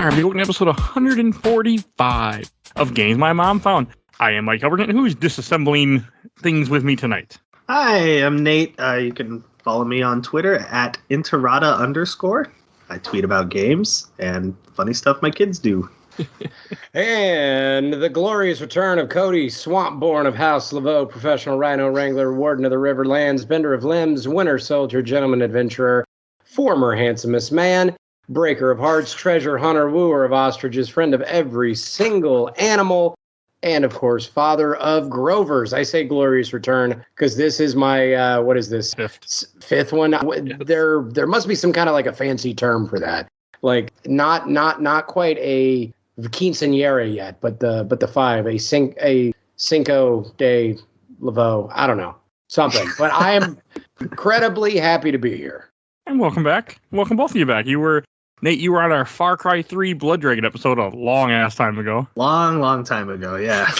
are welcome to episode 145 of Games My Mom Found. I am Mike Albertin, who's disassembling things with me tonight. Hi, I'm Nate. You can follow me on Twitter at Interrata_. I tweet about games and funny stuff my kids do. And the glorious return of Cody, Swampborn of House Laveau, professional rhino wrangler, warden of the Riverlands, bender of limbs, winter soldier, gentleman adventurer, former handsomest man, breaker of hearts, treasure hunter, wooer of ostriches, friend of every single animal, and of course, father of Grovers. I say glorious return because this is my, what is this? Fifth one. Yes. There must be some kind of like a fancy term for that. Like not quite a quinceañera yet, but the five, a Cinco de Laveau. I don't know, something. But I am incredibly happy to be here. And welcome back. Welcome both of you back. Nate, you were on our Far Cry 3 Blood Dragon episode a long-ass time ago. Long time ago, yeah.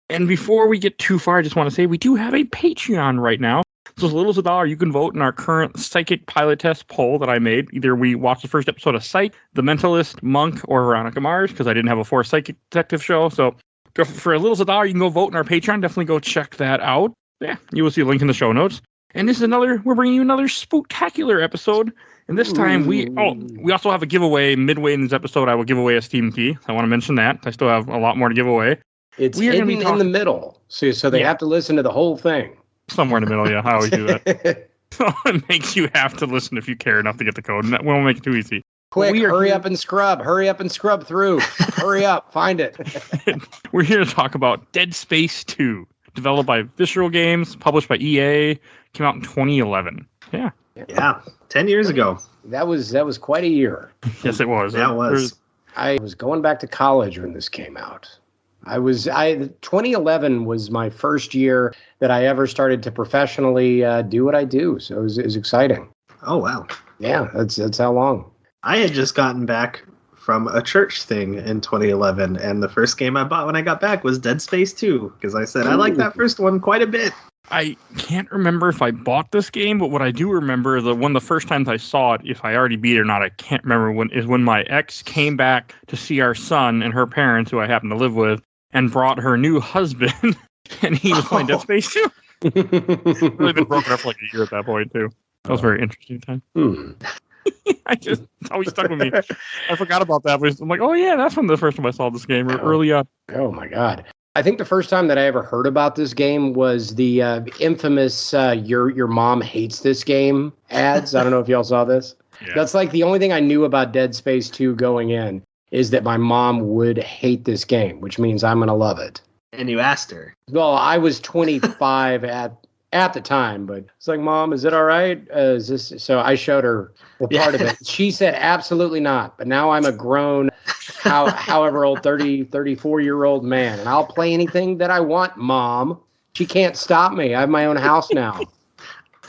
And before we get too far, I just want to say we do have a Patreon right now. So as little as $1, you can vote in our current Psychic Pilot Test poll that I made. Either we watched the first episode of Psych, The Mentalist, Monk, or Veronica Mars, because I didn't have a 4 Psychic Detective show. So for as little as $1, you can go vote in our Patreon. Definitely go check that out. Yeah, you will see a link in the show notes. And this is we're bringing you another spooktacular episode. And this time we also have a giveaway midway in this episode. I will give away a Steam key. I want to mention that. I still have a lot more to give away. It's hidden in the middle. So they have to listen to the whole thing. Somewhere in the middle, yeah. I always do that. So it makes you have to listen if you care enough to get the code. And that won't make it too easy. Quick, hurry up and scrub. Hurry up and scrub through. Hurry up. Find it. We're here to talk about Dead Space 2. Developed by Visceral Games, published by EA, came out in 2011. Yeah. 10 years ago. That was quite a year. Yes, it was. That was. I was going back to college when this came out. 2011 was my first year that I ever started to professionally do what I do. So it was exciting. Oh, wow. Yeah, that's how long. I had just gotten back from a church thing in 2011, and the first game I bought when I got back was Dead Space 2, because I said I like that first one quite a bit. I can't remember if I bought this game, but what I do remember, the first times I saw it, if I already beat it or not, I can't remember when my ex came back to see our son and her parents, who I happen to live with, and brought her new husband, and he was playing Dead Space 2. Really been broken up for like a year at that point, too. That was a very interesting time. It's always stuck with me. I forgot about that, but I'm like, oh yeah, that's when the first time I saw this game, early on. Oh my God. I think the first time that I ever heard about this game was the infamous your mom hates this game ads. I don't know if y'all saw this. Yeah. That's like the only thing I knew about Dead Space 2 going in is that my mom would hate this game, which means I'm going to love it. And you asked her. Well, I was 25 at the time, but it's like, Mom, is it all right? Is this? So I showed her part of it. She said, absolutely not. But now I'm a grown, however old, 34-year-old man. And I'll play anything that I want, Mom. She can't stop me. I have my own house now.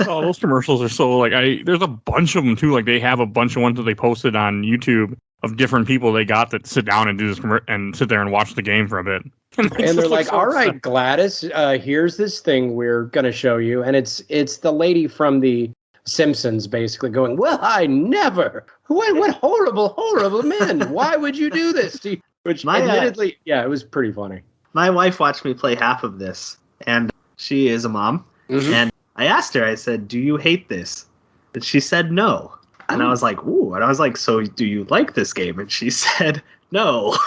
Oh, those commercials are so there's a bunch of them too. Like they have a bunch of ones that they posted on YouTube of different people they got that sit down and do this and sit there and watch the game for a bit. And they're like, all right, Gladys, here's this thing we're going to show you. And it's the lady from The Simpsons basically going, well, I never. What horrible men. Why would you do this to you? Which admittedly, it was pretty funny. My wife watched me play half of this, and she is a mom. Mm-hmm. And I asked her, I said, do you hate this? And she said no. And I was like, ooh. And I was like, so do you like this game? And she said, no.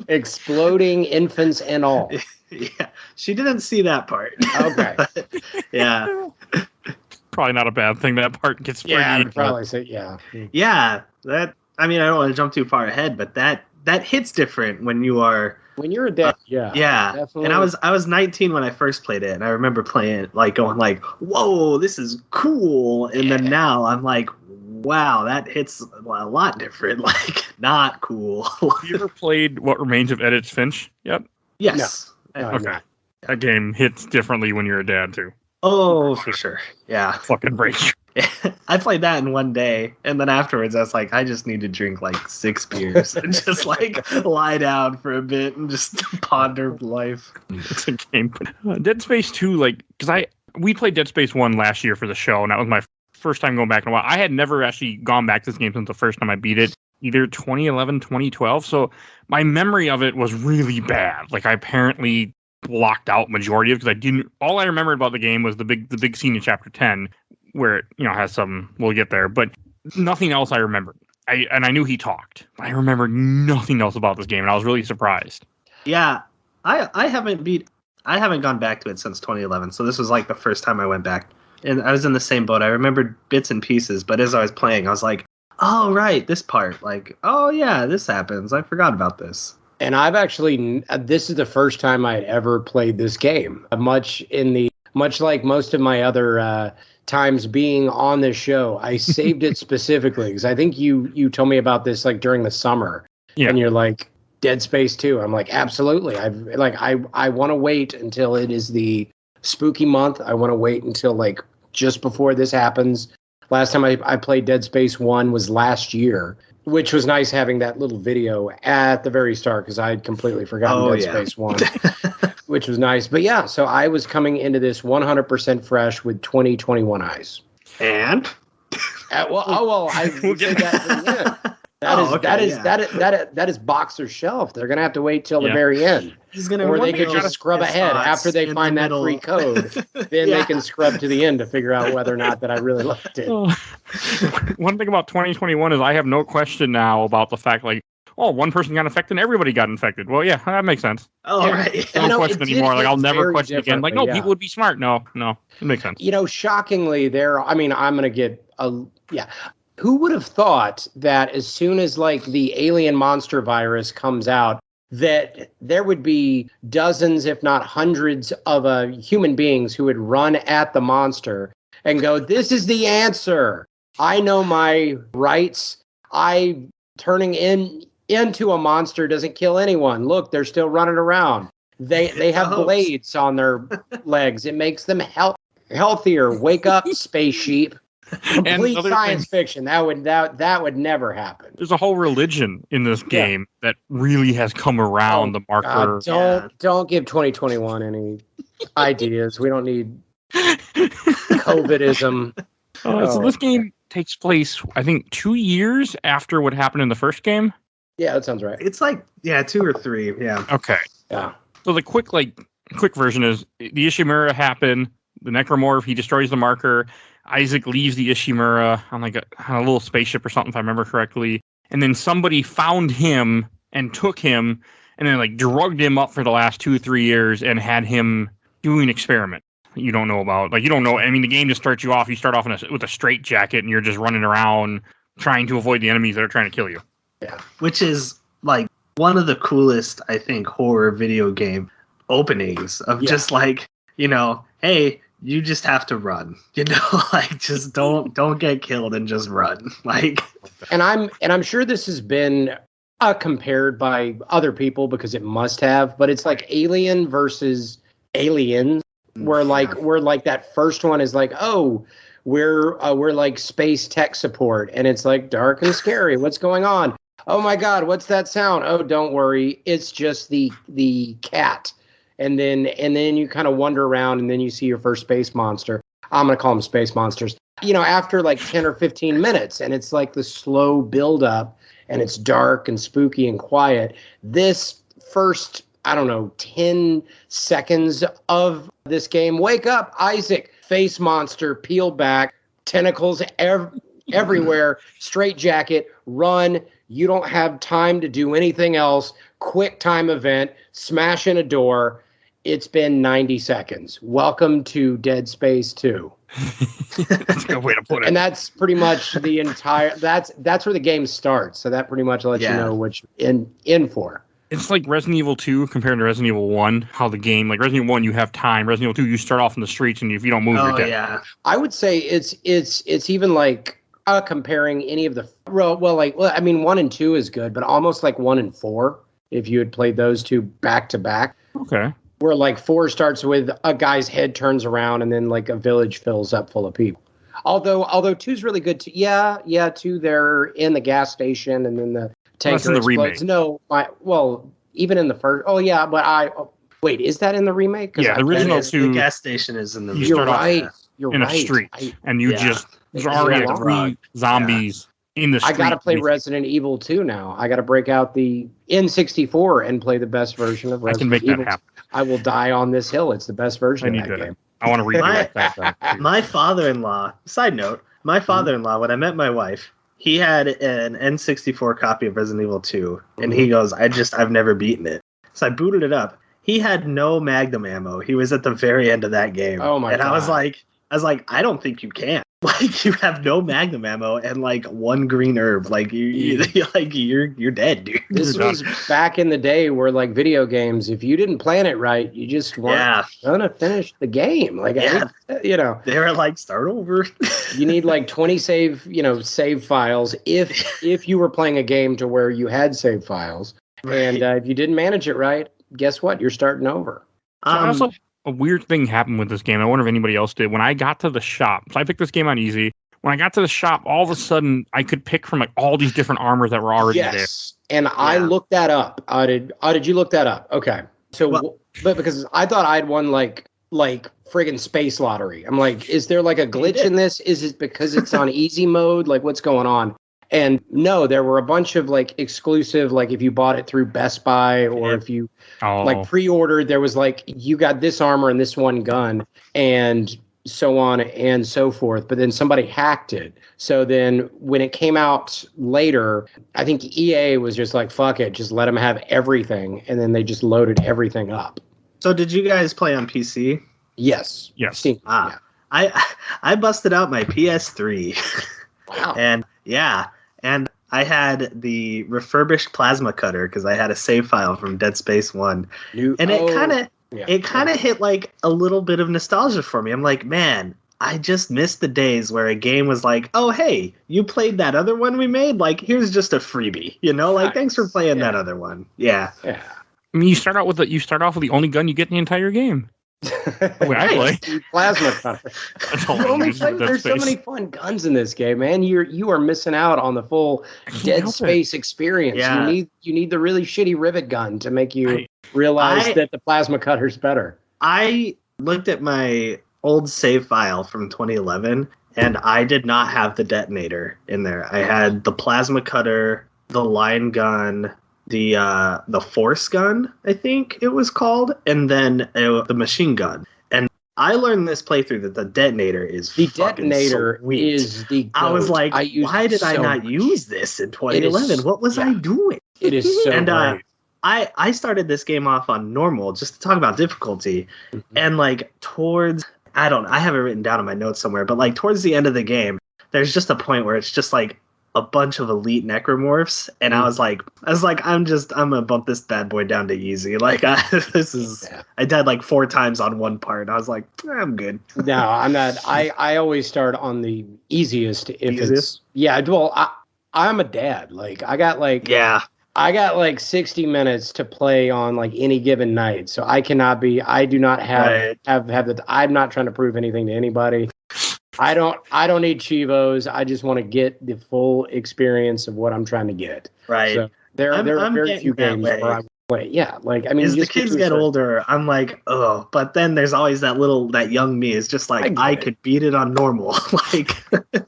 Exploding infants and all. Yeah. She didn't see that part. Okay. But, yeah. Probably not a bad thing. That part gets pretty... Yeah, I'd probably say, yeah. Yeah. I don't want to jump too far ahead, but that hits different when you are... When you're a dad, yeah. Definitely. And I was 19 when I first played it, and I remember playing it, going whoa, this is cool. And then now I'm like, wow, that hits a lot different. Not cool. Have you ever played What Remains of Edith Finch yet? Yes. No. Okay. That game hits differently when you're a dad, too. Oh, for sure. Yeah. Fucking break. I played that in one day, and then afterwards I was like, I just need to drink 6 beers and just lie down for a bit and just ponder life. It's a game. Dead Space 2, because we played Dead Space 1 last year for the show, and that was my first time going back in a while. I had never actually gone back to this game since the first time I beat it, either 2011, 2012. So my memory of it was really bad. Like I apparently blocked out majority of it because all I remembered about the game was the big scene in chapter 10 where it, has some, we'll get there, but nothing else I remembered. I knew he talked, but I remember nothing else about this game, and I was really surprised. Yeah, I haven't gone back to it since 2011, so this was like the first time I went back. And I was in the same boat. I remembered bits and pieces, but as I was playing, I was like, oh, right, this part. Like, oh, yeah, this happens. I forgot about this. And I've actually, this is the first time I had ever played this game. Much like most of my other times being on this show, I saved it specifically because I think you told me about this like during the summer. Yeah. And you're like, Dead Space 2. I'm like, absolutely. I want to wait until it is the spooky month. I want to wait until like just before this happens. Last time I played Dead Space 1 was last year, which was nice having that little video at the very start because I had completely forgotten Space 1, which was nice. But yeah, so I was coming into this 100% fresh with 2021 eyes. And? I would say that for the end. That is boxer shelf. They're gonna have to wait till the very end, or they could just scrub ahead after they find that free code. Then they can scrub to the end to figure out whether or not that I really liked it. One thing about 2021 is I have no question now about the fact one person got infected and everybody got infected. Well, yeah, that makes sense. Oh, right. I don't question anymore. I'll never question again. Like, no, people would be smart. No, it makes sense. Shockingly, I'm gonna get Who would have thought that as soon as like the alien monster virus comes out, that there would be dozens, if not hundreds of human beings who would run at the monster and go, this is the answer. I know my rights. Turning into a monster doesn't kill anyone. Look, they're still running around. They have blades on their legs. It makes them healthier. Wake up, space sheep. Complete science fiction. That would never happen. There's a whole religion in this game that really has come around the marker. God, don't give 2021 any ideas. We don't need COVIDism. So this game takes place, I think, 2 years after what happened in the first game. Yeah, that sounds right. It's like 2 or 3. Yeah. Okay. Yeah. So the quick version is the Ishimura happened. The necromorph, he destroys the marker. Isaac leaves the Ishimura on a little spaceship or something, if I remember correctly. And then somebody found him and took him and then drugged him up for the last 2-3 years and had him doing an experiment you don't know about. You don't know. I mean, the game just starts you off. You start off with a straight jacket and you're just running around trying to avoid the enemies that are trying to kill you. Yeah. Which is one of the coolest, I think, horror video game openings of just hey, you just have to run, just don't get killed and just run. And I'm sure this has been compared by other people because it must have, but it's like Alien versus Aliens, where that first one is we're like space tech support, and it's dark and scary. What's going on? Oh my God, what's that sound? Oh, don't worry, it's just the cat. And then you kind of wander around, and then you see your first space monster. I'm going to call them space monsters. After 10 or 15 minutes, and it's the slow build up, and it's dark and spooky and quiet. This first, 10 seconds of this game, wake up, Isaac, face monster, peel back, tentacles everywhere, straight jacket, run. You don't have time to do anything else. Quick time event, smash in a door. It's been 90 seconds. Welcome to Dead Space 2. That's a good way to put it. And that's pretty much the entire. That's where the game starts. So that pretty much lets you know what you're in for. It's like Resident Evil 2 compared to Resident Evil 1. How the game, Resident Evil 1, you have time. Resident Evil 2, you start off in the streets, and if you don't move, you're dead. Yeah. I would say it's even comparing any of the 1 and 2 is good, but almost 1 and 4 if you had played those two back to back. Okay. Where 4 starts with a guy's head turns around and then a village fills up full of people. Although 2's really good too. Yeah, 2 they're in the gas station and then the tanker explodes. Remake. No, even in the first. Oh yeah, but wait, is that in the remake? Yeah, the original 2. The gas station is in the remake. You're right. You're in right. a street, and you just there's already Yeah. 3 zombies in the street. I gotta play Resident Evil 2 now. I gotta break out the N64 and play the best version of Resident Evil. I can make that happen. I will die on this hill. It's the best version of that game. I want to redirect that. My father-in-law. Side note: my father-in-law, when I met my wife, he had an N64 copy of Resident Evil 2, and he goes, I've never beaten it. So I booted it up. He had no Magnum ammo. He was at the very end of that game. Oh my God. And I was like, I don't think you can. Like, you have no Magnum ammo and like 1 green herb. Like you're dead, dude. This was back in the day where like video games, if you didn't plan it right, you just weren't gonna finish the game. Like they were like, start over. You need like 20 save files if you were playing a game to where you had save files. Right. And if you didn't manage it right, guess what? You're starting over. Also, a weird thing happened with this game. I wonder if anybody else did. When I got to the shop, so I picked this game on easy. When I got to the shop, all of a sudden, I could pick from like all these different armors that were already there. And I looked that up. Did you look that up? Okay. So, but because I thought I'd won like friggin' space lottery. I'm like, is there like a glitch in this? Is it because it's on easy mode? Like, what's going on? And no, there were a bunch of like exclusive, like if you bought it through Best Buy or if you like pre-ordered, there was like, you got this armor and this one gun and so on and so forth. But then somebody hacked it. So then when it came out later, I think EA was just like, fuck it, just let them have everything. And then they just loaded everything up. So did you guys play on PC? Yes. Yes. I busted out my PS3. Wow. And I had the refurbished plasma cutter because I had a save file from Dead Space 1. It kind of hit like a little bit of nostalgia for me. I'm like, man, I just missed the days where a game was like, oh, hey, you played that other one we made? Like, here's just a freebie, like, thanks for playing that other one. Yeah. I mean, you start off with the only gun you get in the entire game. Wait, I play plasma cutter. There's so many fun guns in this game, man. You are missing out on the full Dead Space experience. Yeah. You need the really shitty rivet gun to make you realize that the plasma cutter's better. I looked at my old save file from 2011, and I did not have the detonator in there. I had the plasma cutter, the line gun, the force gun, I think it was called, and then the machine gun. And I learned this playthrough that the detonator is the I was like, why did I not use this in 2011? What was I doing? It is so great. I started this game off on normal just to talk about difficulty, and like towards I have it written down in my notes somewhere, but like towards the end of the game, there's just a point where it's just like a bunch of elite necromorphs, and I was like, I'm gonna bump this bad boy down to easy. Like, I died like 4 times on one part. I was like, I'm good. No, I'm not. I always start on the easiest. I'm a dad. Like, I got like 60 minutes to play on like any given night. So I do not have I'm not trying to prove anything to anybody. I don't need Chivos. I just want to get the full experience of what I'm trying to get. Right. So there are very few games where I play. Yeah. Like, I mean, as the kids get older, I'm like, oh, but then there's always that young me is just like, I could beat it on normal. Like,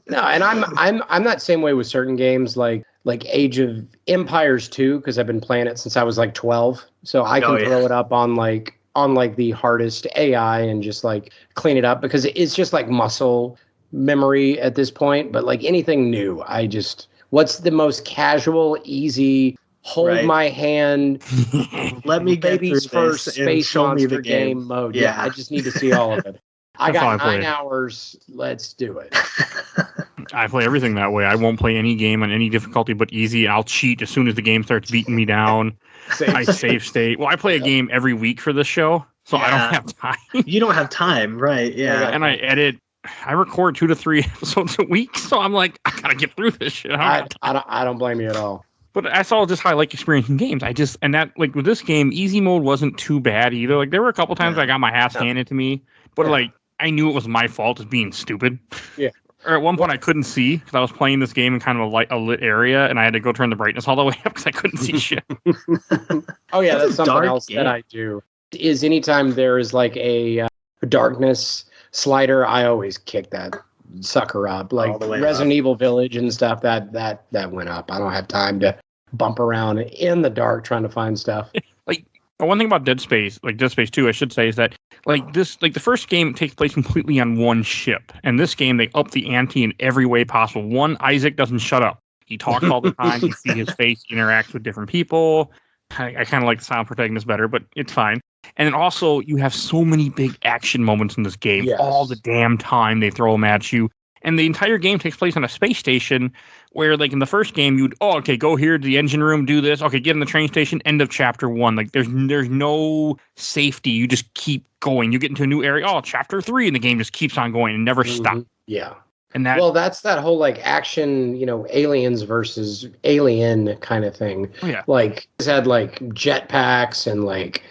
no, and I'm that same way with certain games like Age of Empires 2, because I've been playing it since I was like 12. So I can throw it up on the hardest AI and just like clean it up, because it's just like muscle memory at this point. But like anything new, what's the most casual, easy, hold my hand, let me get babies first, space monster game mode. Yeah, I just need to see all of it. I got 9 hours. Let's do it. I play everything that way. I won't play any game on any difficulty but easy. I'll cheat as soon as the game starts beating me down. I save state. Well, I play a game every week for this show, so I don't have time. You don't have time, right? Yeah. And I record 2 to 3 episodes a week, so I'm like, I gotta get through this shit. I don't blame you at all. But that's all just how I like experiencing games. With this game, easy mode wasn't too bad either. Like, there were a couple times I got my ass handed to me, but like, I knew it was my fault as being stupid. Yeah. Or at one point I couldn't see because I was playing this game in kind of a lit area, and I had to go turn the brightness all the way up because I couldn't see shit. Oh yeah, that's something else that I do. Is anytime there is like a darkness slider, I always kick that sucker up. Like All the way Resident up. Evil Village and stuff, that went up. I don't have time to bump around in the dark trying to find stuff. Like, one thing about Dead Space 2, I should say, is that the first game takes place completely on one ship, and this game they up the ante in every way possible. One, Isaac doesn't shut up. He talks all the time. You see his face, he interacts with different people. I kind of like the silent protagonist better, but it's fine. And then also, you have so many big action moments in this game. Yes. All the damn time they throw them at you. And the entire game takes place on a space station where, like, in the first game, go here to the engine room, do this. Okay, get in the train station, end of chapter 1. Like, there's no safety. You just keep going. You get into a new area. Oh, chapter 3, and the game just keeps on going and never stops. Yeah. And that's that whole, like, action, aliens versus alien kind of thing. Oh, yeah. Like, it's had, like, jetpacks and, like,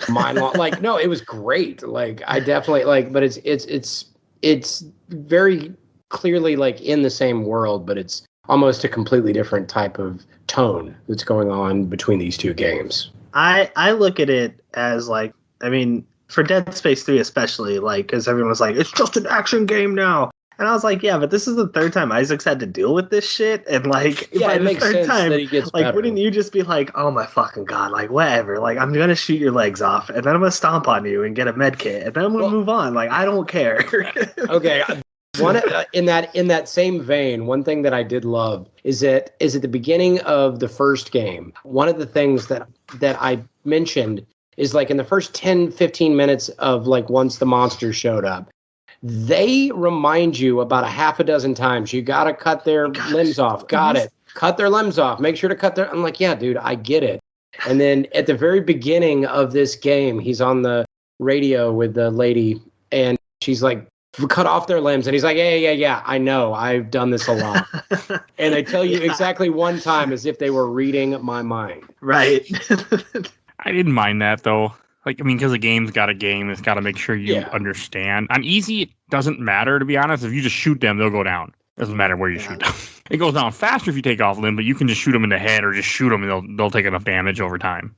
like, no, it was great. Like, I definitely, like, but it's very clearly, like, in the same world, but it's almost a completely different type of tone that's going on between these two games. I look at it as, like, I mean, for Dead Space 3 especially, like, because everyone was like, it's just an action game now. And I was like, yeah, but this is the third time Isaac's had to deal with this shit. And, like, yeah, by it the makes third sense time, that he gets like, better. wouldn't you just be like, oh my fucking God, like, whatever. Like, I'm going to shoot your legs off, and then I'm going to stomp on you and get a med kit, and then I'm going to move on. Like, I don't care. Okay. One in that same vein, one thing that I did love is at the beginning of the first game, one of the things that I mentioned is, like, in the first 10, 15 minutes of, like, once the monsters showed up, they remind you about a half a dozen times, you got to cut their limbs off. Got it. Cut their limbs off. Make sure to cut their... I'm like, yeah, dude, I get it. And then at the very beginning of this game, he's on the radio with the lady, and she's like, cut off their limbs. And he's like, yeah, I know. I've done this a lot. And they tell you exactly one time as if they were reading my mind. Right. I didn't mind that, though. Like, I mean, because the game's got a game, it's got to make sure you understand. On easy, it doesn't matter, to be honest. If you just shoot them, they'll go down. Doesn't matter where you shoot them. It goes down faster if you take off limb, but you can just shoot them in the head or just shoot them and they'll take enough damage over time.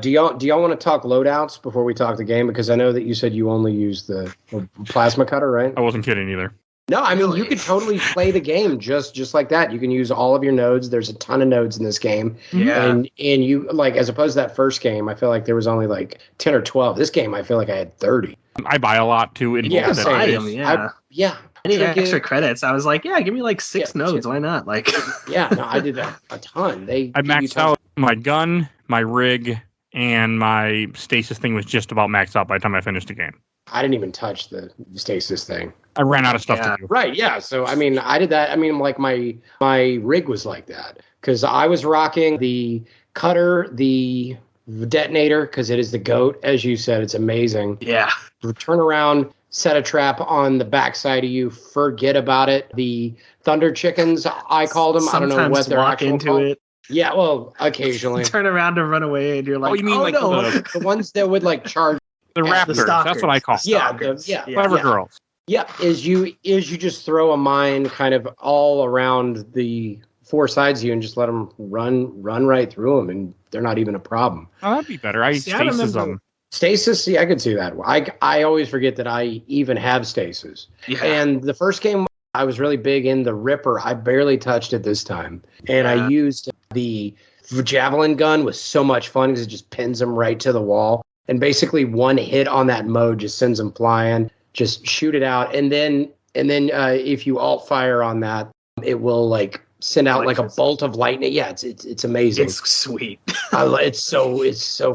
Do y'all want to talk loadouts before we talk the game? Because I know that you said you only use the plasma cutter, right? I wasn't kidding either. No, I mean, you could totally play the game just like that. You can use all of your nodes. There's a ton of nodes in this game. Yeah. And you, like, as opposed to that first game, I feel like there was only like 10 or 12. This game, I feel like I had 30. I buy a lot too. Yeah, that same. is. Yeah. Any extra credits? I was like, yeah, give me like 6 nodes. Why not? Like, yeah, no, I did a ton. I maxed out my gun, my rig, and my stasis thing was just about maxed out by the time I finished the game. I didn't even touch the stasis thing. I ran out of stuff to do. Right, yeah. So, I mean, I did that. I mean, like, my rig was like that. Because I was rocking the cutter, the detonator, because it is the GOAT. As you said, it's amazing. yeah. Turn around, set a trap on the backside of you, forget about it. The Thunder Chickens, I called them. Sometimes I don't know what they're walk into called. it. Yeah, well, occasionally. Turn around and run away, and you're like, Oh, you mean like no. The ones that would, like, charge. The Yeah, Raptors. the That's what I call them. Yeah, Clever girls. Yeah, is you just throw a mine kind of all around the 4 sides of you and just let them run right through them, and they're not even a problem. Oh, that'd be better. I stasis them. Stasis, see, I could see that. I always forget that I even have stasis. Yeah. And the first game, I was really big in the Ripper. I barely touched it this time. And I used the javelin gun, was so much fun because it just pins them right to the wall. And basically one hit on that mode just sends them flying. Just shoot it out. And then if you alt fire on that, it will, like, send out like a bolt of lightning. Yeah, it's amazing. It's sweet. It's so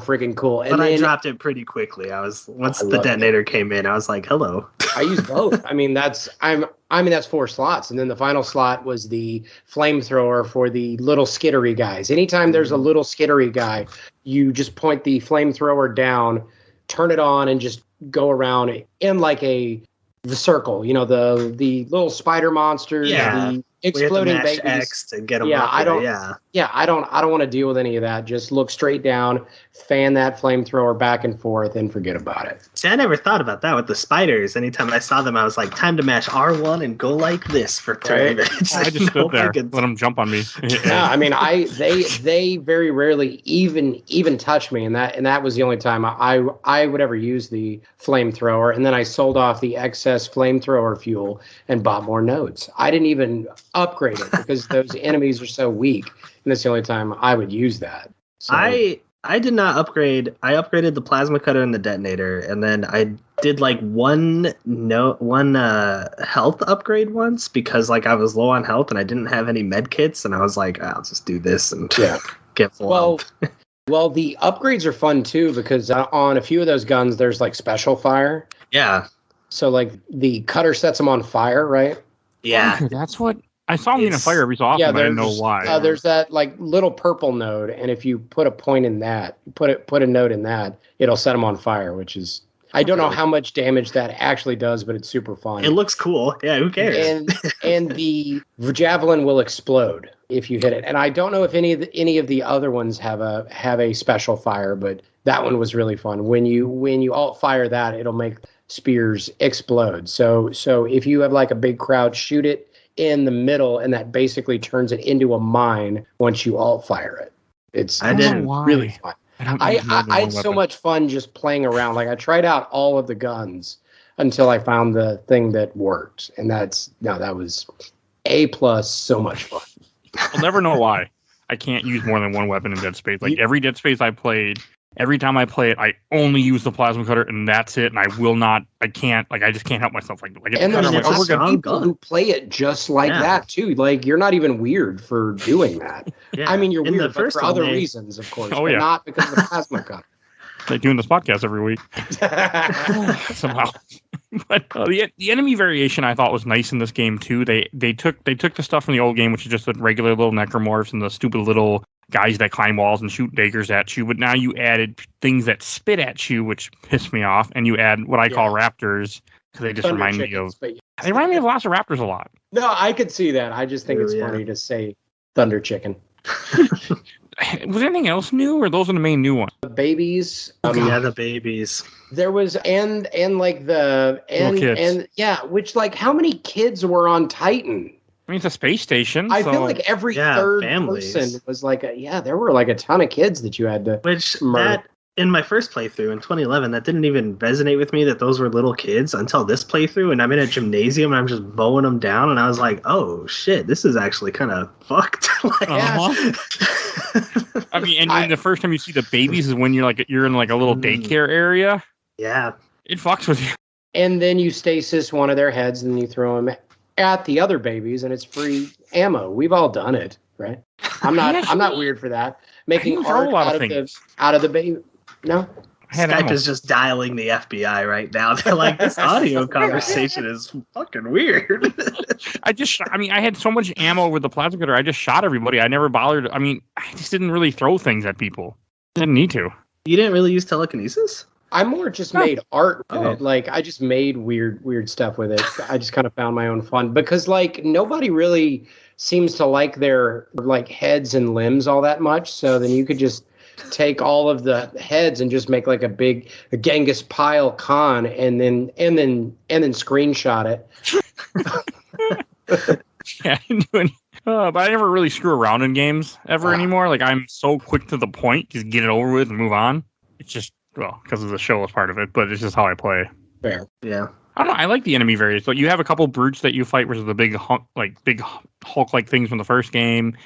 freaking cool. And But then I dropped it pretty quickly. Once the detonator came in, I was like, hello. I use both. I mean, that's 4 slots. And then the final slot was the flamethrower for the little skittery guys. Anytime there's a little skittery guy, you just point the flamethrower down, turn it on, and just go around in like the circle. The little spider monsters, the exploding babies. X to get them. Yeah, Yeah, I don't want to deal with any of that. Just look straight down, fan that flamethrower back and forth, and forget about it. See, I never thought about that with the spiders. Anytime I saw them, I was like, time to mash R1 and go like this for 30 minutes. I just stood there, let them jump on me. Yeah, I mean, they very rarely even touch me, and that was the only time I would ever use the flamethrower. And then I sold off the excess flamethrower fuel and bought more nodes. I didn't even upgrade it because those enemies are so weak. And that's the only time I would use that. So, I did not upgrade. I upgraded the plasma cutter and the detonator, and then I did like one health upgrade once because like I was low on health and I didn't have any med kits, and I was like, I'll just do this and get full health. Well, the upgrades are fun too because on a few of those guns there's like special fire. Yeah. So like the cutter sets them on fire, right? Yeah. Oh, that's what. I saw him in a fire every so often, but I didn't know why. There's that like little purple node, and if you put a point in that, put a node in that, it'll set them on fire, which is I don't know how much damage that actually does, but it's super fun. It looks cool. Yeah, who cares? And the javelin will explode if you hit it. And I don't know if any of the other ones have a special fire, but that one was really fun. When you alt fire that, it'll make spears explode. So if you have like a big crowd, shoot it in the middle, and that basically turns it into a mine once you alt fire it. It's really fun. I had so much fun just playing around. Like I tried out all of the guns until I found the thing that worked, and that was A+. So much fun. I'll never know why I can't use more than one weapon in Dead Space. Like every Dead Space I played, every time I play it, I only use the plasma cutter, and that's it. And I will not. I can't. Like I just can't help myself. Like and there's people who play it just like that too. Like you're not even weird for doing that. Yeah. I mean, you're weird but for other reasons, of course, but not because of the plasma cutter. Like doing this podcast every week somehow. But the enemy variation I thought was nice in this game too. They took the stuff from the old game, which is just the regular little necromorphs and the stupid little guys that climb walls and shoot daggers at you, but now you added things that spit at you, which pissed me off, and you add what I call raptors because they just remind me of Velociraptors a lot. No, I could see that. I just think it's funny to say thunder chicken. Was anything else new, or those are the main new ones? The babies. The babies. There was and like the and which like how many kids were on Titan? I mean, it's a space station. I feel like every third person was like, there were like a ton of kids that you had to. Which that in my first playthrough in 2011, that didn't even resonate with me that those were little kids until this playthrough, and I'm in a gymnasium and I'm just mowing them down, and I was like, oh shit, this is actually kind of fucked. I mean, and the first time you see the babies is when you're in like a little daycare area. Yeah, it fucks with you. And then you stasis one of their heads, and then you throw them at the other babies, and it's free ammo. We've all done it, right? I'm not weird for that. Making art out of the baby. No. Skype is just dialing the FBI right now. They're like, this audio conversation is fucking weird. I had so much ammo with the plasma cutter. I just shot everybody. I never bothered. I mean, I just didn't really throw things at people. Didn't need to. You didn't really use telekinesis? I more just made art with it. Like I just made weird stuff with it. I just kind of found my own fun because like nobody really seems to like their like heads and limbs all that much. So then you could just take all of the heads and just make like a Genghis pile Khan and then screenshot it. Yeah, but I never really screw around in games ever anymore. Like I'm so quick to the point, just get it over with and move on. It's just because of the show is part of it, but it's just how I play. Fair. Yeah. I don't know. I like the enemy variants. So you have a couple brutes that you fight versus the big Hulk-like things from the first game.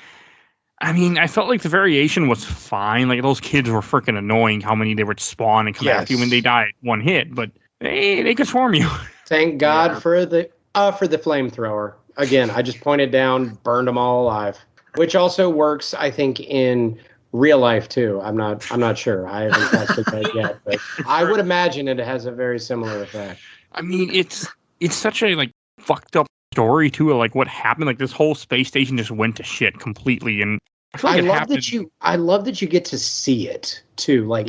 I mean, I felt like the variation was fine. Like those kids were freaking annoying. How many they would spawn and come after you when they died one hit, but they could swarm you. Thank God for the flamethrower. Again, I just pointed down, burned them all alive, which also works, I think, in real life too. I'm not sure. I haven't tested that yet, but I would imagine it has a very similar effect. I mean, it's such a like fucked up story too. Like what happened? Like this whole space station just went to shit completely, and I love that you get to see it too. Like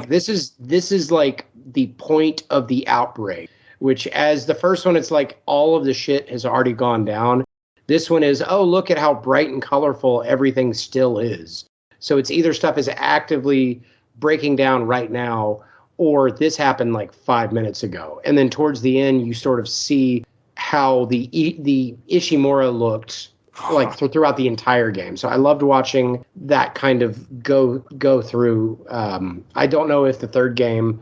this is like the point of the outbreak. Which as the first one, it's like all of the shit has already gone down. This one is, oh, look at how bright and colorful everything still is. So it's either stuff is actively breaking down right now, or this happened like 5 minutes ago. And then towards the end, you sort of see how the Ishimura looked like throughout the entire game. So I loved watching that kind of go through. I don't know if the third game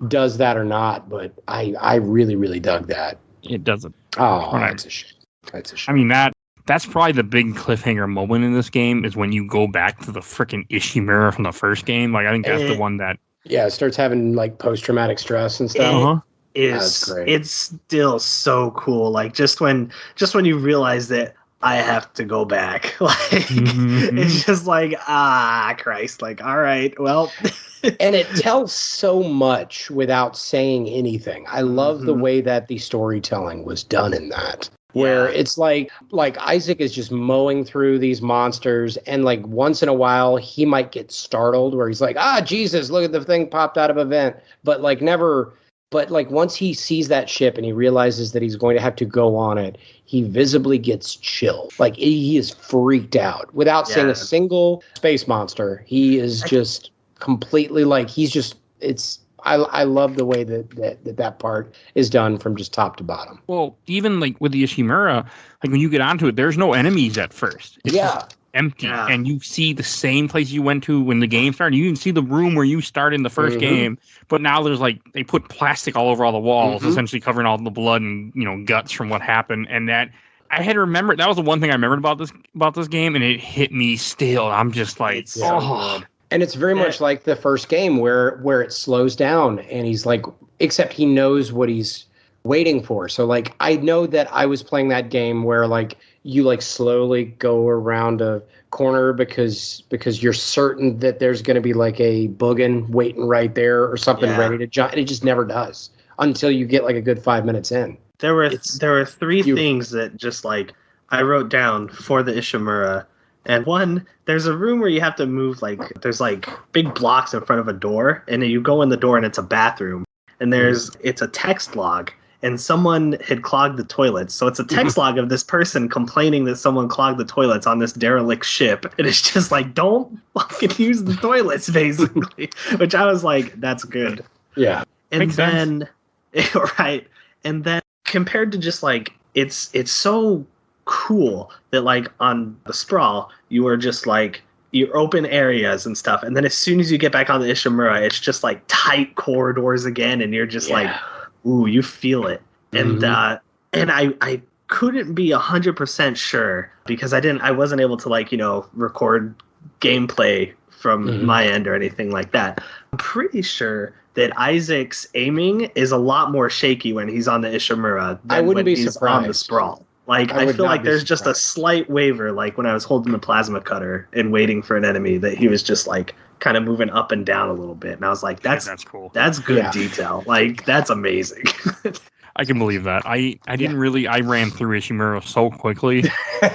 does that or not, but I really, really dug that. It doesn't. Oh, that's a shame. That's a shame. I mean, that's probably the big cliffhanger moment in this game is when you go back to the freaking Ishimura from the first game. Like, I think that's the one that... Yeah, it starts having, like, post-traumatic stress and stuff. That's great. It's still so cool. Like, just when you realize that I have to go back, like, it's just like, Christ. Like, all right, well... And it tells so much without saying anything. I love the way that the storytelling was done in that. Where it's like Isaac is just mowing through these monsters, and like once in a while he might get startled where he's like, Jesus, look at the thing popped out of a vent. But like once he sees that ship and he realizes that he's going to have to go on it, he visibly gets chilled. Like he is freaked out without seeing a single space monster. He is just completely like I love the way that part is done from just top to bottom. Well, even like with the Ishimura, like when you get onto it, there's no enemies at first. It's just empty, and you see the same place you went to when the game started. You can see the room where you started in the first game, but now there's like they put plastic all over all the walls, essentially covering all the blood and guts from what happened. And that I had to remember. That was the one thing I remembered about this game, and it hit me still. I'm just like, it's so good. And it's very much like the first game where it slows down and he's like, except he knows what he's waiting for. So like, I know that I was playing that game where like you like slowly go around a corner because you're certain that there's going to be like a boogin waiting right there or something ready to jump. And it just never does until you get like a good 5 minutes in. There were three things that just like I wrote down for the Ishimura. And one, there's a room where you have to move, like, there's, like, big blocks in front of a door, and you go in the door, and it's a bathroom, and it's a text log, and someone had clogged the toilets, so it's a text log of this person complaining that someone clogged the toilets on this derelict ship, and it's just like, don't fucking use the toilets, basically, which I was like, that's good. Yeah. And Makes then, right, and then compared to just, like, it's so cool that like on the Sprawl you are just like you open areas and stuff, and then as soon as you get back on the Ishimura it's just like tight corridors again, and you're just like, ooh, you feel it. And I couldn't be 100% sure because I wasn't able to like record gameplay from my end or anything like that. I'm pretty sure that Isaac's aiming is a lot more shaky when he's on the Ishimura than when he's on the Sprawl. Like, I feel like there's just a slight waver, like when I was holding the plasma cutter and waiting for an enemy, that he was just like kind of moving up and down a little bit. And I was like, that's cool. That's good detail. Like, that's amazing. I can believe that. I didn't really, I ran through Ishimura so quickly. I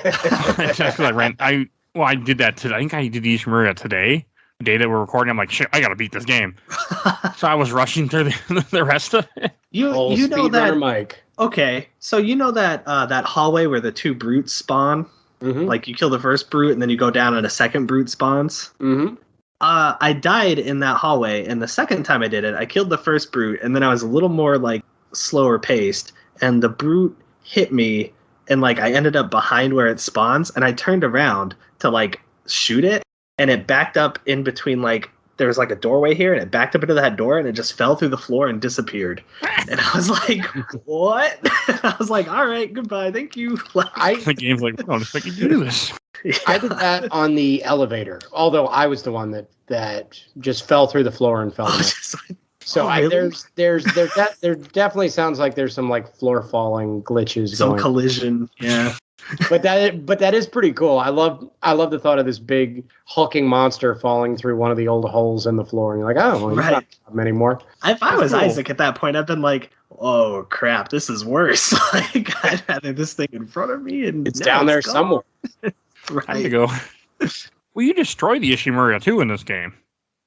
did that today. I think I did the Ishimura today. The day that we're recording, I'm like, shit, I got to beat this game. So I was rushing through the rest of it. You know that, Mike. Okay, so you know that that hallway where the two brutes spawn? Like you kill the first brute and then you go down and a second brute spawns? I died in that hallway, and the second time I did it, I killed the first brute, and then I was a little more like slower paced, and the brute hit me, and like I ended up behind where it spawns, and I turned around to like shoot it, and it backed up in between like there was like a doorway here, and it backed up into that door, and it just fell through the floor and disappeared. And I was like, what? I was like, all right, goodbye, thank you. The game's like, I don't think you can do this. Yeah. I did that on the elevator, although I was the one that just fell through the floor and fell down. So really? there definitely sounds like there's some like floor falling glitches, some collision. Yeah. But that is pretty cool. I love the thought of this big hulking monster falling through one of the old holes in the floor, and you're like, oh, well, not anymore. If I was Isaac at that point, I've been like, oh crap, this is worse. Like I'd rather this thing in front of me, and it's down there somewhere. Right. Time to go. Well, you destroy the Ishimura too in this game.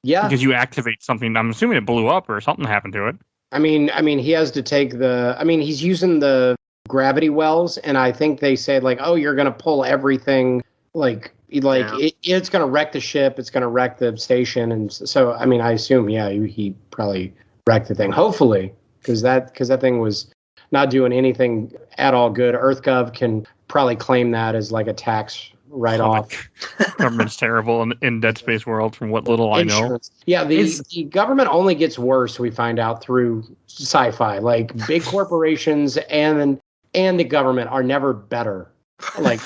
Yeah. Because you activate something. I'm assuming it blew up or something happened to it. I mean, he has to take he's using the gravity wells, and I think they said like, oh, you're gonna pull everything, it's gonna wreck the ship, it's gonna wreck the station, and so I mean, I assume he probably wrecked the thing, hopefully, because that thing was not doing anything at all good. EarthGov can probably claim that as like a tax write-off. Government's terrible in Dead Space world, from what little I know. Yeah, the government only gets worse, we find out, through sci-fi. Like, big corporations and the government are never better, like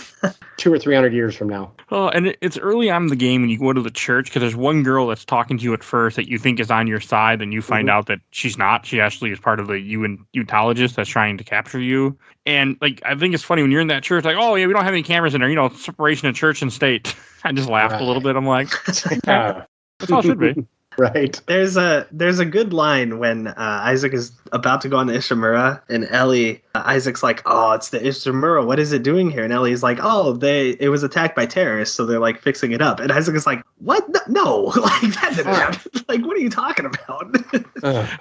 200 or 300 years from now. Oh, and it's early on in the game when you go to the church, because there's one girl that's talking to you at first that you think is on your side, and you find out that she's not. She actually is part of the eutologist that's trying to capture you. And like, I think it's funny when you're in that church, like, oh yeah, we don't have any cameras in there, separation of church and state. I just laughed a little bit. I'm like, that's all it should be. Right. There's a good line when Isaac is about to go on the Ishimura, and Ellie, Isaac's like, oh, it's the Ishimura. What is it doing here? And Ellie's like, oh, it was attacked by terrorists, so they're like fixing it up. And Isaac is like, what? No, like that didn't happen. Like, what are you talking about?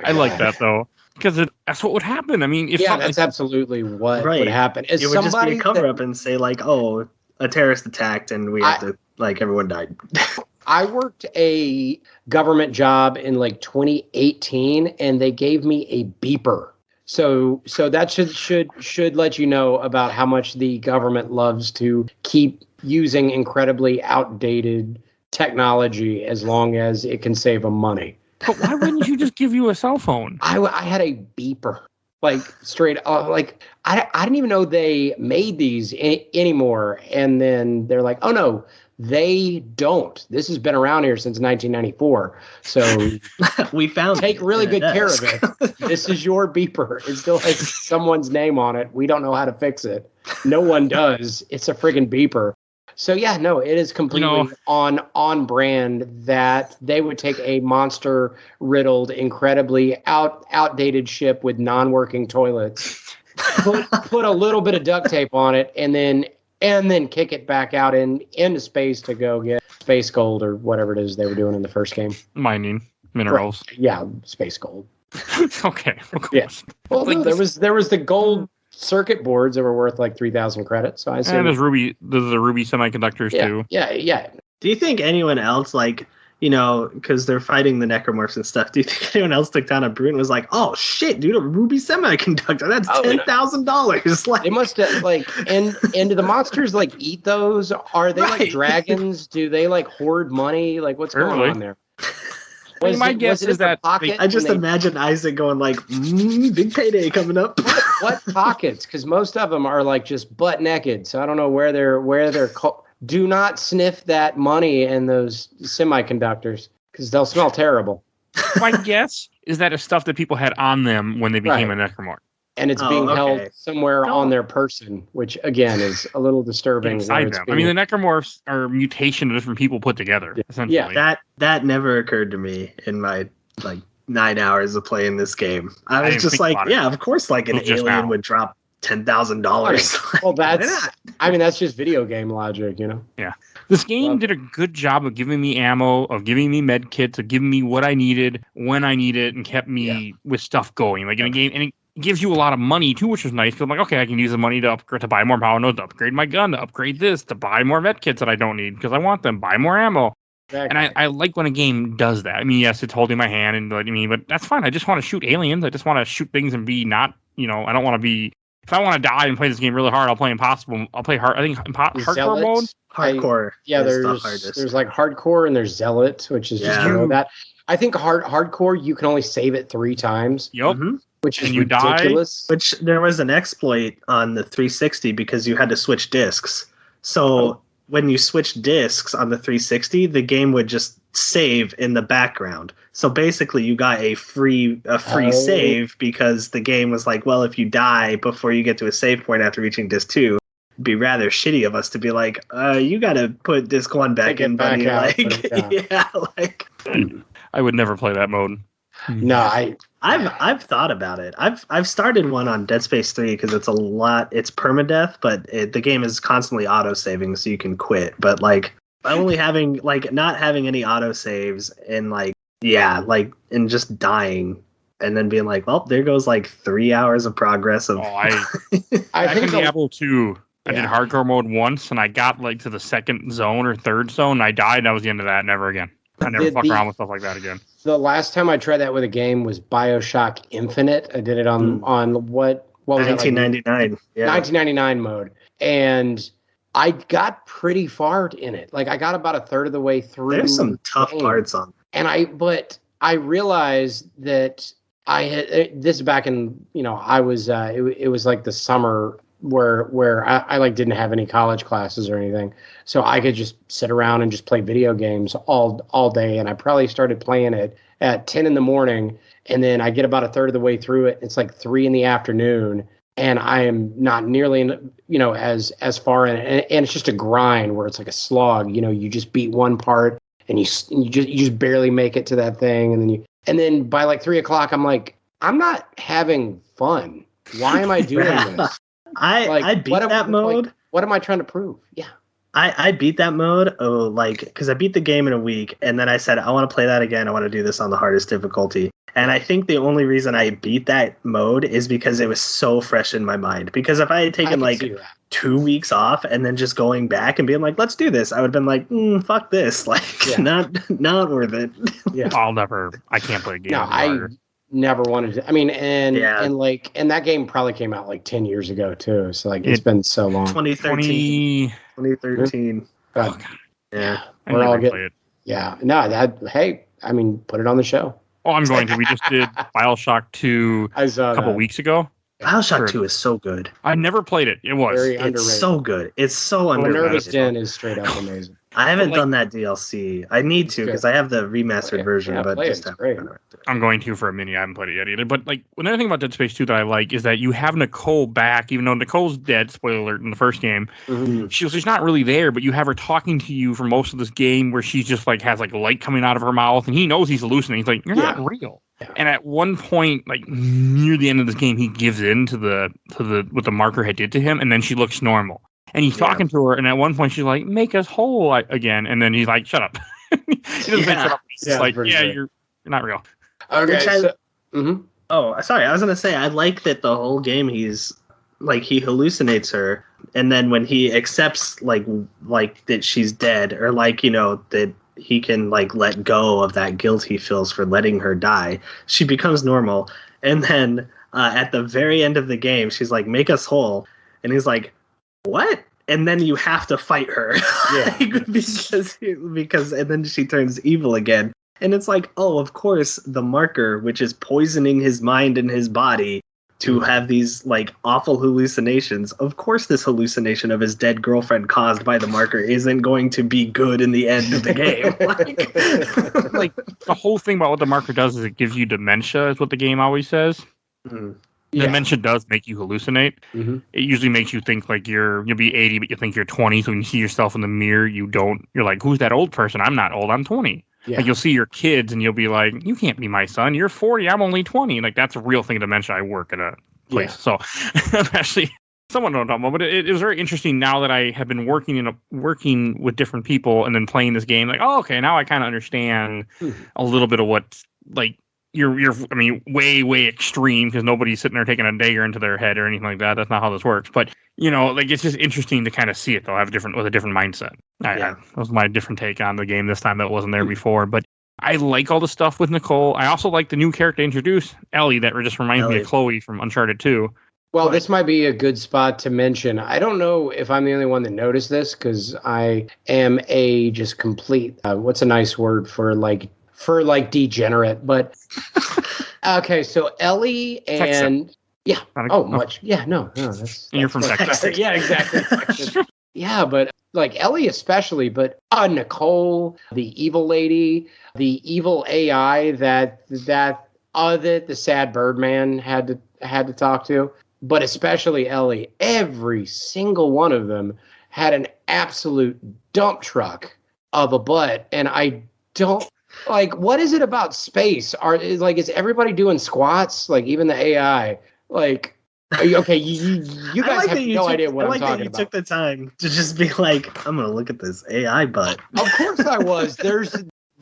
I like that though, because that's what would happen. I mean, that's absolutely what would happen. It would just be a cover up and say like, oh, a terrorist attacked, and we have to everyone died. I worked a government job in like 2018, and they gave me a beeper. So that should let you know about how much the government loves to keep using incredibly outdated technology as long as it can save them money. But why wouldn't you just give you a cell phone? I had a beeper, like straight up. Like I didn't even know they made these anymore. And then they're like, oh no. They don't. This has been around here since 1994. So we found take really good care of it. This is your beeper. It still has someone's name on it. We don't know how to fix it. No one does. It's a friggin' beeper. So yeah, no, it is completely on brand that they would take a monster riddled, incredibly outdated ship with non-working toilets, put a little bit of duct tape on it, and then kick it back out into space to go get space gold or whatever it is they were doing in the first game. Mining minerals. Right. Yeah, space gold. Okay. Of course. Yeah. Well, like there was the gold circuit boards that were worth like 3,000 credits. So I assume. And there's the ruby semiconductors too. Yeah. Do you think anyone else, like, because they're fighting the necromorphs and stuff, do you think anyone else took down a brute and was like, oh shit, dude, a ruby semiconductor, that's $10,000? Like, they must have, like, and do the monsters like eat those? Are they like dragons? Do they like hoard money? Like, what's going on there? My guess is that I just imagine Isaac going like, big payday coming up. What pockets? Because most of them are like just butt naked. So I don't know where they're do not sniff that money and those semiconductors, because they'll smell terrible. My guess is that it's stuff that people had on them when they became a necromorph. And it's being held somewhere on their person, which, again, is a little disturbing. Inside them. I mean, the necromorphs are a mutation of different people put together, essentially. Yeah, that never occurred to me in my, 9 hours of playing this game. I was just like, of course, like, an alien would drop $10,000. Well, that's just video game logic, Yeah. This game did a good job of giving me ammo, of giving me med kits, of giving me what I needed when I needed it, and kept me with stuff going. Like in a game, and it gives you a lot of money too, which is nice. I'm like, okay, I can use the money to buy more power nodes, to upgrade my gun, to upgrade this, to buy more med kits that I don't need because I want them, buy more ammo. Exactly. And I like when a game does that. I mean, yes, it's holding my hand and but that's fine. I just want to shoot aliens. I just want to shoot things and be not, I don't want to be. If I want to die and play this game really hard, I'll play impossible. I'll play hard. I think hardcore mode. Hardcore. There's like hardcore and there's zealot, which is just that. I think hardcore you can only save it 3 times. Yep. Which is ridiculous. Which there was an exploit on the 360 because you had to switch discs. So when you switch discs on the 360, the game would just save in the background. So basically you got a free save because the game was like, well, if you die before you get to a save point after reaching disc 2, it'd be rather shitty of us to be like, you got to put disc 1 back in, buddy. I would never play that mode. No, I've thought about it. I've started one on Dead Space 3 because it's permadeath, but the game is constantly auto saving, so you can quit. But only having not having any auto saves and and just dying and then being like, well, there goes like 3 hours of progress of. I I think in Diablo 2. I did hardcore mode once, and I got like to the second zone or third zone. And I died, and that was the end of that. Never again. I never fuck around with stuff like that again. The last time I tried that with a game was BioShock Infinite. I did it on what was 1999. It, like, 1999 mode, and I got pretty far in it. Like I got about a third of the way through. There's some tough parts on. And I realized that I had this back in, I was it was like the summer where I like didn't have any college classes or anything, so I could just sit around and just play video games all day. And I probably started playing it at 10 in the morning, and then I get about a third of the way through it. It's like 3 in the afternoon, and I am not nearly as far in it. And it's just a grind where it's like a slog. You just beat one part, and you just barely make it to that thing, and then by like 3 o'clock, I'm like, I'm not having fun. Why am I doing this? I beat that mode. What am I trying to prove? Yeah. I beat that mode, because I beat the game in a week, and then I said, I want to play that again. I want to do this on the hardest difficulty. And I think the only reason I beat that mode is because it was so fresh in my mind. Because if I had taken 2 weeks off and then just going back and being like, let's do this, I would have been like, fuck this. Not worth it. Yeah. I can't play a game. No, I never wanted to. I mean, and that game probably came out like 10 years ago too. So it's been so long. 2013. God. Yeah. We're all getting it. Yeah. No, put it on the show. Oh, I'm going to. We just did BioShock 2 a couple weeks ago. BioShock 2 is so good. I never played it. It was. Very underrated. It's so good. It's so underrated. Nervous Den is straight up amazing. I haven't done that DLC. I need to because I have the remastered version, but just great. I'm going to for a mini. I haven't played it yet either. But another thing about Dead Space 2 that I like is that you have Nicole back, even though Nicole's dead. Spoiler alert! In the first game, she's not really there, but you have her talking to you for most of this game, where she's just has light coming out of her mouth, and he knows he's hallucinating. He's like, "You're not real." Yeah. And at one point, near the end of this game, he gives in to what the marker had did to him, and then she looks normal. And he's talking to her, and at one point she's like, "Make us whole again." And then he's like, "Shut up." He doesn't say shut up. He's like, you're not real. Okay. Oh, sorry. I was gonna say I like that the whole game he hallucinates her, and then when he accepts like that she's dead, or that he can let go of that guilt he feels for letting her die, she becomes normal. And then at the very end of the game, she's like, "Make us whole," and he's like, "What?" And then you have to fight her. Yeah. because and then she turns evil again. And it's like, oh, of course, the marker, which is poisoning his mind and his body to have these awful hallucinations. Of course, this hallucination of his dead girlfriend caused by the marker isn't going to be good in the end of the game. The whole thing about what the marker does is it gives you dementia, is what the game always says. Mm-hmm. Dementia does make you hallucinate. Mm-hmm. It usually makes you think you'll be 80, but you think you're 20. So when you see yourself in the mirror, you're like, who's that old person? I'm not old. I'm 20. Yeah. You'll see your kids and you'll be like, you can't be my son. You're 40. I'm only 20. That's a real thing. Dementia. I work at a place. Yeah. So I'm actually somewhat don't talk about, but it was very interesting now that I have been working with different people and then playing this game. Okay, now I kind of understand a little bit of what you're way extreme, because nobody's sitting there taking a dagger into their head or anything like that. That's not how this works. But it's just interesting to kind of see it though. With a different mindset. That was my different take on the game this time that wasn't there before. But I like all the stuff with Nicole. I also like the new character introduced, Ellie, that just reminds me of Chloe from Uncharted 2. Well, this might be a good spot to mention. I don't know if I'm the only one that noticed this, because I am a just complete. What's a nice word for degenerate? But okay, so Ellie and much. Yeah, no, that's you're from Texas. Yeah, exactly. Yeah, but Ellie especially, but Nicole, the evil lady, the evil AI that the sad Birdman had to talk to, but especially Ellie. Every single one of them had an absolute dump truck of a butt, and I don't. What is it about space? Is everybody doing squats? Even the AI? Okay, you guys have no idea what I'm talking about. I like that you took the time to just be I'm going to look at this AI butt. Of course I was.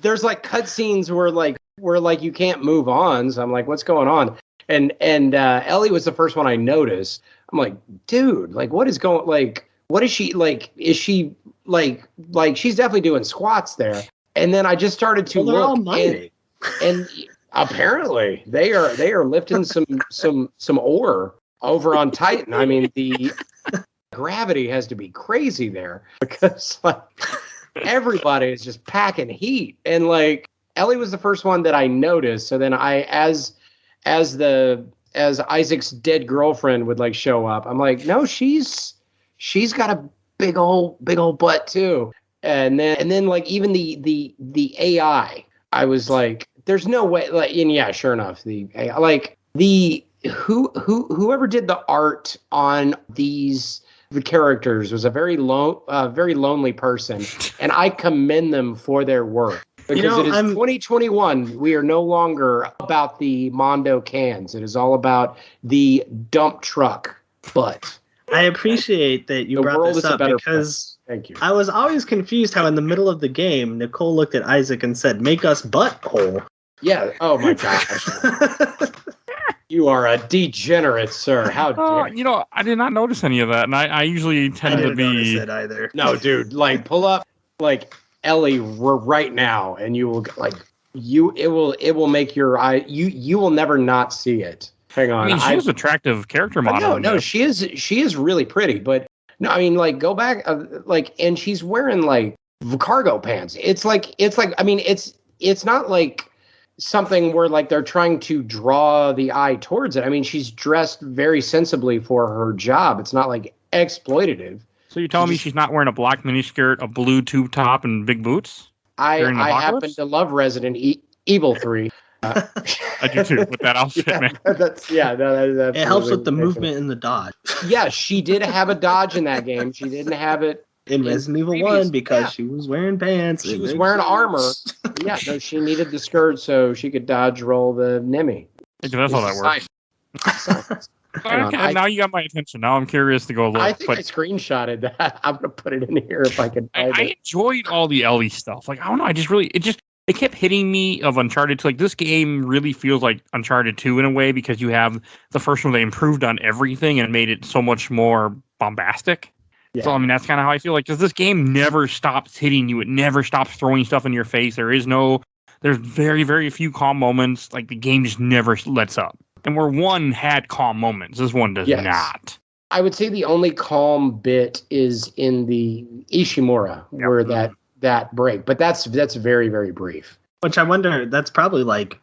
there's like cutscenes where you can't move on. So I'm like, what's going on? And Ellie was the first one I noticed. I'm like, dude, like what is going like? What is she like? Is she like she's definitely doing squats there? And then I just started to look, and apparently they are lifting some ore over on Titan. I mean, the gravity has to be crazy there because like everybody is just packing heat. And like Ellie was the first one that I noticed. So then as Isaac's dead girlfriend would like show up, I'm like, no, she's got a big old butt too. And then like even the AI, I was like, there's no way. Like, and yeah, sure enough, the AI, like whoever did the art on the characters was a very lonely person, and I commend them for their work. Because it is 2021. We are no longer about the Mondo cans. It is all about the dump truck butt. I appreciate that you brought this up because thank you. I was always confused how in the middle of the game, Nicole looked at Isaac and said, "Make us butthole." Yeah. Oh my gosh. You are a degenerate, sir. How dare you? You know, I did not notice any of that, and I usually tend to be. Notice it either. No, dude. Like, pull up like Ellie right now, and you will like it will make your eye. You will never not see it. Hang on. I mean, she's an attractive character model. No, she is really pretty, but no, I mean, like, go back, and she's wearing like cargo pants. It's like, I mean, it's not like something where like they're trying to draw the eye towards it. I mean, she's dressed very sensibly for her job. It's not like exploitative. So you're telling me she's not wearing a black miniskirt, a blue tube top, and big boots? I happen to love Resident Evil 3. I do too with that outfit, man. That is it helps with the movement and the dodge. Yeah, she did have a dodge in that game. She didn't have it in Resident Evil 1 because she was wearing pants. She was wearing armor. Yeah, no, she needed the skirt so she could dodge roll the Nemi. That's how that works. Okay, now you got my attention. Now I'm curious to go look. I think I screenshotted that. I'm gonna put it in here if I can. I enjoyed all the Ellie stuff. Like I don't know, it kept hitting me of Uncharted 2. Like, this game really feels like Uncharted 2 in a way because you have the first one, they improved on everything and made it so much more bombastic. Yeah. So, I mean, that's kind of how I feel like, because this game never stops hitting you. It never stops throwing stuff in your face. There's very, very few calm moments. Like, the game just never lets up. And where one had calm moments, this one does not. I would say the only calm bit is in the Ishimura, where that break, but that's very, very brief. Which I wonder, that's probably like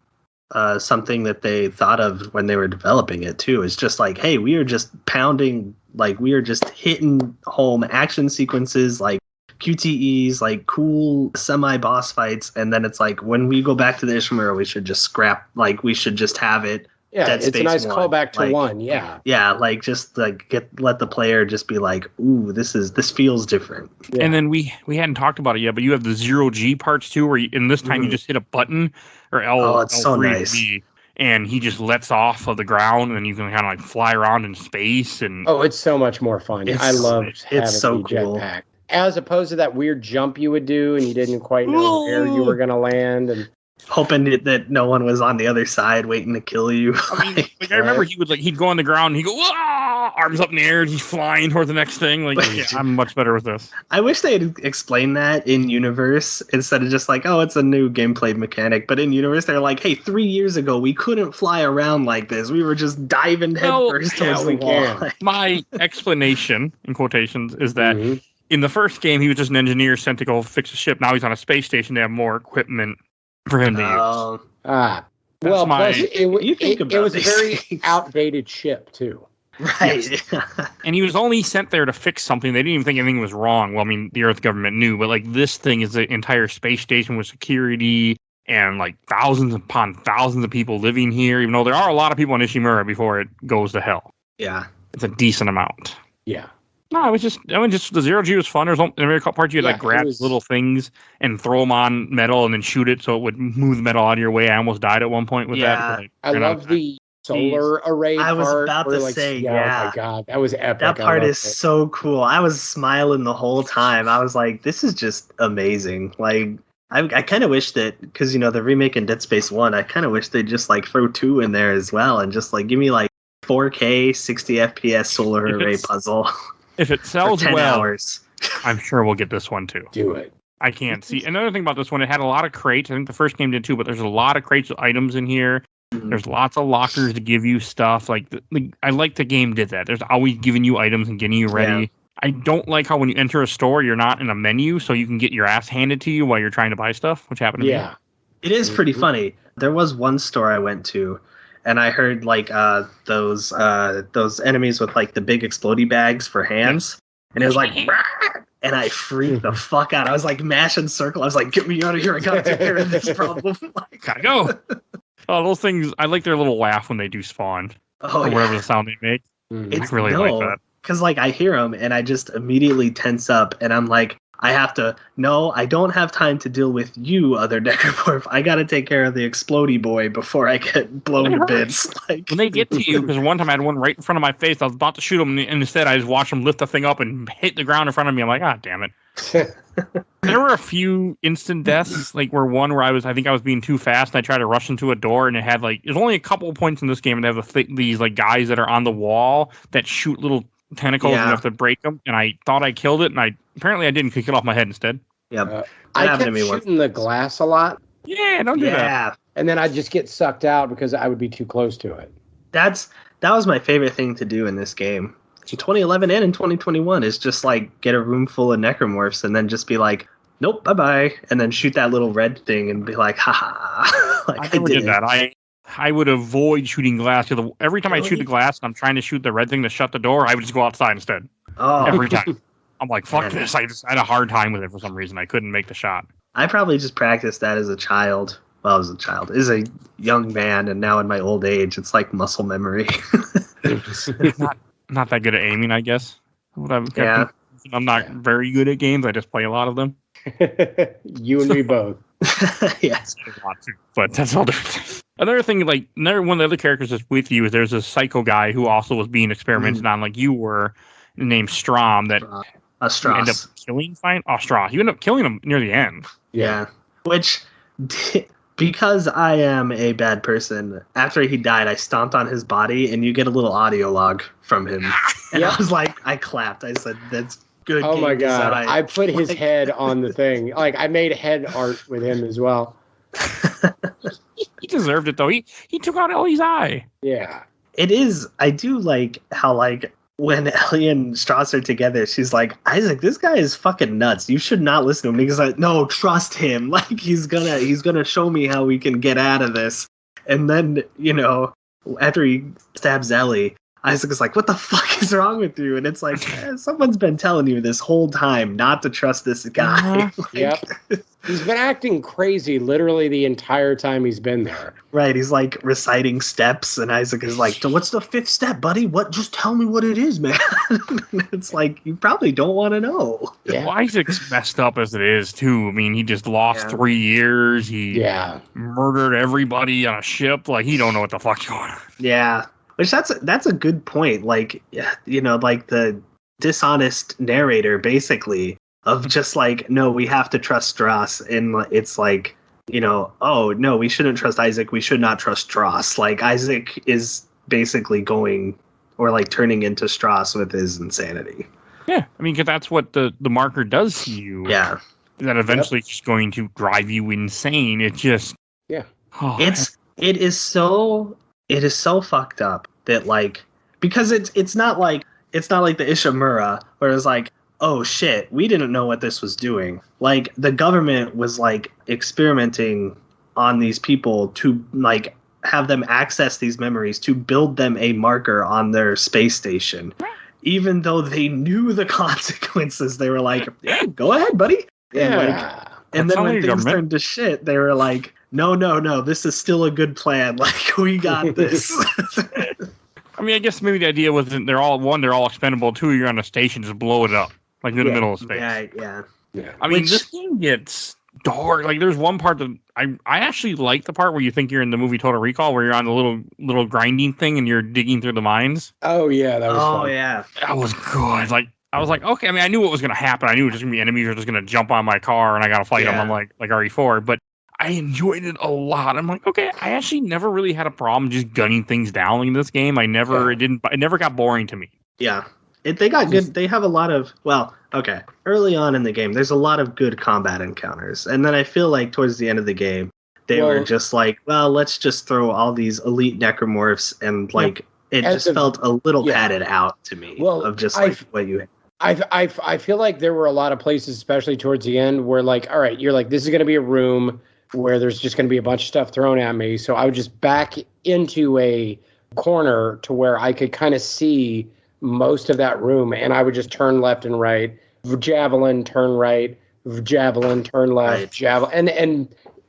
something that they thought of when they were developing it too. Is just like, hey, we are just pounding, like we are just hitting home action sequences, like QTEs, like cool semi-boss fights, and then it's like when we go back to the Ishimura, we should just scrap, like we should just have it. Yeah, Dead it's Space a nice 1. callback to like, 1. Yeah. Yeah, like just like let the player just be like, ooh, this feels different. Yeah. And then we hadn't talked about it yet, but you have the 0G parts too, where in this time you just hit a button or L. Oh, it's L3 so nice. B, and he just lets off of the ground, and you can kind of like fly around in space. And it's so much more fun. I love having so the cool. jetpack, as opposed to that weird jump you would do, and you didn't quite know where you were gonna land, and hoping that no one was on the other side waiting to kill you. I mean, like I remember he'd go on the ground and he'd go, "Wah!" Arms up in the air, and he's flying toward the next thing. Like, yeah, I'm much better with this. I wish they had explained that in universe instead of just like, oh, it's a new gameplay mechanic. But in universe, they're like, hey, 3 years ago we couldn't fly around like this. We were just diving headfirst towards the wall. My explanation, in quotations, is that in the first game he was just an engineer sent to go fix a ship. Now he's on a space station to have more equipment for him to use. Well, plus it was a very outdated ship too. Right. Yes. And he was only sent there to fix something. They didn't even think anything was wrong. Well, I mean, the Earth government knew, but like this thing is the entire space station with security and like thousands upon thousands of people living here, even though there are a lot of people in Ishimura before it goes to hell. Yeah. It's a decent amount. Yeah. No, it was just the 0G was fun. There's every couple parts you had like grab little things and throw them on metal and then shoot it so it would move the metal out of your way. I almost died at one point with that. Like, I love the solar array part. I was about to say, oh my god, that was epic. That part is so cool. I was smiling the whole time. I was like, this is just amazing. Like, I kind of wish that, because, the remake in Dead Space 1, I kind of wish they'd just, throw 2 in there as well and just, give me, 4K, 60 FPS solar array puzzle. If it sells for 10 well, hours. I'm sure we'll get this one, too. Do it. I can't see. Another thing about this one, it had a lot of crates. I think the first game did, too, but there's a lot of crates with items in here. Mm-hmm. There's lots of lockers to give you stuff. I like the game did that. There's always giving you items and getting you ready. Yeah. I don't like how when you enter a store, you're not in a menu, so you can get your ass handed to you while you're trying to buy stuff, which happened to me. It is pretty funny. There was one store I went to, and I heard those enemies with the big explodey bags for hands, and it was like, and I freaked the fuck out. I was mashing circle. I was like, get me out of here! I gotta take care of this problem. Gotta go. Oh, those things! I like their little laugh when they do spawn. Oh, or whatever the sound they make. It's I really like that. Because I hear them and I just immediately tense up and I'm like, I don't have time to deal with you, other necromorph. I got to take care of the explodey boy before I get blown to bits. When they get to you, because one time I had one right in front of my face, I was about to shoot him, and instead I just watched him lift the thing up and hit the ground in front of me. I'm like, damn it. There were a few instant deaths, where I think I was being too fast and I tried to rush into a door, and it had there's only a couple of points in this game, and they have these guys that are on the wall that shoot little tentacles and you have to break them, and I thought I killed it, and apparently I didn't kick it off my head instead. Yep. I kept shooting the glass a lot. Yeah, don't do that. And then I'd just get sucked out because I would be too close to it. That was my favorite thing to do in this game. In 2011 and in 2021 is just get a room full of necromorphs and then just be like, nope, bye-bye, and then shoot that little red thing and be like, ha-ha. I never did that. I would avoid shooting glass. Every time I shoot the glass and I'm trying to shoot the red thing to shut the door, I would just go outside instead. Oh. Every time. I'm like, fuck this. I just had a hard time with it for some reason. I couldn't make the shot. I probably just practiced that as a child. Well, as a young man, and now in my old age, it's like muscle memory. not that good at aiming, I guess. I'm not very good at games. I just play a lot of them. You and me both. Yes. But that's all different. Another thing, one of the other characters that's with you is there's a psycho guy who also was being experimented on, like you were, named Strom, that you end up killing. Strom. You end up killing him near the end. Yeah. Which, because I am a bad person, after he died, I stomped on his body, and you get a little audio log from him. And I was like, I clapped. I said, that's good. Oh my God. I put his head on the thing. I made head art with him as well. He deserved it, though. He took out Ellie's eye. Yeah. It is. I do like how, when Ellie and Strauss are together, she's like, Isaac, this guy is fucking nuts. You should not listen to him. Because no, trust him. He's gonna show me how we can get out of this. And then, after he stabs Ellie, Isaac is like, what the fuck is wrong with you? And it's like, someone's been telling you this whole time not to trust this guy. Yep. He's been acting crazy literally the entire time he's been there. Right. He's reciting steps, and Isaac is like, what's the 5th step, buddy? What? Just tell me what it is, man. It's you probably don't want to know. Yeah. Well, Isaac's messed up as it is, too. I mean, he just lost 3 years. He murdered everybody on a ship. He don't know what the fuck's going on. Yeah. Which that's a good point. The dishonest narrator, basically, of just no, we have to trust Strauss. And it's oh, no, we shouldn't trust Isaac. We should not trust Strauss. Isaac is basically going or turning into Strauss with his insanity. Yeah. I mean, because that's what the marker does to you. Yeah. That eventually it's just going to drive you insane. It just. Yeah. Oh, it is so fucked up that because it's not like the Ishimura where it's oh shit, we didn't know what this was doing. The government was experimenting on these people to have them access these memories to build them a marker on their space station. Even though they knew the consequences, they were yeah, go ahead, buddy. Yeah. And then when things turned to shit, they were no, this is still a good plan. We got this. I mean, I guess maybe the idea was that they're all expendable. 2, you're on a station, just blow it up, in the middle of space. Yeah. I mean, this game gets dark. There's one part that I actually like the part where you think you're in the movie Total Recall, where you're on the little grinding thing and you're digging through the mines. Oh yeah, that was fun. Yeah, that was good. I was like, okay. I mean, I knew what was going to happen. I knew it was just going to be enemies are just going to jump on my car and I got to fight them. I'm like RE4, but I enjoyed it a lot. I'm like, okay, I actually never really had a problem just gunning things down in this game. It never got boring to me. Yeah. They got good. They have a lot of, early on in the game, there's a lot of good combat encounters. And then I feel like towards the end of the game, they were just like, well, let's just throw all these elite necromorphs and it just felt a little padded out to me of just what you. I feel like there were a lot of places, especially towards the end, where all right, you're like, this is going to be a room where there's just going to be a bunch of stuff thrown at me. So I would just back into a corner to where I could kind of see most of that room, and I would just turn left and right, javelin, turn right, javelin, turn left, javelin,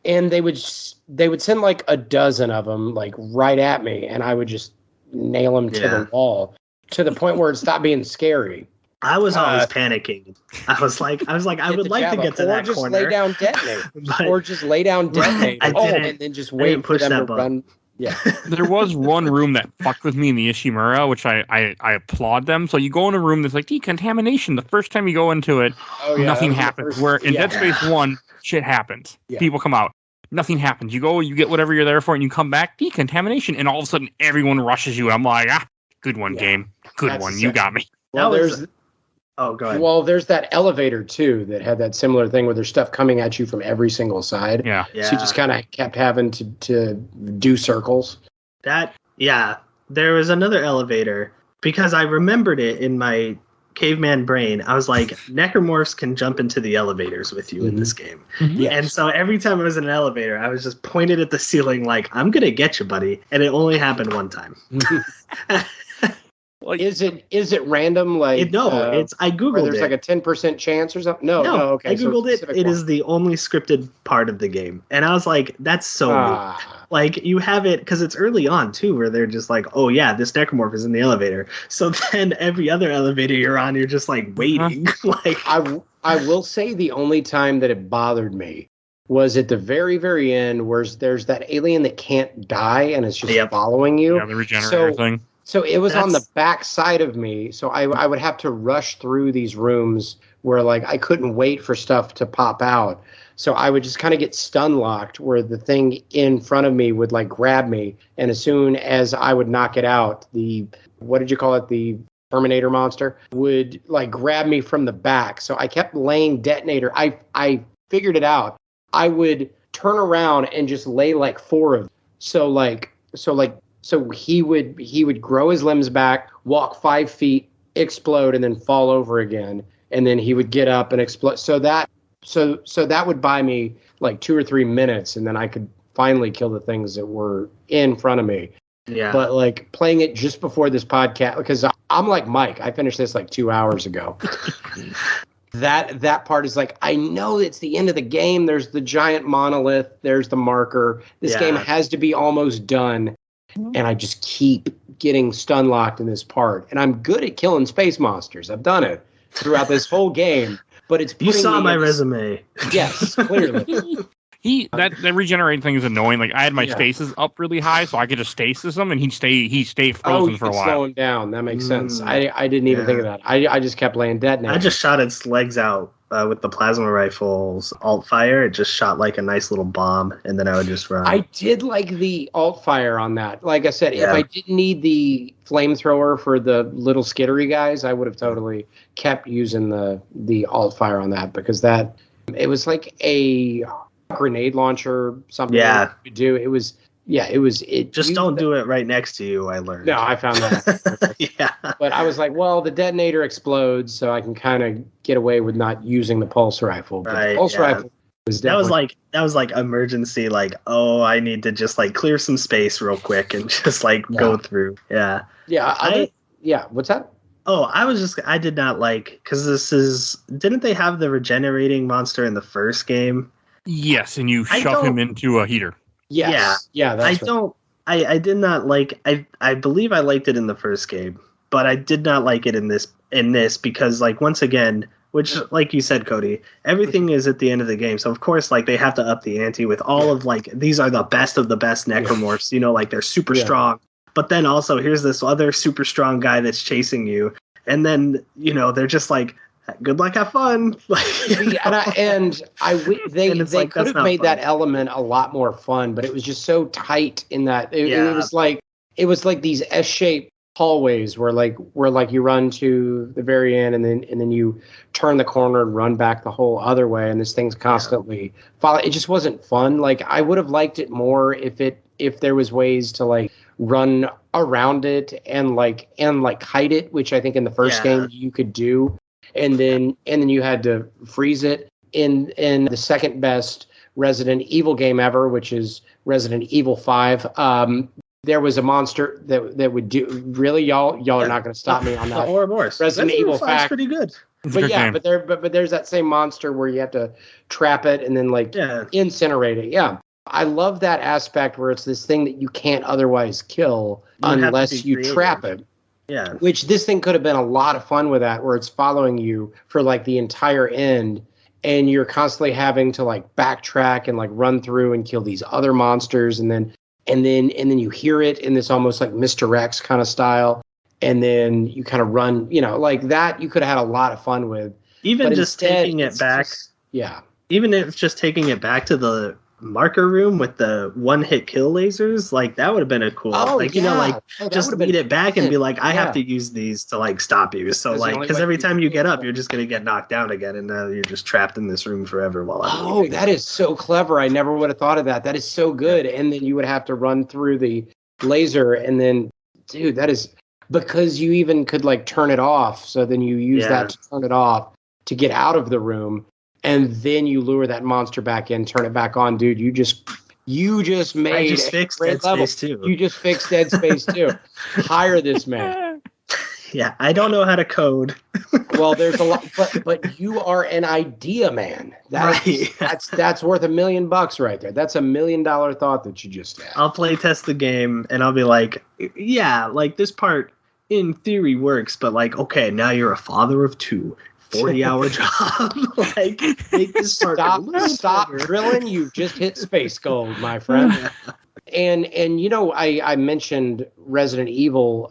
and they would send like a dozen of them right at me, and I would just nail them to the wall to the point where it stopped being scary. I was always panicking. I was like, I would like to get to that corner. Or just lay down detonate. And then just wait for them to run. Yeah. There was one room that fucked with me in the Ishimura, which I applaud them. So you go in a room that's like decontamination. The first time you go into it, nothing happens. Where in Dead Space 1, shit happens. Yeah. People come out. Nothing happens. You go, you get whatever you're there for, and you come back, decontamination, and all of a sudden everyone rushes you. I'm like, good one, game. Good one. You got me. Well, go ahead. Well, there's that elevator, too, that had that similar thing where there's stuff coming at you from every single side. Yeah. So you just kind of kept having to do circles. There was another elevator, because I remembered it in my caveman brain. I was like, necromorphs can jump into the elevators with you in this game. Mm-hmm. Yes. And so every time I was in an elevator, I was just pointed at the ceiling like, I'm going to get you, buddy. And it only happened one time. Is it random? I googled there's it. Like a 10% chance or something. No. Okay. I googled it. It is the only scripted part of the game, and I was like, "That's so weird." Like you have it because it's early on too, where they're just like, "Oh yeah, this necromorph is in the elevator." So then every other elevator you're on, you're just like waiting. I will say the only time that it bothered me was at the very, very end, where there's that alien that can't die and it's just following you. Yeah, the regenerator thing. So it was on the back side of me. So I would have to rush through these rooms where I couldn't wait for stuff to pop out. So I would just kind of get stun locked where the thing in front of me would grab me. And as soon as I would knock it out, what did you call it? The Terminator monster would grab me from the back. So I kept laying detonator. I figured it out. I would turn around and just lay 4 of them. So he would grow his limbs back, walk 5 feet, explode, and then fall over again. And then he would get up and explode. So that would buy me 2 or 3 minutes, and then I could finally kill the things that were in front of me. Yeah. But playing it just before this podcast, because I'm like Mike, I finished this 2 hours ago. That part is I know it's the end of the game. There's the giant monolith. There's the marker. This game has to be almost done. And I just keep getting stun locked in this part. And I'm good at killing space monsters. I've done it throughout this whole game. But it's you saw my resume. Yes, clearly. That regenerating thing is annoying. I had my stasis up really high, so I could just stasis him, and he'd stay frozen for a while. Slow him down. That makes sense. I didn't even think of that. I just kept laying detonators. I just shot its legs out with the plasma rifle's alt fire. It just shot a nice little bomb, and then I would just run. I did like the alt fire on that. Like I said, if I didn't need the flamethrower for the little skittery guys, I would have totally kept using the alt fire on that, because it was like a grenade launcher, something you could do. It was just don't do it right next to you. I learned. No, I found that. But I was like, well, the detonator explodes, so I can kind of get away with not using the pulse rifle. But the pulse rifle was definitely that was emergency. I need to just clear some space real quick and just go through. Yeah. Yeah. What's that? Oh, I did not because didn't they have the regenerating monster in the first game? Yes, and you shove him into a heater. Yes. Yeah. That's I did not I believe I liked it in the first game, but I did not like it in this because once again, which like you said, Cody, everything is at the end of the game. So of course they have to up the ante with all of these are the best of the best necromorphs, they're super strong. But then also here's this other super strong guy that's chasing you. And then, they're just like, good luck, have fun. They like, could have made that element a lot more fun, but it was just so tight in that it was like these S-shaped hallways where you run to the very end and then you turn the corner and run back the whole other way, and this thing's constantly follow. It just wasn't fun. Like, I would have liked it more if there was ways to like run around it and hide it, which I think in the first game you could do, and then you had to freeze it in the second best Resident Evil game ever, which is Resident Evil 5. There was a monster that would do really, y'all are not going to stop me on that. Or Morris. Resident Evil 5 is pretty good. But there's that same monster where you have to trap it and then incinerate it. Yeah. I love that aspect where it's this thing that you can't otherwise kill unless you trap it. Yeah. Which this thing could have been a lot of fun with that, where it's following you for like the entire end, and you're constantly having to like backtrack and like run through and kill these other monsters, and then you hear it in this almost like Mr. X kind of style, and then you kind of run, like that. You could have had a lot of fun with. Even just taking it back. Even if just taking it back to the marker room with the one-hit kill lasers, like that would have been a cool. Just lead it back and be like, I have to use these to like stop you. So because every time you get up, you're just gonna get knocked down again, and now you're just trapped in this room forever while I'm leaving. That is so clever. I never would have thought of that. That is so good. And then you would have to run through the laser, and then, dude, that is because you even could like turn it off. So then you use that to turn it off to get out of the room. And then you lure that monster back in, turn it back on, dude. You just made. I just fixed Dead Space 2. You just fixed Dead Space 2. Hire this man. Yeah, I don't know how to code. Well, there's a lot, but you are an idea man. That's worth $1 million right there. That's $1 million thought that you just had. I'll play test the game and I'll be like, yeah, like this part in theory works, but like, okay, now you're a father of 2. 40-hour job. Like, make this stop drilling. You've just hit space gold, my friend. And I mentioned Resident Evil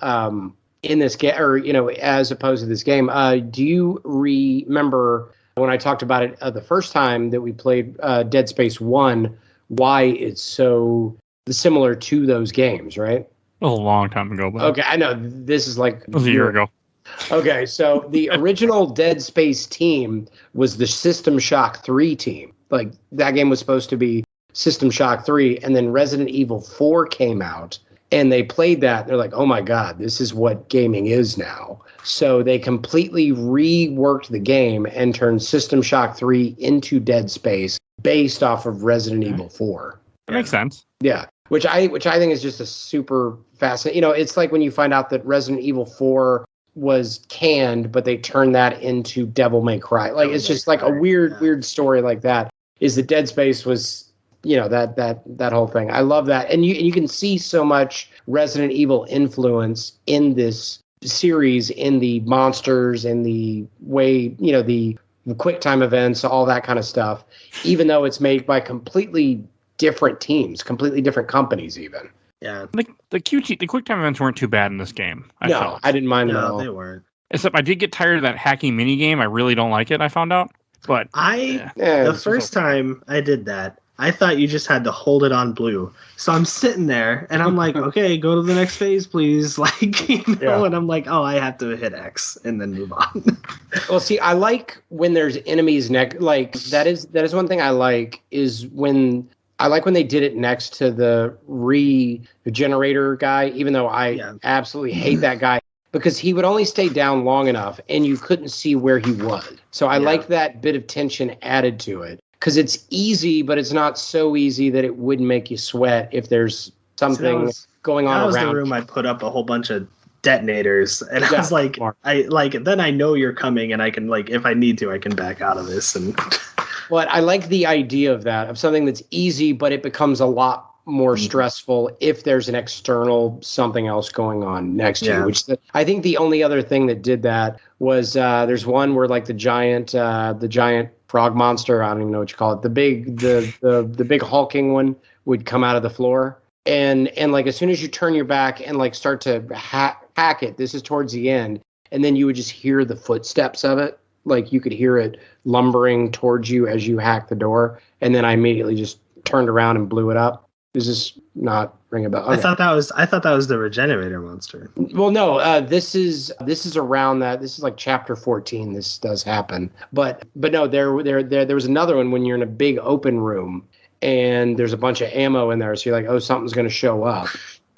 in this game, or as opposed to this game. Do you remember when I talked about it the first time that we played Dead Space 1? Why it's so similar to those games, right? A long time ago. But okay, I know this is like it was a year ago. Okay, so the original Dead Space team was the System Shock 3 team. Like, that game was supposed to be System Shock 3, and then Resident Evil 4 came out, and they played that. They're like, oh my God, this is what gaming is now. So they completely reworked the game and turned System Shock 3 into Dead Space based off of Resident Evil 4. That makes sense. Yeah, which I think is just a super fascinating. It's like when you find out that Resident Evil 4 was canned, but they turned that into Devil May Cry. Like, it's just like a weird story like that. Is that Dead Space was, that whole thing. I love that, and you can see so much Resident Evil influence in this series, in the monsters, in the way the quick time events, all that kind of stuff. Even though it's made by completely different teams, completely different companies, even. Yeah, the quick time events weren't too bad in this game. I didn't mind them at all. No, they weren't. Except I did get tired of that hacking mini game. I really don't like it. I found out, but the first time I did that, I thought you just had to hold it on blue. So I'm sitting there and I'm like, okay, go to the next phase, please. Like, and I'm like, oh, I have to hit X and then move on. Well, see, I like when there's enemies like that is one thing I like is when they did it next to the regenerator guy, even though I absolutely hate that guy because he would only stay down long enough and you couldn't see where he was. So I like that bit of tension added to it because it's easy, but it's not so easy that it wouldn't make you sweat if there's something going on around. That was the room I put up a whole bunch of detonators and I was like, then I know you're coming and I can, like, if I need to, I can back out of this. And but I like the idea of that, of something that's easy, but it becomes a lot more stressful if there's an external something else going on next to you. Which I think the only other thing that did that was there's one where like the giant frog monster, I don't even know what you call it, the big hulking one would come out of the floor, and like as soon as you turn your back and like start to hack it, this is towards the end. and then you would just hear the footsteps of it. Like you could hear it lumbering towards you as you hacked the door, and then I immediately just turned around and blew it up. Does this not ring a bell? Okay. I thought that was the regenerator monster. Well, no. This is around that. This is like chapter 14. This does happen, but no. There was another one when you're in a big open room and there's a bunch of ammo in there. So you're like, oh, something's going to show up,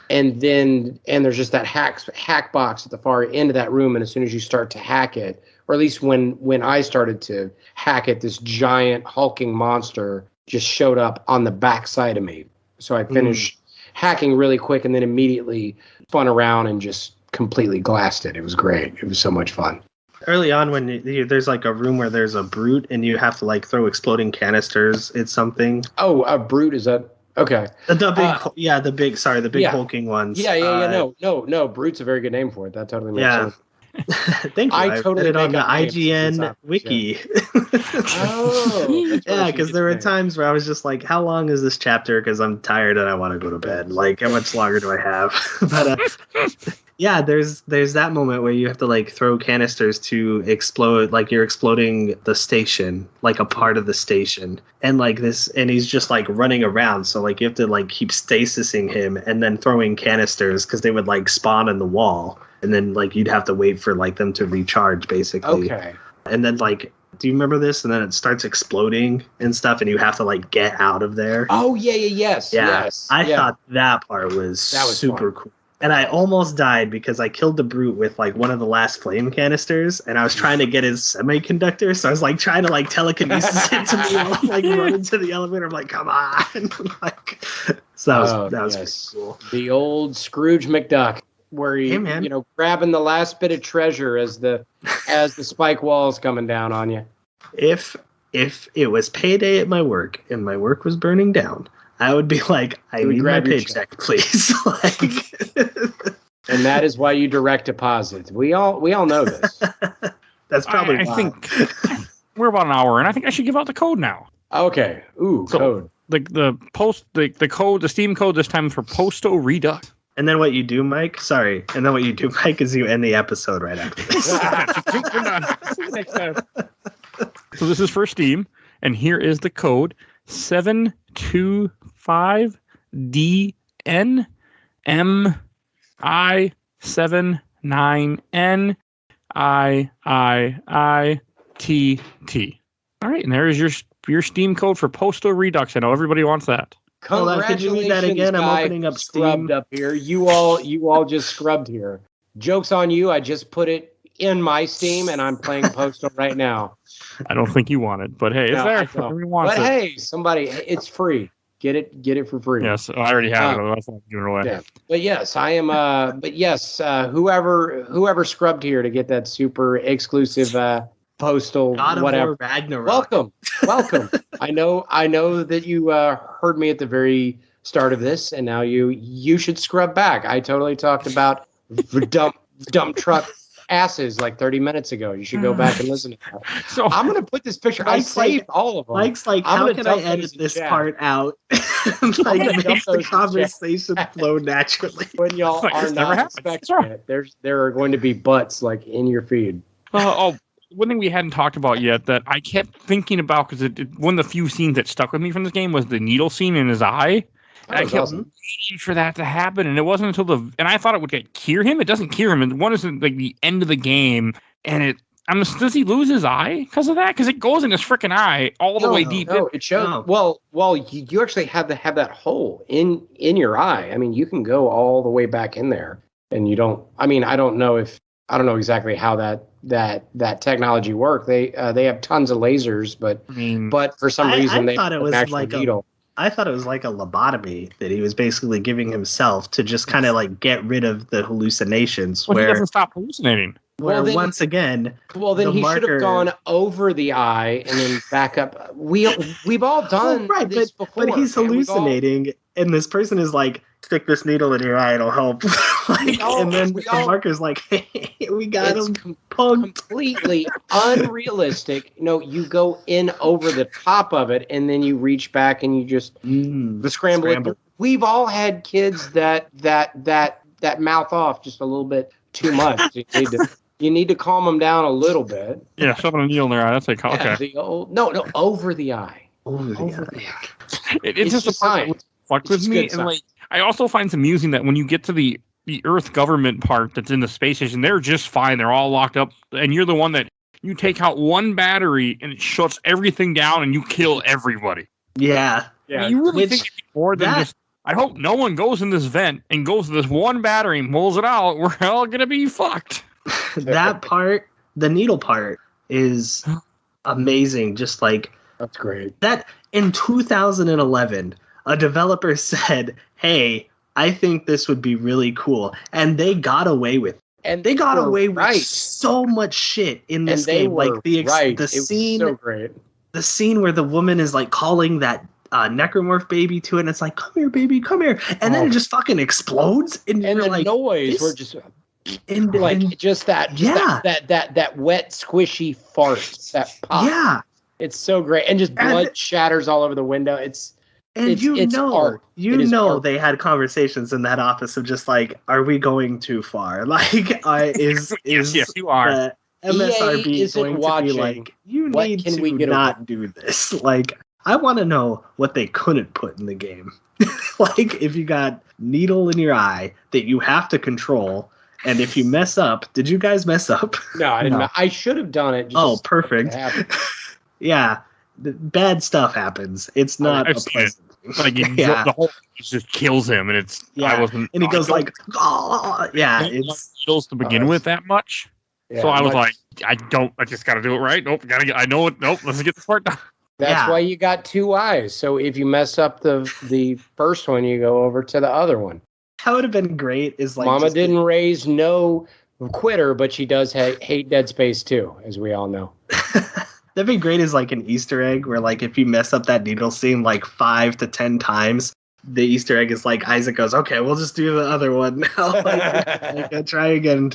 and there's just that hack box at the far end of that room. And as soon as you start to hack it, or at least when I started to hack it, this giant hulking monster just showed up on the back side of me. So I finished hacking really quick and then immediately spun around and just completely glassed it. It was great. It was so much fun. Early on, when there's like a room where there's a brute and you have to like throw exploding canisters at something. Oh, a brute, is that okay? The big hulking ones. No. Brute's a very good name for it. That totally makes sense. Thank you. I totally put it on the IGN wiki. Oh, yeah, because there were times where I was just like, "How long is this chapter?" Because I'm tired and I want to go to bed. Like, how much longer do I have? But yeah, there's that moment where you have to like throw canisters to explode, like you're exploding the station, like a part of the station, and like this, and he's just like running around. So like you have to like keep stasising him and then throwing canisters because they would like spawn in the wall. And then, like, you'd have to wait for, like, them to recharge, basically. Okay. And then, like, do you remember this? And then it starts exploding and stuff, and you have to, like, get out of there. Oh, yes. I thought that part was super cool. And I almost died because I killed the brute with, like, one of the last flame canisters, and I was trying to get his semiconductor, so I was, like, trying to, like, telekinesis it to me while I'm, like, running to the elevator. I'm like, come on. Like, so that was pretty cool. The old Scrooge McDuck. Where you grabbing the last bit of treasure as the spike wall's coming down on you. If it was payday at my work and my work was burning down, I would be like, I need my paycheck, please. And that is why you direct deposit. We all know this. That's probably I think we're about an hour, and I think I should give out the code now. Okay. Ooh, so code. The code, the Steam code this time for Posto Redux. And then what you do, Mike, is you end the episode right after this. So this is for Steam, and here is the code 725DNMI79NIIITT. All right, and there is your Steam code for Posto Redux. I know everybody wants that. Could you read that again? I'm opening up Steam. Scrubbed up here. You all just scrubbed here. Joke's on you. I just put it in my Steam, and I'm playing Postal right now. I don't think you want it, but hey, it's there. Everybody wants it. Hey, somebody, it's free. Get it for free. Yes, I already have it. That's why I'm giving it away. Yeah. But yes, I am. Whoever scrubbed here to get that super exclusive Postal God of whatever. War Ragnarok. Welcome. I know that you heard me at the very start of this, and now you should scrub back. I totally talked about dump truck asses like 30 minutes ago. You should go back and listen to that. So I'm gonna put this picture. I saved all of them. Mike's like, how can I edit this part out? Like it makes the conversation flow naturally. When y'all are not expecting it, there are going to be butts like in your feed. One thing we hadn't talked about yet that I kept thinking about because one of the few scenes that stuck with me from this game was the needle scene in his eye. And I kept waiting for that to happen, and it wasn't until and I thought it would cure him. It doesn't cure him, and one is like the end of the game, and does he lose his eye because of that? Because it goes in his freaking eye all the way deep. No, it shows. Well, you actually have to have that hole in your eye. I mean, you can go all the way back in there, and you don't. I mean, I don't know exactly how that technology worked. They have tons of lasers, but for some reason they thought it was like a needle. I thought it was like a lobotomy that he was basically giving himself to just kind of like get rid of the hallucinations. Well, he doesn't stop hallucinating. Once again, then he should have gone over the eye and then back up. We've all done this before. But he's hallucinating, and this person is like, stick this needle in your eye, it'll help. And then the marker's like, hey, we got him punked. Completely unrealistic. You go in over the top of it, and then you reach back and you just scramble it. We've all had kids that mouth off just a little bit too much. You need to You need to calm them down a little bit. Yeah, shoving a needle in their eye. That's like, okay. The old, no, over the eye. Over the eye. It's just a part that would fuck with me. And like, I also find it amusing that when you get to the Earth government part that's in the space station, they're just fine. They're all locked up, and you're the one that you take out one battery and it shuts everything down, and you kill everybody. Yeah. I mean, you really think it'd be more than just. I hope no one goes in this vent and goes to this one battery and pulls it out. We're all gonna be fucked. That part, the needle part, is amazing. Just like that's great. That in 2011, a developer said, "Hey, I think this would be really cool," and they got away with it. And they got away with so much shit in this game. Like the scene, so great. The scene where the woman is like calling that necromorph baby to it, and it's like, "Come here, baby, come here," and then it just fucking explodes, and the like, noise, we're just that wet, squishy fart that pops. Yeah, it's so great, and just blood shatters all over the window. It's art. They had conversations in that office of just like, are we going too far? Like, is yes, you are. MSRB going to be like, you need to not do this? Like, I want to know what they couldn't put in the game. Like, if you got needle in your eye that you have to control, and if you mess up, did you guys mess up? No, I didn't. No. I should have done it. Perfect. Yeah, bad stuff happens. It's not a pleasant thing. Like, the whole just kills him, and it's and he goes like, oh, yeah, it's kills to begin with that much. Yeah, so I was like, I just got to do it right. Nope, I know it. Nope, let's get this part done. That's why you got two eyes. So if you mess up the first one, you go over to the other one. That would have been great. Is like Mama didn't raise no quitter, but she does hate Dead Space 2, as we all know. That'd be great as like an Easter egg where like if you mess up that needle scene like 5 to 10 times, the Easter egg is like Isaac goes, okay, we'll just do the other one now. Like, try again.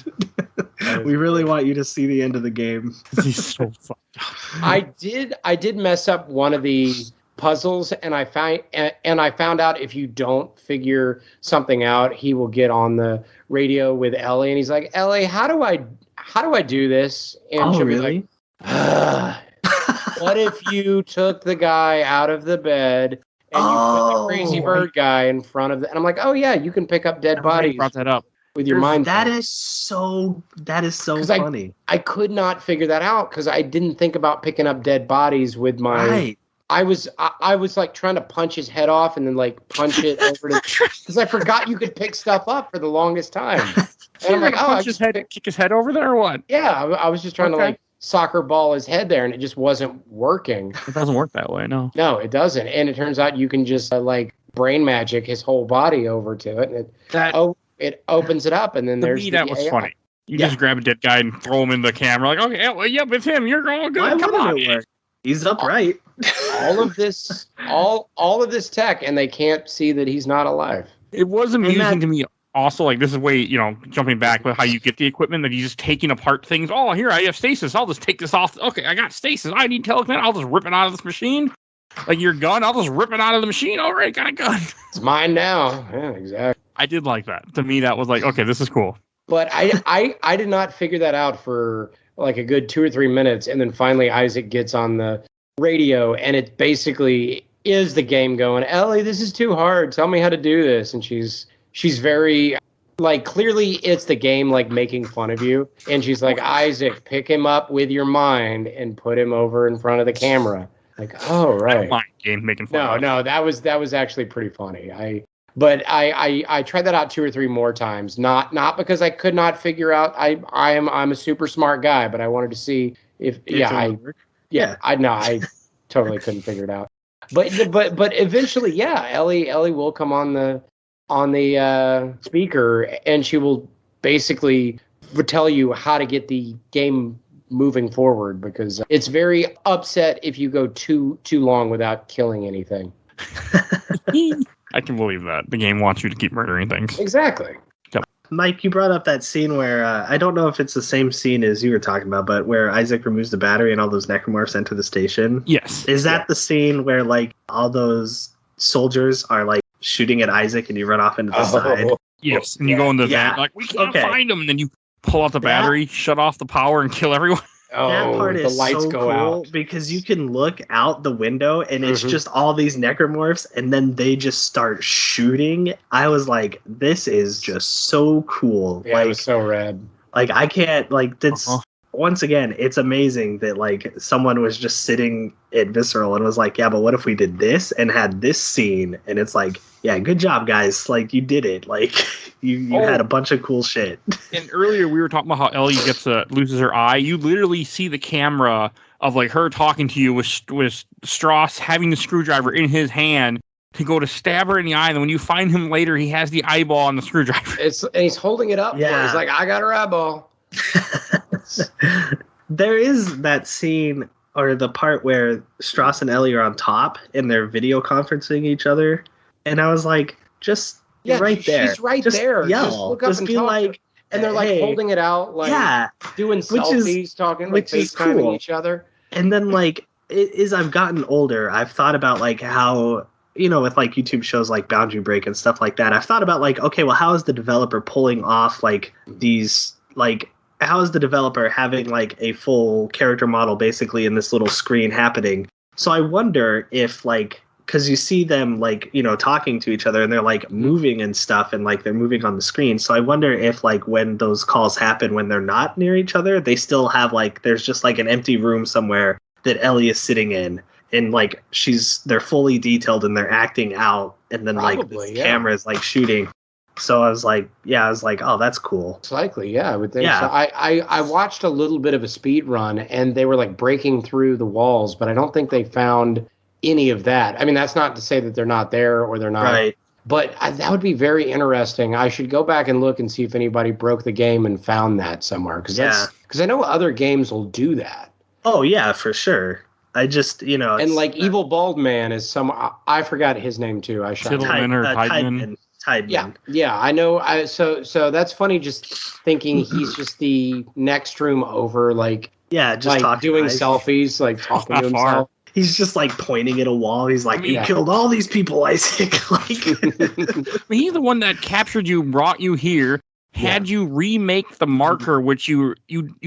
We really want you to see the end of the game. He's so fucked up. I did mess up one of the puzzles, and I found out if you don't figure something out, he will get on the radio with Ellie, and he's like, Ellie, how do I do this? And she'll be like, what if you took the guy out of the bed and you put the crazy bird guy in front of the... And I'm like, oh yeah, you can pick up dead bodies. Brought that up with your mind. That is so funny. I could not figure that out because I didn't think about picking up dead bodies with my... Right. I was like trying to punch his head off and then like punch it over to... Because I forgot you could pick stuff up for the longest time. And I'm like, kick his head over there or what? Yeah, I was just trying to like soccer ball his head there, and it just wasn't working. It doesn't work that way, no. No, it doesn't. And it turns out you can just like brain magic his whole body over to it, and it opens it up, and then there's me, that was AI. Funny. You just grab a dead guy and throw him in the camera, like, okay, well, yep, it's him. You're all good. Why Come on. It work? He's upright. All of this, all of this tech, and they can't see that he's not alive. It was amusing to me. Also, like, this is way, jumping back with how you get the equipment, that he's just taking apart things. Oh, here, I have stasis. I'll just take this off. Okay, I got stasis. I need telekinetic. I'll just rip it out of this machine. Like your gun, I'll just rip it out of the machine. All right, got a gun. It's mine now. Yeah, exactly. I did like that. To me, that was like, okay, this is cool. But I did not figure that out for like a good 2 or 3 minutes. And then finally Isaac gets on the radio, and it basically is the game going, Ellie, this is too hard. Tell me how to do this. And she's very, like, clearly it's the game, like, making fun of you. And she's like, Isaac, pick him up with your mind and put him over in front of the camera. Like, oh, right. Mind game making fun. No, that was actually pretty funny. I tried that out 2 or 3 more times. Not because I could not figure out. I'm a super smart guy, but I wanted to see if I totally couldn't figure it out. But eventually, Ellie will come on the speaker, and she will basically tell you how to get the game moving forward, because it's very upset if you go too long without killing anything. I can believe that. The game wants you to keep murdering things. Exactly. Yep. Mike, you brought up that scene where, I don't know if it's the same scene as you were talking about, but where Isaac removes the battery and all those necromorphs enter the station. Yes. Is that the scene where, like, all those soldiers are, like, shooting at Isaac and you run off into the side? Yes, and you go in the van, like, we can't find him, and then you pull out the battery, shut off the power, and kill everyone. That part the is lights so go cool out. because you can look out the window and it's just all these necromorphs, and then they just start shooting. I was like, this is just so cool. Yeah, it was so rad. Like, I can't, like, that's, once again, it's amazing that, like, someone was just sitting at Visceral and was like, yeah, but what if we did this and had this scene? And it's like, yeah, good job, guys. Like, you did it. Like, you had a bunch of cool shit. And earlier we were talking about how Ellie loses her eye. You literally see the camera of, like, her talking to you with Strauss having the screwdriver in his hand to go to stab her in the eye. And then when you find him later, he has the eyeball on the screwdriver. And he's holding it up. Yeah. He's like, I got her eyeball. There is that scene, or the part where Strauss and Ellie are on top and they're video conferencing each other. And I was like, just right there. She's right just there. Yell. Just look up just and be talk. like, And they're like holding it out, like doing selfies, talking, like FaceTiming each other. And then, like, as I've gotten older, I've thought about, like, how, you know, with, like, YouTube shows like Boundary Break and stuff like that, I've thought about, like, okay, well, how is the developer pulling off, like, these, like, how is the developer having, like, a full character model basically in this little screen happening? So I wonder if, like, because you see them, like, you know, talking to each other and they're, like, moving and stuff, and, like, they're moving on the screen. So I wonder if, like, when those calls happen when they're not near each other, they still have, like, there's just, like, an empty room somewhere that Ellie is sitting in, and, like, they're fully detailed and they're acting out, and then Probably, like the camera's, like, shooting. So I was like, oh, that's cool. It's likely, yeah, I would think so. I watched a little bit of a speed run, and they were, like, breaking through the walls, but I don't think they found any of that. I mean, that's not to say that they're not there or they're not. Right. But that would be very interesting. I should go back and look and see if anybody broke the game and found that somewhere. Because I know other games will do that. Oh, yeah, for sure. I just, you know. And, like, Evil Bald Man is I forgot his name, too. I shot Tideman. Yeah, I know. So that's funny, just thinking he's just the next room over, like, just like doing selfies, like talking to himself. He's just, like, pointing at a wall. He's like, you killed all these people, Isaac. Like, he's the one that captured you, brought you here, had you remake the marker, which you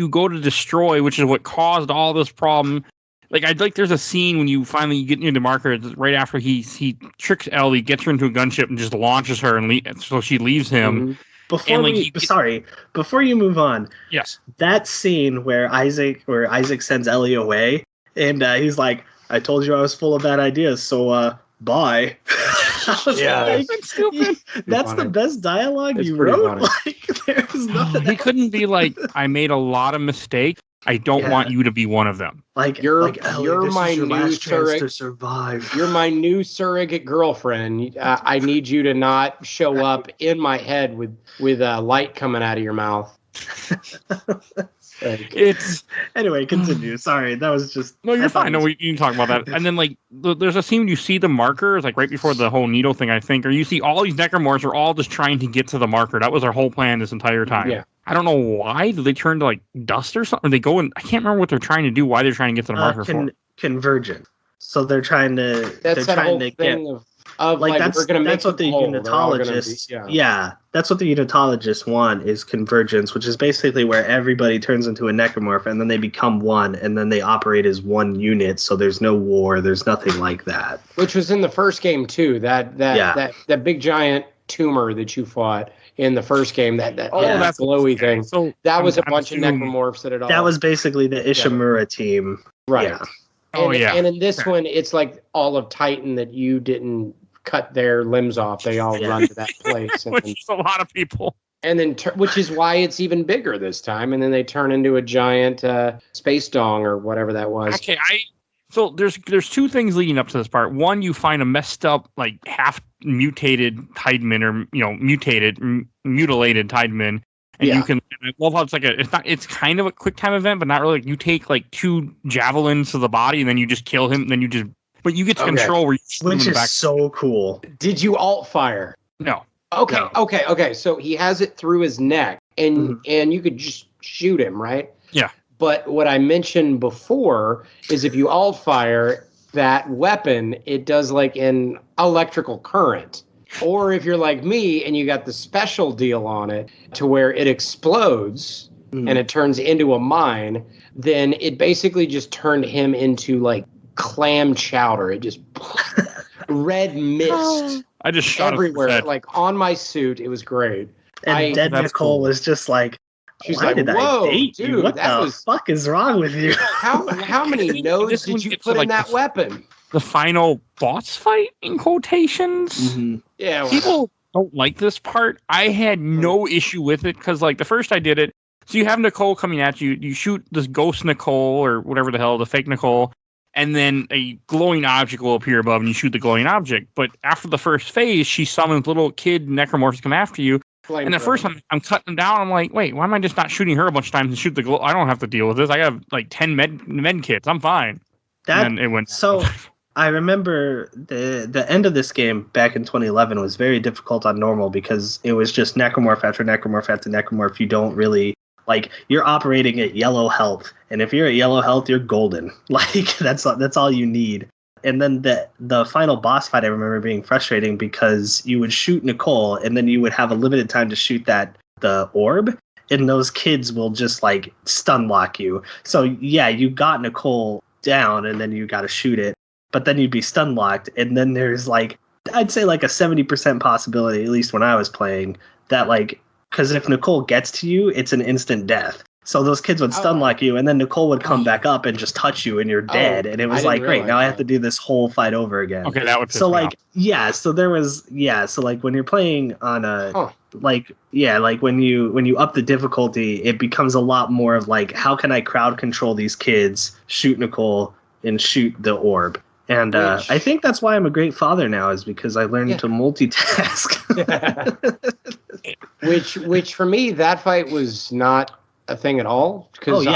go to destroy, which is what caused all this problem. Like, there's a scene when you finally get near the marker, right after he tricks Ellie, gets her into a gunship, and just launches her, and so she leaves him. Before you move on, yes, that scene where Isaac sends Ellie away, and he's like, I told you I was full of bad ideas, so bye. That's the best dialogue you wrote. Like, there's nothing. He couldn't be like, I made a lot of mistakes. I don't want you to be one of them. Like, you're Ellie, my your new surrogate to survive. You're my new surrogate girlfriend. I need you to not show up in my head with light coming out of your mouth. Anyway, continue. Sorry, that was just. No, you're fine. No, you can talk about that. And then, like, there's a scene when you see the markers, like right before the whole needle thing, I think, or you see all these necromorphs are all just trying to get to the marker. That was our whole plan this entire time. Yeah. I don't know why. Do they turn to, like, dust or something? Or they go and I can't remember what they're trying to do. Why they're trying to get to the marker for? Convergent. So they're trying to. That's that whole thing of like that's we're going to make that's what the unitologists that's what the unitologists want, is convergence, which is basically where everybody turns into a necromorph and then they become one and then they operate as one unit, so there's no war, there's nothing like that, which was in the first game too. That big giant tumor that you fought in the first game, that glowy thing, so that was a bunch of necromorphs that was basically the Ishimura team, right? Yeah. And in this one, it's like all of Titan that you didn't cut their limbs off. They all run to that place. Which is a lot of people. And then, which is why it's even bigger this time. And then they turn into a giant space dong or whatever that was. Okay, so there's two things leading up to this part. One, you find a messed up, like, half mutated Tideman, or, you know, mutilated Tideman. And you can, I love how it's kind of a quick time event, but not really. Like, you take, like, 2 javelins to the body and then you just kill him. And then but you get to control where you shoot him in the back. Which is so cool. Did you alt fire? No. Okay. So he has it through his neck and you could just shoot him, right? Yeah. But what I mentioned before is if you alt fire that weapon, it does like an electrical current. Or if you're like me and you got the special deal on it to where it explodes and it turns into a mine, then it basically just turned him into like clam chowder. It just red mist I just shot everywhere, like on my suit. It was great. And Dead Nicole was just like, she's why like, did whoa, I date dude, you? What that the was fuck is wrong with you? how many nodes did you put in that weapon? The final boss fight in quotations. Yeah, well, people don't like this part. I had no issue with it because, like, the first I did it. So you have Nicole coming at you. You shoot this ghost Nicole or whatever the hell, the fake Nicole, and then a glowing object will appear above, and you shoot the glowing object. But after the first phase, she summons little kid necromorphs to come after you. And at first, I'm cutting them down. I'm like, wait, why am I just not shooting her a bunch of times and shoot the glow? I don't have to deal with this. I have like 10 med kits. I'm fine. And it went. So I remember the end of this game back in 2011 was very difficult on normal because it was just necromorph after necromorph after necromorph. You don't really. Like, you're operating at yellow health, and if you're at yellow health, you're golden. Like, that's all you need. And then the final boss fight, I remember being frustrating because you would shoot Nicole, and then you would have a limited time to shoot the orb, and those kids will just, like, stun lock you. So, yeah, you got Nicole down, and then you got to shoot it, but then you'd be stun locked, and then there's, like, I'd say, like, a 70% possibility, at least when I was playing, that, like, because if Nicole gets to you, it's an instant death. So those kids would stun lock you, and then Nicole would come back up and just touch you, and you're dead. And it was like, great, now I have to do this whole fight over again. Okay, that would piss so me like, off. yeah. So there was, yeah. So like when you're playing on a, like, yeah, like when you up the difficulty, it becomes a lot more of like, how can I crowd control these kids, shoot Nicole, and shoot the orb. And I think that's why I'm a great father now, is because I learned to multitask. Which for me, that fight was not a thing at all because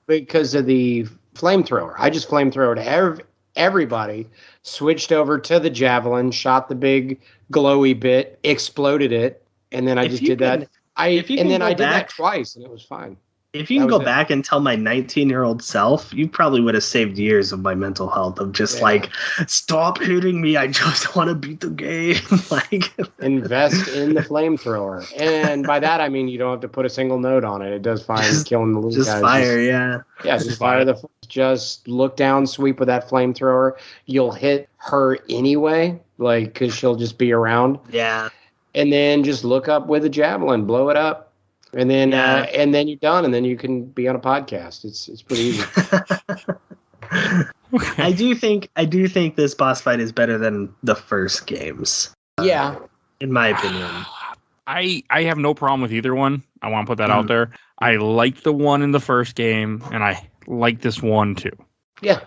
because of the flamethrower. I just flamethrowed everybody, switched over to the javelin, shot the big glowy bit, exploded it, and then I just did that. I did that twice, and it was fine. If you can go back and tell my 19-year-old self, you probably would have saved years of my mental health of just like, stop hitting me. I just want to beat the game. Like, invest in the flamethrower. And by that, I mean, you don't have to put a single node on it. It does fine killing the little guys. Just fire, yeah. Yeah, just fire just look down, sweep with that flamethrower. You'll hit her anyway, like, because she'll just be around. Yeah. And then just look up with a javelin, blow it up. And then you're done, and then you can be on a podcast. It's pretty easy. Okay. I do think this boss fight is better than the first games. Yeah, in my opinion. I have no problem with either one. I want to put that out there. I like the one in the first game, and I like this one too. Yeah.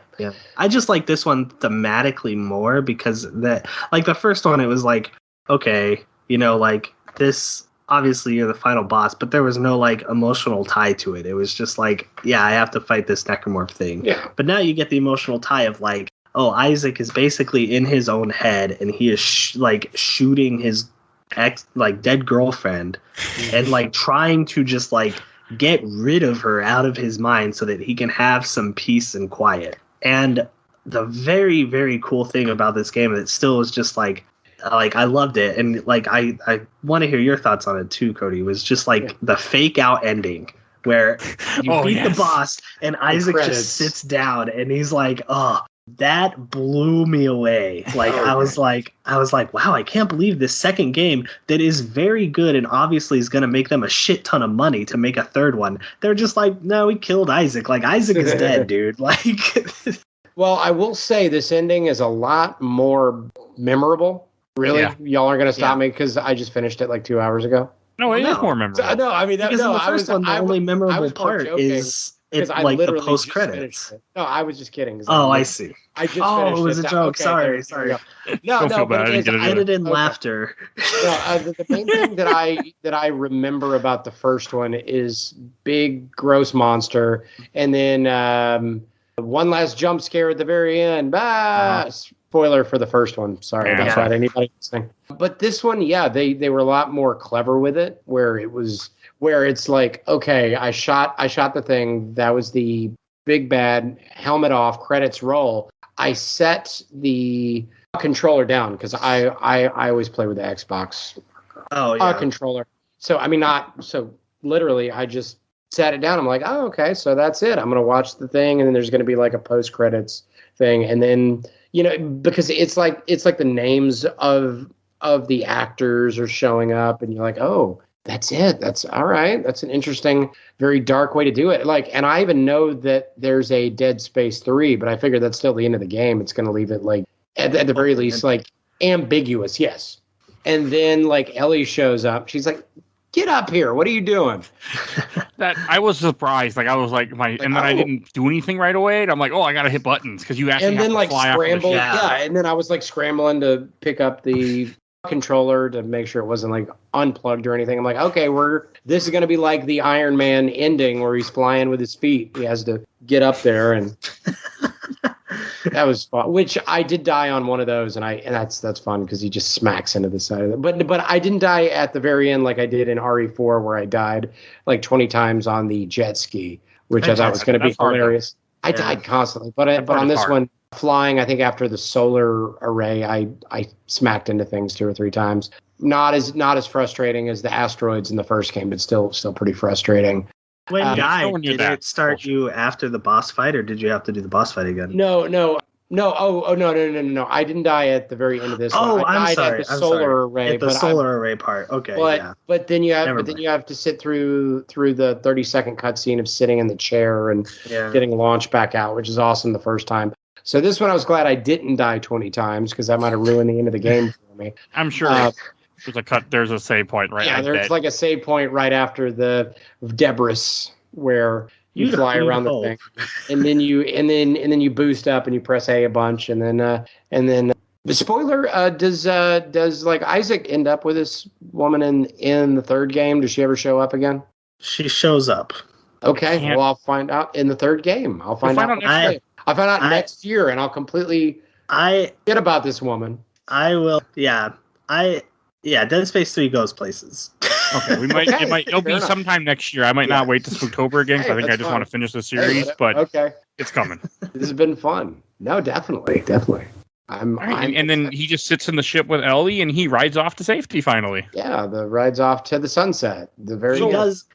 I just like this one thematically more because the first one, it was like, okay, like this. Obviously, you're the final boss, but there was no like emotional tie to it. It was just like, yeah, I have to fight this necromorph thing. Yeah. But now you get the emotional tie of like, oh, Isaac is basically in his own head, and he is shooting his dead girlfriend, and like trying to just like get rid of her out of his mind so that he can have some peace and quiet. And the very, very cool thing about this game is it still is just like I loved it, and like I want to hear your thoughts on it too, Cody. Was just like the fake out ending where you beat the boss and Isaac just sits down and he's like, oh, that blew me away. Like I was like, wow, I can't believe this second game that is very good and obviously is going to make them a shit ton of money to make a third one. They're just like, no, we killed Isaac. Like Isaac is dead, dude. Like. Well, I will say this ending is a lot more memorable. Really? Yeah. Y'all are going to stop me because I just finished it like 2 hours ago? No, it is more memorable. No, I mean, because in the first one, the only memorable part is it's like the post credits. No, I was just kidding. I see. I just finished it was a joke. Okay, sorry. No, feel bad. I did it in laughter. No, the main thing that I remember about the first one is big gross monster, and then one last jump scare at the very end. Spoiler for the first one. Sorry, that's right. Anybody listening? But this one, they were a lot more clever with it. Where it's like, okay, I shot the thing. That was the big bad. Helmet off. Credits roll. I set the controller down because I always play with the Xbox controller. So I mean, not so literally. I just sat it down. I'm like, oh, okay, so that's it. I'm gonna watch the thing, and then there's gonna be like a post credits thing, and then because it's like the names of the actors are showing up, and you're like, oh, that's it. That's all right. That's an interesting, very dark way to do it. Like, and I even know that there's a Dead Space 3, but I figure that's still the end of the game. It's gonna leave it like at the very least like ambiguous. Yes. And then like Ellie shows up. She's like, get up here. What are you doing? That I was surprised. Like I was like and then I didn't do anything right away. And I'm like, oh, I gotta hit buttons because you actually and have then to like fly scramble. off And then I was like scrambling to pick up the controller to make sure it wasn't like unplugged or anything. I'm like, okay, this is gonna be like the Iron Man ending where he's flying with his feet. He has to get up there and that was fun. Which I did die on one of those, and that's fun because he just smacks into the side of it. But I didn't die at the very end like I did in RE4 where I died like 20 times on the jet ski, which I thought was going to be hilarious. I died constantly, but on this one, flying, I think after the solar array, I smacked into things 2 or 3 times. Not as frustrating as the asteroids in the first game, but still pretty frustrating. When did it start you after the boss fight, or did you have to do the boss fight again? No. Oh, no. I didn't die at the very end of this. Oh, I died at the solar array. At the solar array part. Okay. But then you have to sit through the 30-second cutscene of sitting in the chair and getting launched back out, which is awesome the first time. So this one I was glad I didn't die 20 times because that might have ruined the end of the game for me. I'm sure there's a save point, right? Yeah, there's like a save point right after the debris where you fly around the thing, and then you boost up and you press A a bunch, and then the spoiler does like Isaac end up with this woman in the third game? Does she ever show up again? She shows up. Okay, well I'll find out in the third game. I'll find out next year, and I'll completely forget about this woman. I will. Yeah, Dead Space 3 goes places. Okay, it'll be sometime next year. I might not wait to Spooktober again because I think I just want to finish the series, but it's coming. This has been fun. No, definitely. And then he just sits in the ship with Ellie and he rides off to safety finally. Yeah, rides off to the sunset.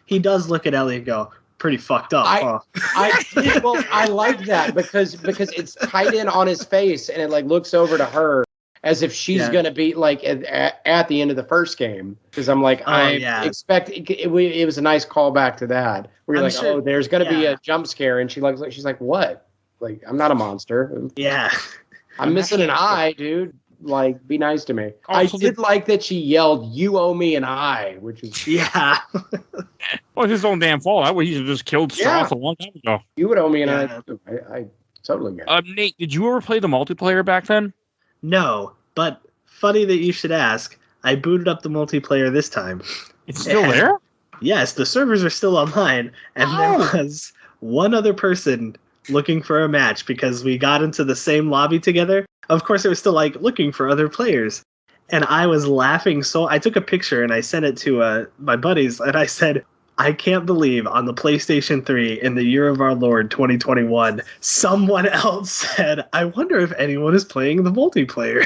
He does look at Ellie and go, pretty fucked up. I like that because it's tight in on his face and it like looks over to her as if she's going to be like at the end of the first game. Because I'm like, expect it was a nice callback to that. Where you're oh, there's going to be a jump scare. And she's like, what? Like, I'm not a monster. Yeah. I'm missing an eye, dude. Like, be nice to me. Also, I did like that she yelled, "You owe me an eye," which is well, it's his own damn fault. I would have just killed Stross a long time ago. You would owe me an eye. I totally get it. Nate, did you ever play the multiplayer back then? No, but funny that you should ask. I booted up the multiplayer this time. It's still there? Yes, the servers are still online, and there was one other person looking for a match because we got into the same lobby together. Of course, it was still like looking for other players. And I was laughing. So I took a picture and I sent it to my buddies. And I said, I can't believe on the PlayStation 3 in the year of our Lord 2021, someone else said, I wonder if anyone is playing the multiplayer.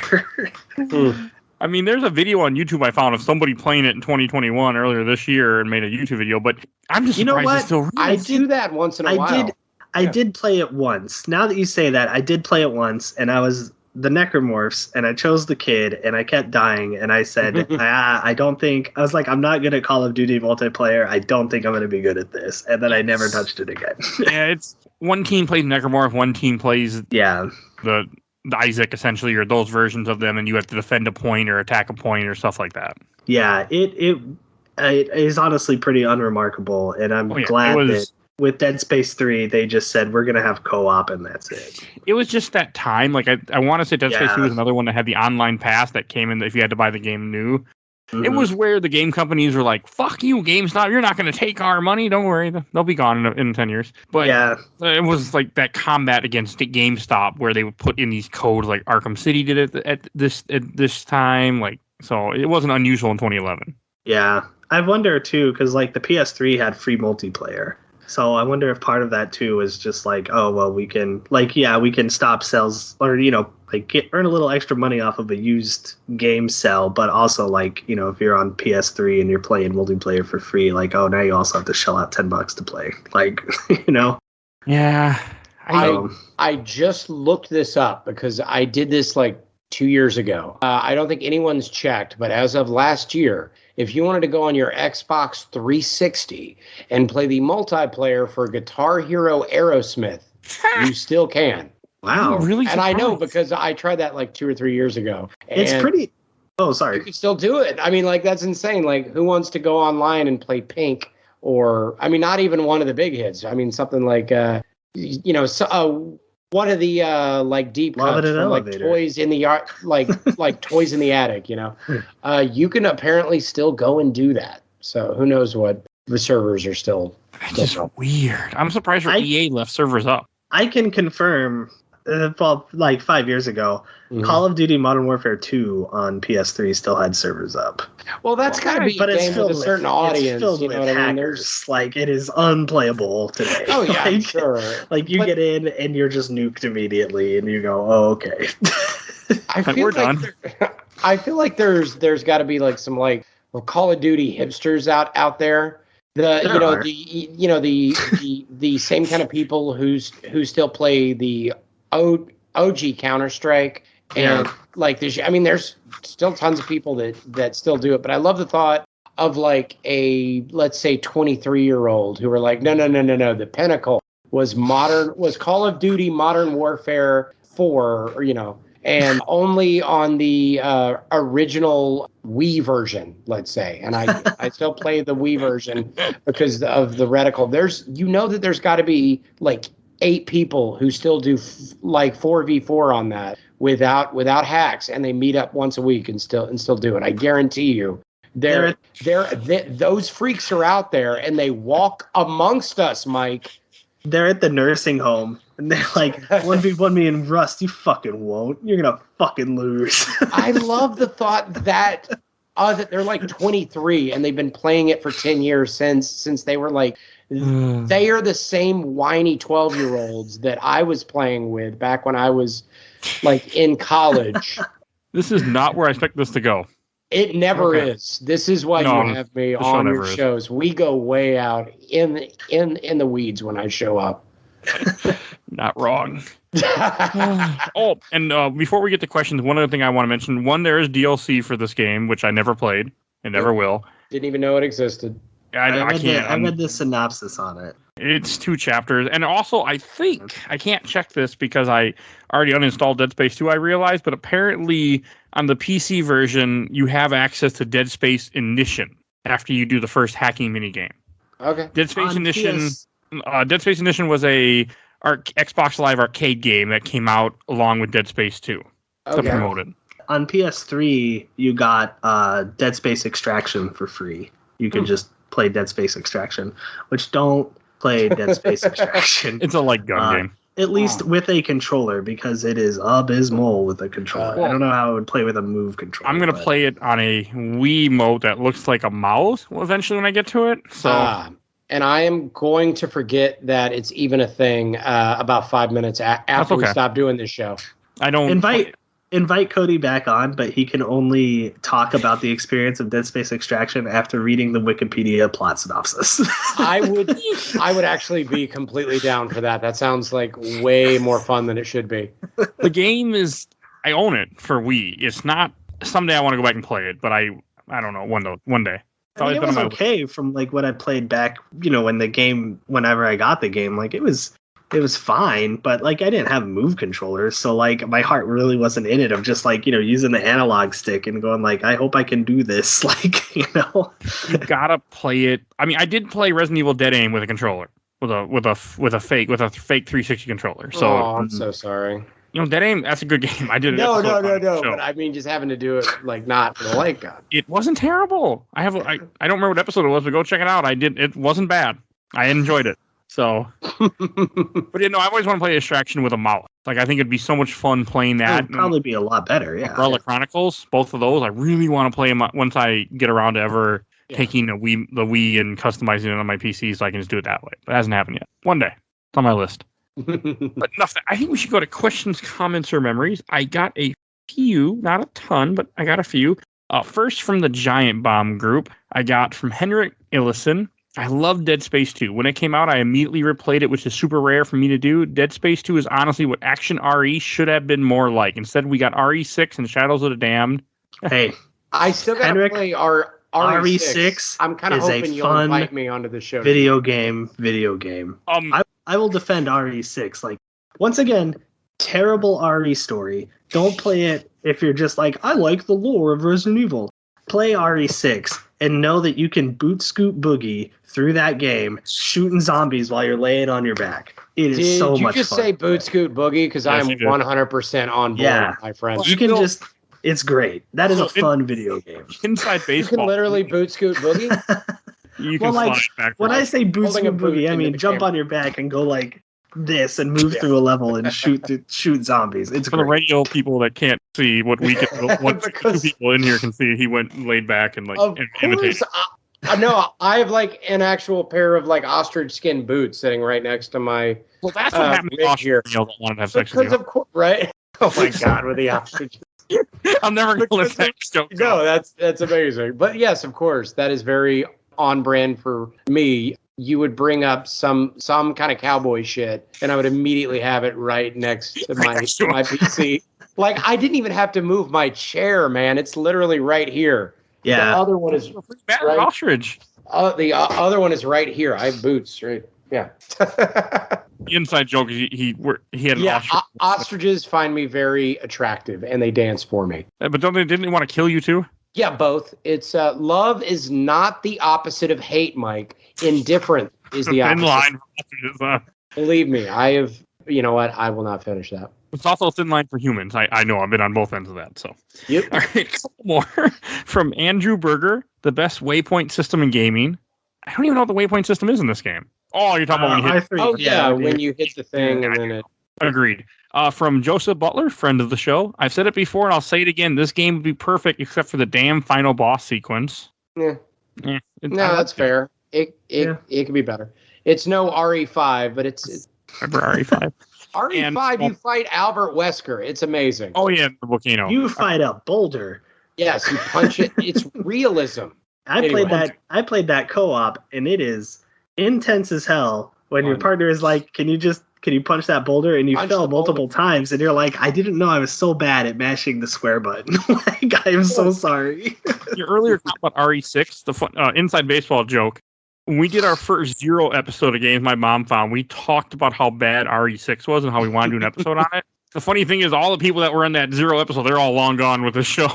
I mean, there's a video on YouTube I found of somebody playing it in 2021 earlier this year and made a YouTube video. But I'm just surprised it's still real. I do that once in a while. I did play it once. Now that you say that, I did play it once, and I was the necromorphs, and I chose the kid, and I kept dying, and I said, I don't think, I was like, I'm not good at Call of Duty multiplayer. I don't think I'm going to be good at this. And then I never touched it again. Yeah, it's one team plays necromorph, one team plays the Isaac, essentially, or those versions of them, and you have to defend a point or attack a point or stuff like that. Yeah, it is honestly pretty unremarkable, and I'm glad that with Dead Space 3, they just said, we're going to have co-op, and that's it. It was just that time. Like, I want to say Dead Space 2 was another one that had the online pass that came in if you had to buy the game new. Mm-hmm. It was where the game companies were like, fuck you, GameStop. You're not going to take our money. Don't worry. They'll be gone in 10 years. But it was like that combat against GameStop where they would put in these codes like Arkham City did it at this time. Like, so it wasn't unusual in 2011. Yeah. I wonder, too, because like the PS3 had free multiplayer. So I wonder if part of that too is just like, oh well, we can stop sales or like earn a little extra money off of a used game sell, but also like, you know, if you're on PS3 and you're playing multiplayer for free, like, oh, now you also have to shell out $10 to play. Like, you know? Yeah. I just looked this up because I did this like 2 years ago. I don't think anyone's checked, but as of last year, if you wanted to go on your Xbox 360 and play the multiplayer for Guitar Hero Aerosmith, you still can. Wow. I'm really And I know surprised. because I tried that like 2 or 3 years ago. It's and pretty. Oh, You sorry. can still do it. I mean, like, that's insane. Like, who wants to go online and play Pink? Or, I mean, not even one of the big hits. I mean, something like, you know, one of the like deep Love cuts It in from like Elevator. Toys in the Yard, like Toys in the Attic. You know, you can apparently still go and do that. So who knows what the servers are still. It's just weird. I'm surprised your EA left servers up. I can confirm, well, like 5 years ago, Call of Duty Modern Warfare 2 on PS3 still had servers up. Well, that's got to be But a it's game filled with a certain audience. It's filled You know with what I mean? hackers. Like, it is unplayable today. Oh yeah, I'm Like, sure. Like, you But- get in and you're just nuked immediately, and you go, "Oh, okay." I feel We're like done. I feel like there's got to be like some like Call of Duty hipsters out there. The There you know are. the same kind of people who still play the OG Counter-Strike and Yeah. like this. I mean, there's still tons of people that still do it, but I love the thought of like a, let's say, 23-year-old who are like, no, the pinnacle was Call of Duty Modern Warfare 4, or, you know, and only on the original Wii version, let's say. And I still play the Wii version because of the reticle. There's got to be like 8 people who still do like 4v4 on that without hacks, and they meet up once a week and still do it. I guarantee you. Those freaks are out there, and they walk amongst us, Mike. They're at the nursing home, and they're like, 1v1 me and Rust, you fucking won't. You're gonna fucking lose. I love the thought that they're like 23 and they've been playing it for 10 years since they were like, they are the same whiny 12-year-olds that I was playing with back when I was like in college. This is not where I expect this to go. It never Okay. is. This is why No, you have me the show on your never is. shows. We go way out in the weeds when I show up. Not wrong. Oh, and before we get to questions, one other thing I want to mention. One, there is DLC for this game, which I never played and never will. Didn't even know it existed. I can't. I read the synopsis on it. It's 2 chapters. And also, I think, I can't check this because I already uninstalled Dead Space 2, I realized, but apparently on the PC version, you have access to Dead Space Ignition after you do the first hacking minigame. Okay. Dead Space On Ignition PS Dead Space Ignition was a Xbox Live arcade game that came out along with Dead Space 2 to Okay. promote it. On PS3, you got Dead Space Extraction for free. You can just play Dead Space Extraction, which don't play Dead Space Extraction. It's a light gun game. At least with a controller, because it is abysmal with a controller. I don't know how it would play with a Move controller. I'm going to but- play it on a Wii mode that looks like a mouse eventually when I get to it. So And I am going to forget that it's even a thing about 5 minutes after we okay. stop doing this show. I don't Invite Cody back on, but he can only talk about the experience of Dead Space Extraction after reading the Wikipedia plot synopsis. I would actually be completely down for that. That sounds like way more fun than it should be. The game is, I own it for Wii. It's not, someday I want to go back and play it, but I don't know, one day. It's I always mean, it been was on my okay from like what I played back, whenever I got the game, like it was fine, but like I didn't have Move controllers, so like my heart really wasn't in it. I'm just like, using the analog stick and going like, I hope I can do this. Like, You gotta play it. I mean, I did play Resident Evil Dead Aim with a controller, with a fake 360 controller. So I'm so sorry. Dead Aim, that's a good game. I did it. No. Show. But I mean, just having to do it like not for the light gun. It wasn't terrible. I don't remember what episode it was, but go check it out. It wasn't bad. I enjoyed it. So, but I've always wanted to play Extraction with a mouse. Like, I think it'd be so much fun playing That that. would probably be a lot better, yeah. Umbrella Chronicles, both of those, I really want to play them once I get around to ever taking the Wii and customizing it on my PC so I can just do it that way. But it hasn't happened yet. One day. It's on my list. But enough. I think we should go to questions, comments, or memories. I got a few, not a ton, but I got a few. First, from the Giant Bomb group, I got from Henrik Illison. I love Dead Space 2. When it came out, I immediately replayed it, which is super rare for me to do. Dead Space 2 is honestly what Action RE should have been more like. Instead, we got RE6 and Shadows of the Damned. Hey, I still got to play RE6. I'm kind of hoping you'll invite me onto the show. Video game. I will defend RE6. Like, once again, terrible RE story. Don't play it if you're just like, I like the lore of Resident Evil. Play RE6 and know that you can boot scoot boogie through that game, shooting zombies while you're laying on your back. It is so much fun. Did you just say boot scoot boogie? Because I'm 100% on board, my friend. You can just... It's great. That is a fun video game. Inside baseball. You can literally boot scoot boogie? You can slide back. When I say boot scoot boogie, I mean jump on your back and go like this and move through a level and shoot zombies. It's for the radio people that can't see what we can. What two people in here can see. He went laid back and imitated. No, I have like an actual pair of like ostrich skin boots sitting right next to my. Well, that's what happened to ostrich that wanted to have sex with you. Because of course, right? Oh my God, with the ostrich. I'm never going to let that joke go. No, that's amazing. But yes, of course, that is very on brand for me. You would bring up some kind of cowboy shit, and I would immediately have it right next to my PC. Like, I didn't even have to move my chair, man. It's literally right here. Yeah. The other one is right. Ostrich. The other one is right here. I have boots, right? Yeah. The inside joke is he had an ostrich. Ostriches find me very attractive, and they dance for me. But didn't they want to kill you too? Yeah, both. It's love is not the opposite of hate, Mike. Indifferent is the opposite. Thin line. Believe me, I have. You know what? I will not finish that. It's also a thin line for humans. I know. I've been on both ends of that. So, yep. All right, a couple more from Andrew Berger. The best waypoint system in gaming. I don't even know what the waypoint system is in this game. Oh, you're talking about when you hit. Oh yeah, when you hit the thing and then it. Agreed. From Joseph Butler, friend of the show. I've said it before and I'll say it again. This game would be perfect except for the damn final boss sequence. Yeah. No, that's fair. It could be better. It's no RE5, but it's remember RE5. RE5, you fight Albert Wesker. It's amazing. Oh yeah, the volcano. You fight a boulder. Yes, you punch it. It's realism. I played that co-op, and it is intense as hell. When your partner is like, "Can you punch that boulder?" and you fell multiple times, and you're like, "I didn't know I was so bad at mashing the square button." Like, I am so sorry. Your earlier comment about RE6, the fun, inside baseball joke. When we did our first Zero episode of games my mom found, we talked about how bad RE6 was and how we wanted to do an episode on it. The funny thing is, all the people that were in that Zero episode, they're all long gone with the show.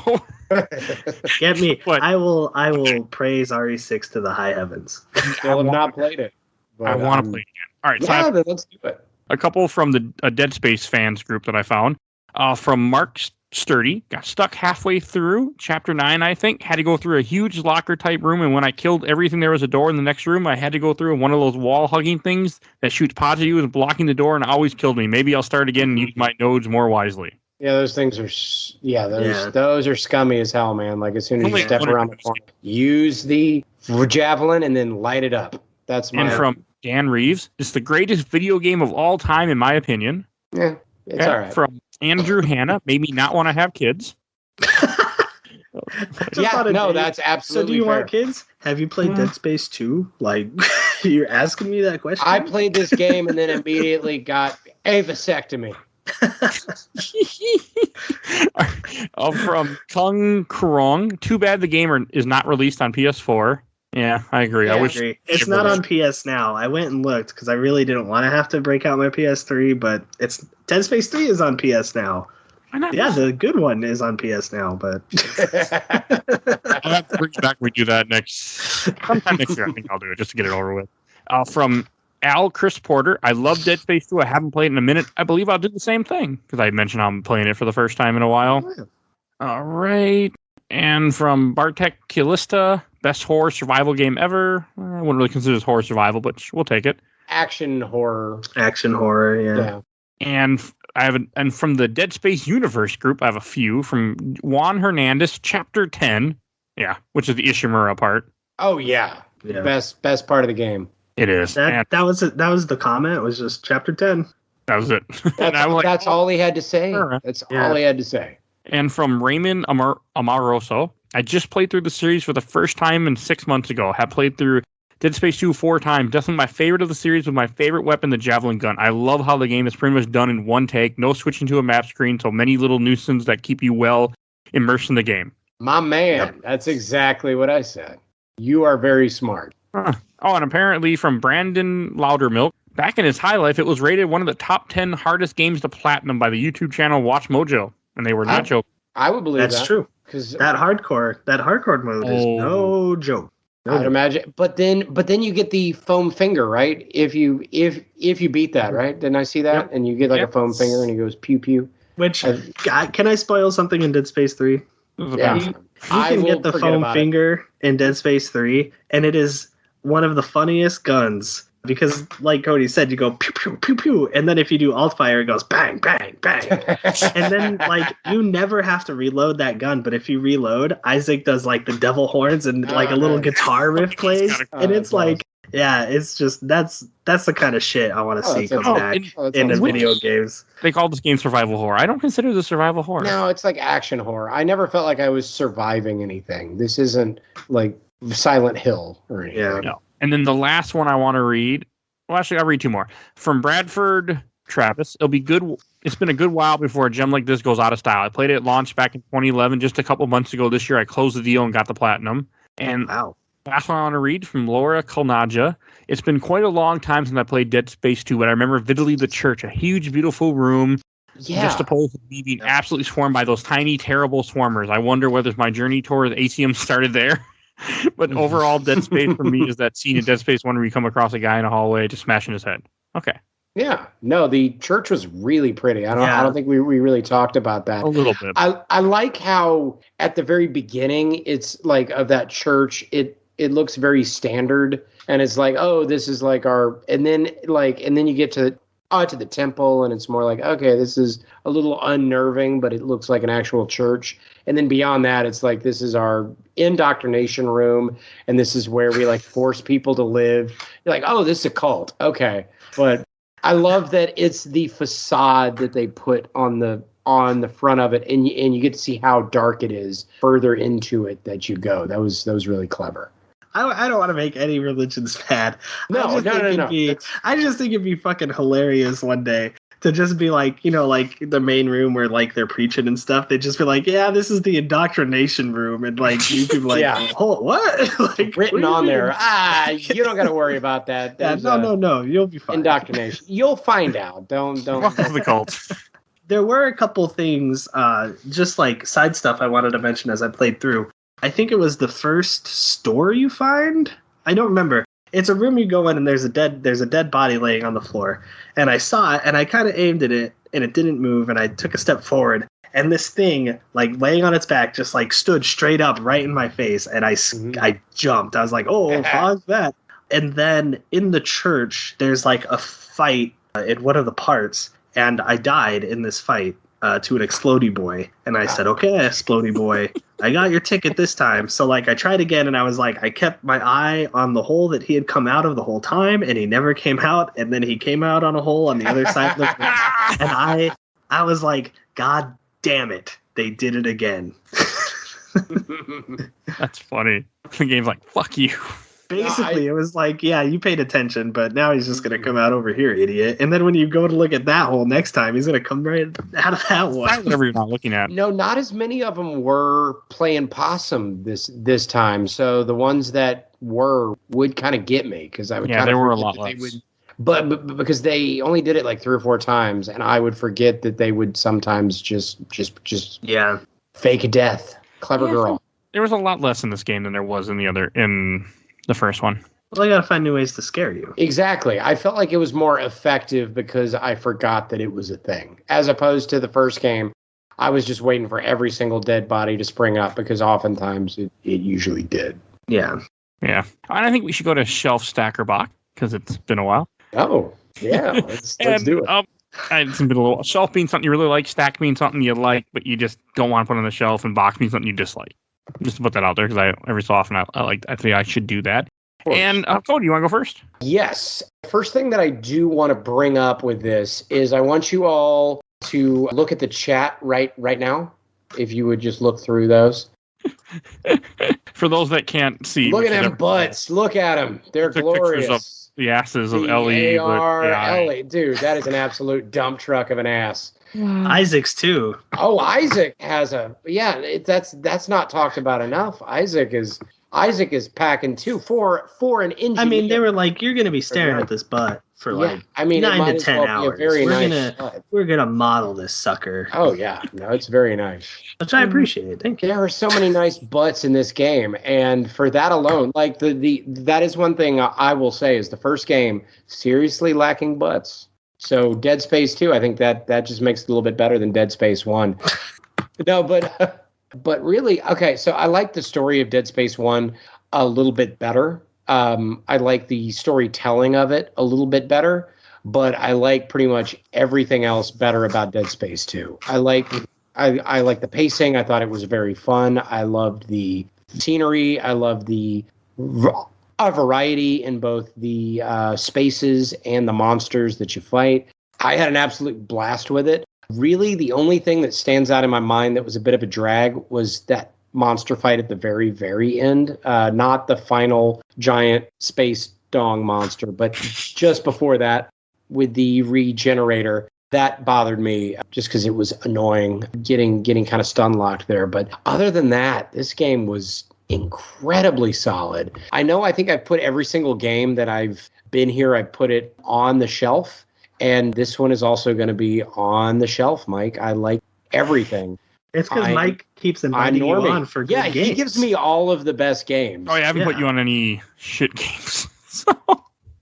Get me. But I will praise RE6 to the high heavens. I have not played it. But, I want to play it again. All right, so let's do it. A couple from the Dead Space fans group that I found. From Mark Sturdy, got stuck halfway through Chapter 9, I think. Had to go through a huge locker-type room, and when I killed everything, there was a door in the next room. I had to go through one of those wall-hugging things that shoots pods at you and blocking the door, and it always killed me. Maybe I'll start again and use my nodes more wisely. Yeah, those things are... those are scummy as hell, man. Like, as soon as you step around the corner, use the javelin and then light it up. That's my... And from Dan Reeves, it's the greatest video game of all time, in my opinion. Yeah, it's all right. From Andrew Hanna, made me not want to have kids. That's absolutely So do you want kids? Have you played Dead Space 2? Like, you're asking me that question? I played this game and then immediately got a vasectomy. From Kung Krong, too bad the game is not released on PS4. Yeah, I agree. I wish it's not on PS Now. I went and looked because I really didn't want to have to break out my PS3, but Dead Space 3 is on PS Now. Why not? Yeah, the good one is on PS Now, but I'll have to bring it back when we do that sometime next year. I think I'll do it just to get it over with. From Al Chris Porter, I love Dead Space 2. I haven't played it in a minute. I believe I'll do the same thing because I mentioned I'm playing it for the first time in a while. Oh, yeah. All right. And from Bartek Kilista, best horror survival game ever. I wouldn't really consider this horror survival, but we'll take it. Action horror, yeah. And and from the Dead Space universe group, I have a few from Juan Hernandez, Chapter 10. Yeah, which is the Ishimura part. Oh yeah. Best part of the game. It is. That was the comment. It was just Chapter 10. That was it. And I'm like, That's all he had to say. Sure. That's all he had to say. And from Raymond Amaroso, I just played through the series for the first time in 6 months ago. Have played through Dead Space 2 4 times. Definitely my favorite of the series with my favorite weapon, the Javelin gun. I love how the game is pretty much done in one take. No switching to a map screen, so many little nuisance that keep you well immersed in the game. My man, That's exactly what I said. You are very smart. Huh. Oh, and apparently from Brandon Loudermilk, back in his high life, it was rated one of the top 10 hardest games to platinum by the YouTube channel Watch Mojo. And they were not joking. I would believe that's true. Because that hardcore mode is no joke. I'd imagine. But then you get the foam finger, right? If you beat that, right? Didn't I see that? Yep. And you get like a foam finger and it goes pew pew. Which can I spoil something in Dead Space 3? Yeah. You can get the foam finger in Dead Space 3, and it is one of the funniest guns. Because, like Cody said, you go pew, pew, pew, pew. And then if you do alt fire, it goes bang, bang, bang. And then, like, you never have to reload that gun. But if you reload, Isaac does, like, the devil horns and, like, a little guitar riff plays. And it's like, it's just, that's the kind of shit I want to see come back in the video games. They call this game survival horror. I don't consider this survival horror. No, it's like action horror. I never felt like I was surviving anything. This isn't, like, Silent Hill or anything. Yeah. No. And then the last one I want to read, well, actually, I'll read two more. From Bradford Travis, it'll be good. It's been a good while before a gem like this goes out of style. I played it at launch back in 2011. Just a couple months ago this year, I closed the deal and got the platinum. And last one I want to read from Laura Kalnaja. It's been quite a long time since I played Dead Space 2, but I remember vividly the church, a huge, beautiful room. Yeah. Just opposed to me being absolutely swarmed by those tiny, terrible swarmers. I wonder whether my journey towards ACM started there. But overall, Dead Space for me is that scene in Dead Space 1 where you come across a guy in a hallway just smashing his head. Okay. Yeah. No, the church was really pretty. I don't think we really talked about that. A little bit. I like how at the very beginning it's like of that church, it looks very standard and it's like, oh, this is like our and then you get to the temple and it's more like, okay, this is a little unnerving, but it looks like an actual church. And then beyond that, it's like, this is our indoctrination room. And this is where we like force people to live. You're like, oh, this is a cult. Okay. But I love that it's the facade that they put on the front of it. And you get to see how dark it is further into it that you go. That was really clever. I don't want to make any religions bad. No. I just think it'd be fucking hilarious one day to just be like, like the main room where like they're preaching and stuff. They'd just be like, yeah, this is the indoctrination room. And like, you people like, oh, what? Like, written on there. You don't got to worry about that. No. You'll be fine. Indoctrination. You'll find out. Don't. Welcome to the cult. There were a couple things, just like side stuff I wanted to mention as I played through. I think it was the first store you find. I don't remember. It's a room you go in and there's a dead body laying on the floor. And I saw it and I kind of aimed at it and it didn't move and I took a step forward and this thing like laying on its back just like stood straight up right in my face and I jumped. I was like, oh, fuck that. And then in the church there's like a fight in one of the parts and I died in this fight. To an explodey boy, and I said, okay, explodey boy, I got your ticket this time. So like I tried again and I was like, I kept my eye on the hole that he had come out of the whole time and he never came out, and then he came out on a hole on the other side of the room. And I was like, God damn it, they did it again. That's funny. The game's like, fuck you. Basically, it was like, yeah, you paid attention, but now he's just going to come out over here, idiot. And then when you go to look at that hole next time, he's going to come right out of that one. Whatever you're not looking at. No, not as many of them were playing possum this time. So the ones that would kind of get me because I would. Yeah, there were a lot less. But because they only did it like 3 or 4 times, and I would forget that they would sometimes just fake a death. Clever girl. There was a lot less in this game than there was in the first one. Well, I gotta find new ways to scare you. Exactly. I felt like it was more effective because I forgot that it was a thing. As opposed to the first game, I was just waiting for every single dead body to spring up because oftentimes it usually did. Yeah. Yeah. And I think we should go to Shelf Stacker Box because it's been a while. Oh, yeah. Let's do it. It's been a little shelf being something you really like, stack being something you like, but you just don't want to put on the shelf, and box being something you dislike. Just to put that out there because every so often I think I should do that. And Cody, you want to go first? Yes. First thing that I do want to bring up with this is I want you all to look at the chat right now. If you would just look through those. For those that can't see. Look at them butts. Look at them. They're glorious. The asses of Ellie. Ellie. Dude, that is an absolute dump truck of an ass. Isaac's too. Oh, Isaac has that's not talked about enough. Isaac is packing too for an engineer. I mean, they were like, you're going to be staring at this butt for 9 to 10 hours. We're gonna model this sucker. Oh yeah, no, it's very nice. Which I appreciate. Thank you. There are so many nice butts in this game, and for that alone, like that is one thing I will say is the first game seriously lacking butts. So Dead Space 2, I think that just makes it a little bit better than Dead Space 1. No, but really, okay, so I like the story of Dead Space 1 a little bit better. I like the storytelling of it a little bit better, but I like pretty much everything else better about Dead Space 2. I like the pacing. I thought it was very fun. I loved the scenery. I loved a variety in both the spaces and the monsters that you fight. I had an absolute blast with it. Really, the only thing that stands out in my mind that was a bit of a drag was that monster fight at the very, very end. Not the final giant space dong monster, but just before that with the regenerator. That bothered me just because it was annoying getting kind of stun locked there. But other than that, this game was incredibly solid. I think I've put every single game that I've been here, I've put it on the shelf. And this one is also going to be on the shelf, Mike. I like everything. It's because Mike keeps inviting you on for good games. He gives me all of the best games. Oh, yeah, I haven't put you on any shit games. So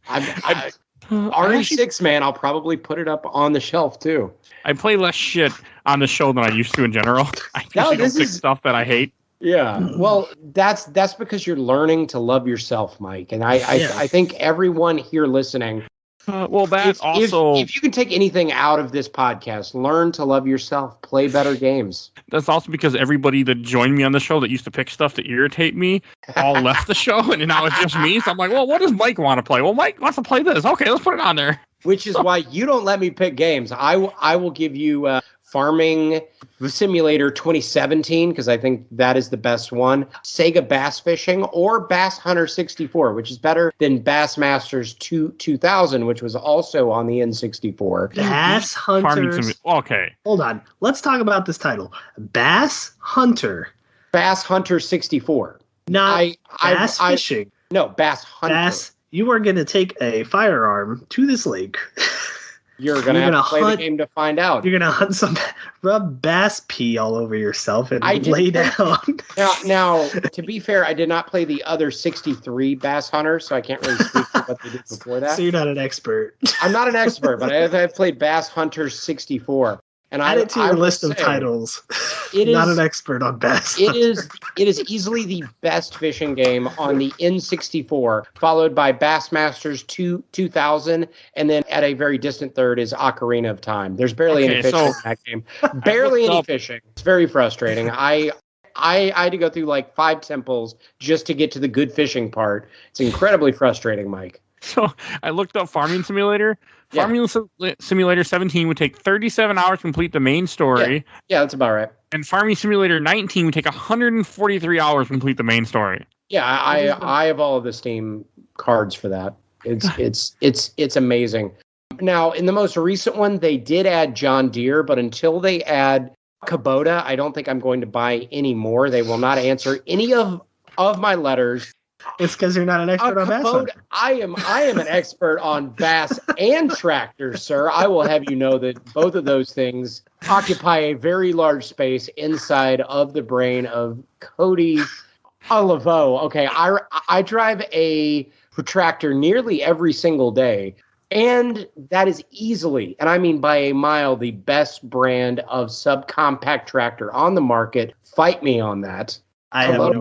RE6, man, I'll probably put it up on the shelf, too. I play less shit on the show than I used to in general. I usually don't pick stuff that I hate. Yeah, well, that's because you're learning to love yourself, Mike. And I think everyone here listening... if you can take anything out of this podcast, learn to love yourself, play better games. That's also because everybody that joined me on the show that used to pick stuff to irritate me all left the show, and now it's just me. So I'm like, well, what does Mike want to play? Well, Mike wants to play this. Okay, let's put it on there. Which is why you don't let me pick games. I will give you Farming Simulator 2017, because I think that is the best one. Sega Bass Fishing or Bass Hunter 64, which is better than Bass Masters 2000, which was also on the N64. Bass Hunter. Okay. Hold on. Let's talk about this title. Bass Hunter. Bass Hunter 64. Not Bass Fishing. No, Bass Hunter. You are going to take a firearm to this lake. You're going to have to play the game to find out. You're going to hunt rub bass pee all over yourself and lay down. Now, to be fair, I did not play the other 63 Bass Hunters, so I can't really speak to what they did before that. So you're not an expert. I'm not an expert, but I've played Bass Hunter 64. And add it to your list of titles. Not an expert on bass. It is easily the best fishing game on the N64, followed by Bassmasters 2000, and then at a very distant third is Ocarina of Time. There's barely any fishing in that game. Barely any fishing. It's very frustrating. I had to go through like 5 temples just to get to the good fishing part. It's incredibly frustrating, Mike. So I looked up Farming Simulator. Farming Simulator 17 would take 37 hours to complete the main story. Yeah, that's about right. And Farming Simulator 19 would take 143 hours to complete the main story. Yeah, I have all of the Steam cards for that. It's amazing. Now, in the most recent one, they did add John Deere, but until they add Kubota, I don't think I'm going to buy any more. They will not answer any of my letters. It's because you're not an expert on bass hunting. I am an expert on bass and tractors, sir. I will have you know that both of those things occupy a very large space inside of the brain of Cody Laveau. Okay, I drive a tractor nearly every single day, and that is easily, and I mean by a mile, the best brand of subcompact tractor on the market. Fight me on that. I have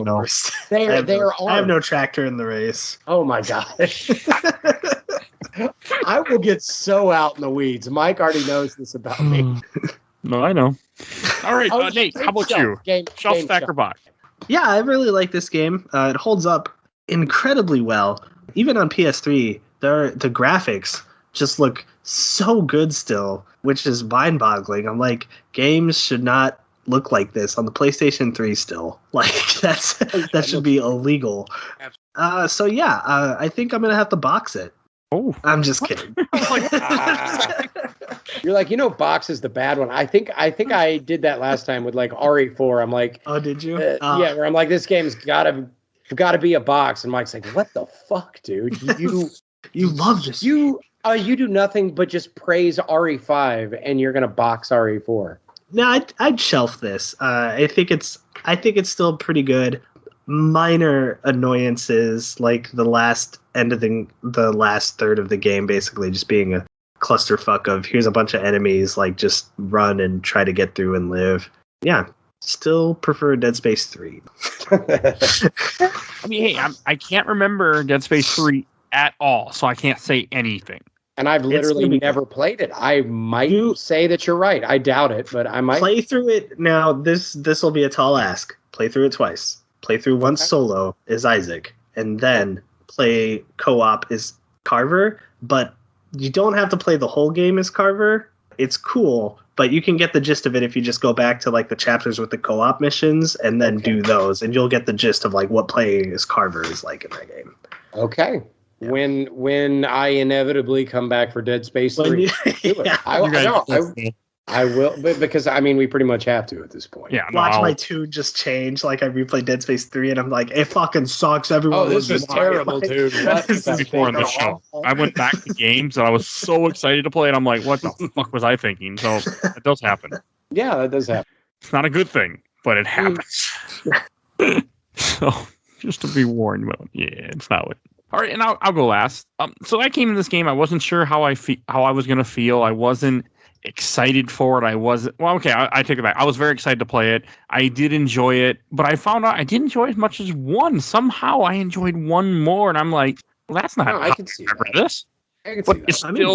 no tractor in the race. Oh my gosh. I will get so out in the weeds. Mike already knows this about me. No, I know. All right, Nate, how about you? Shelf stacker box. Yeah, I really like this game. It holds up incredibly well. even on PS3, the graphics just look so good still, which is mind-boggling. I'm like, games should not look like this on the PlayStation 3 still. Like that should be illegal. So yeah, I think I'm gonna have to box it. Oh, I'm just kidding. You're like, box is the bad one. I think I did that last time with like RE4. I'm like, oh, did you? Yeah, where I'm like, this game's gotta be a box, and Mike's like, what the fuck, dude? You love this. You do nothing but just praise RE5, and you're gonna box RE4. No, I'd shelf this. I think it's still pretty good. Minor annoyances, like the last end of the last third of the game, basically just being a clusterfuck of here's a bunch of enemies, like just run and try to get through and live. Yeah, still prefer Dead Space 3. I mean, hey, I can't remember Dead Space 3 at all, so I can't say anything. And I've literally never played it. I might say that you're right. I doubt it, but I might play through it. Now, this will be a tall ask. Play through it twice. Play through once solo as Isaac, and then play co-op as Carver. But you don't have to play the whole game as Carver. It's cool, but you can get the gist of it if you just go back to like the chapters with the co-op missions and then do those, and you'll get the gist of like what playing as Carver is like in that game. Okay. Yeah. When I inevitably come back for Dead Space 3, I will, because I mean we pretty much have to at this point. Yeah, watch my tune just change. Like I replay Dead Space 3, and I'm like, it fucking sucks. Everyone. Oh, this was terrible, dude. This is before the show. I went back to games and I was so excited to play it. I'm like, what the fuck was I thinking? So it does happen. Yeah, that does happen. It's not a good thing, but it happens. So just to be warned, well, yeah, it's not what. All right, and I'll go last. So I came in this game. I wasn't sure how I was going to feel. I wasn't excited for it. I take it back. I was very excited to play it. I did enjoy it, but I found out I didn't enjoy as much as one. Somehow I enjoyed one more, and I'm like, well, that's not. I can see this. I can see that. I mean,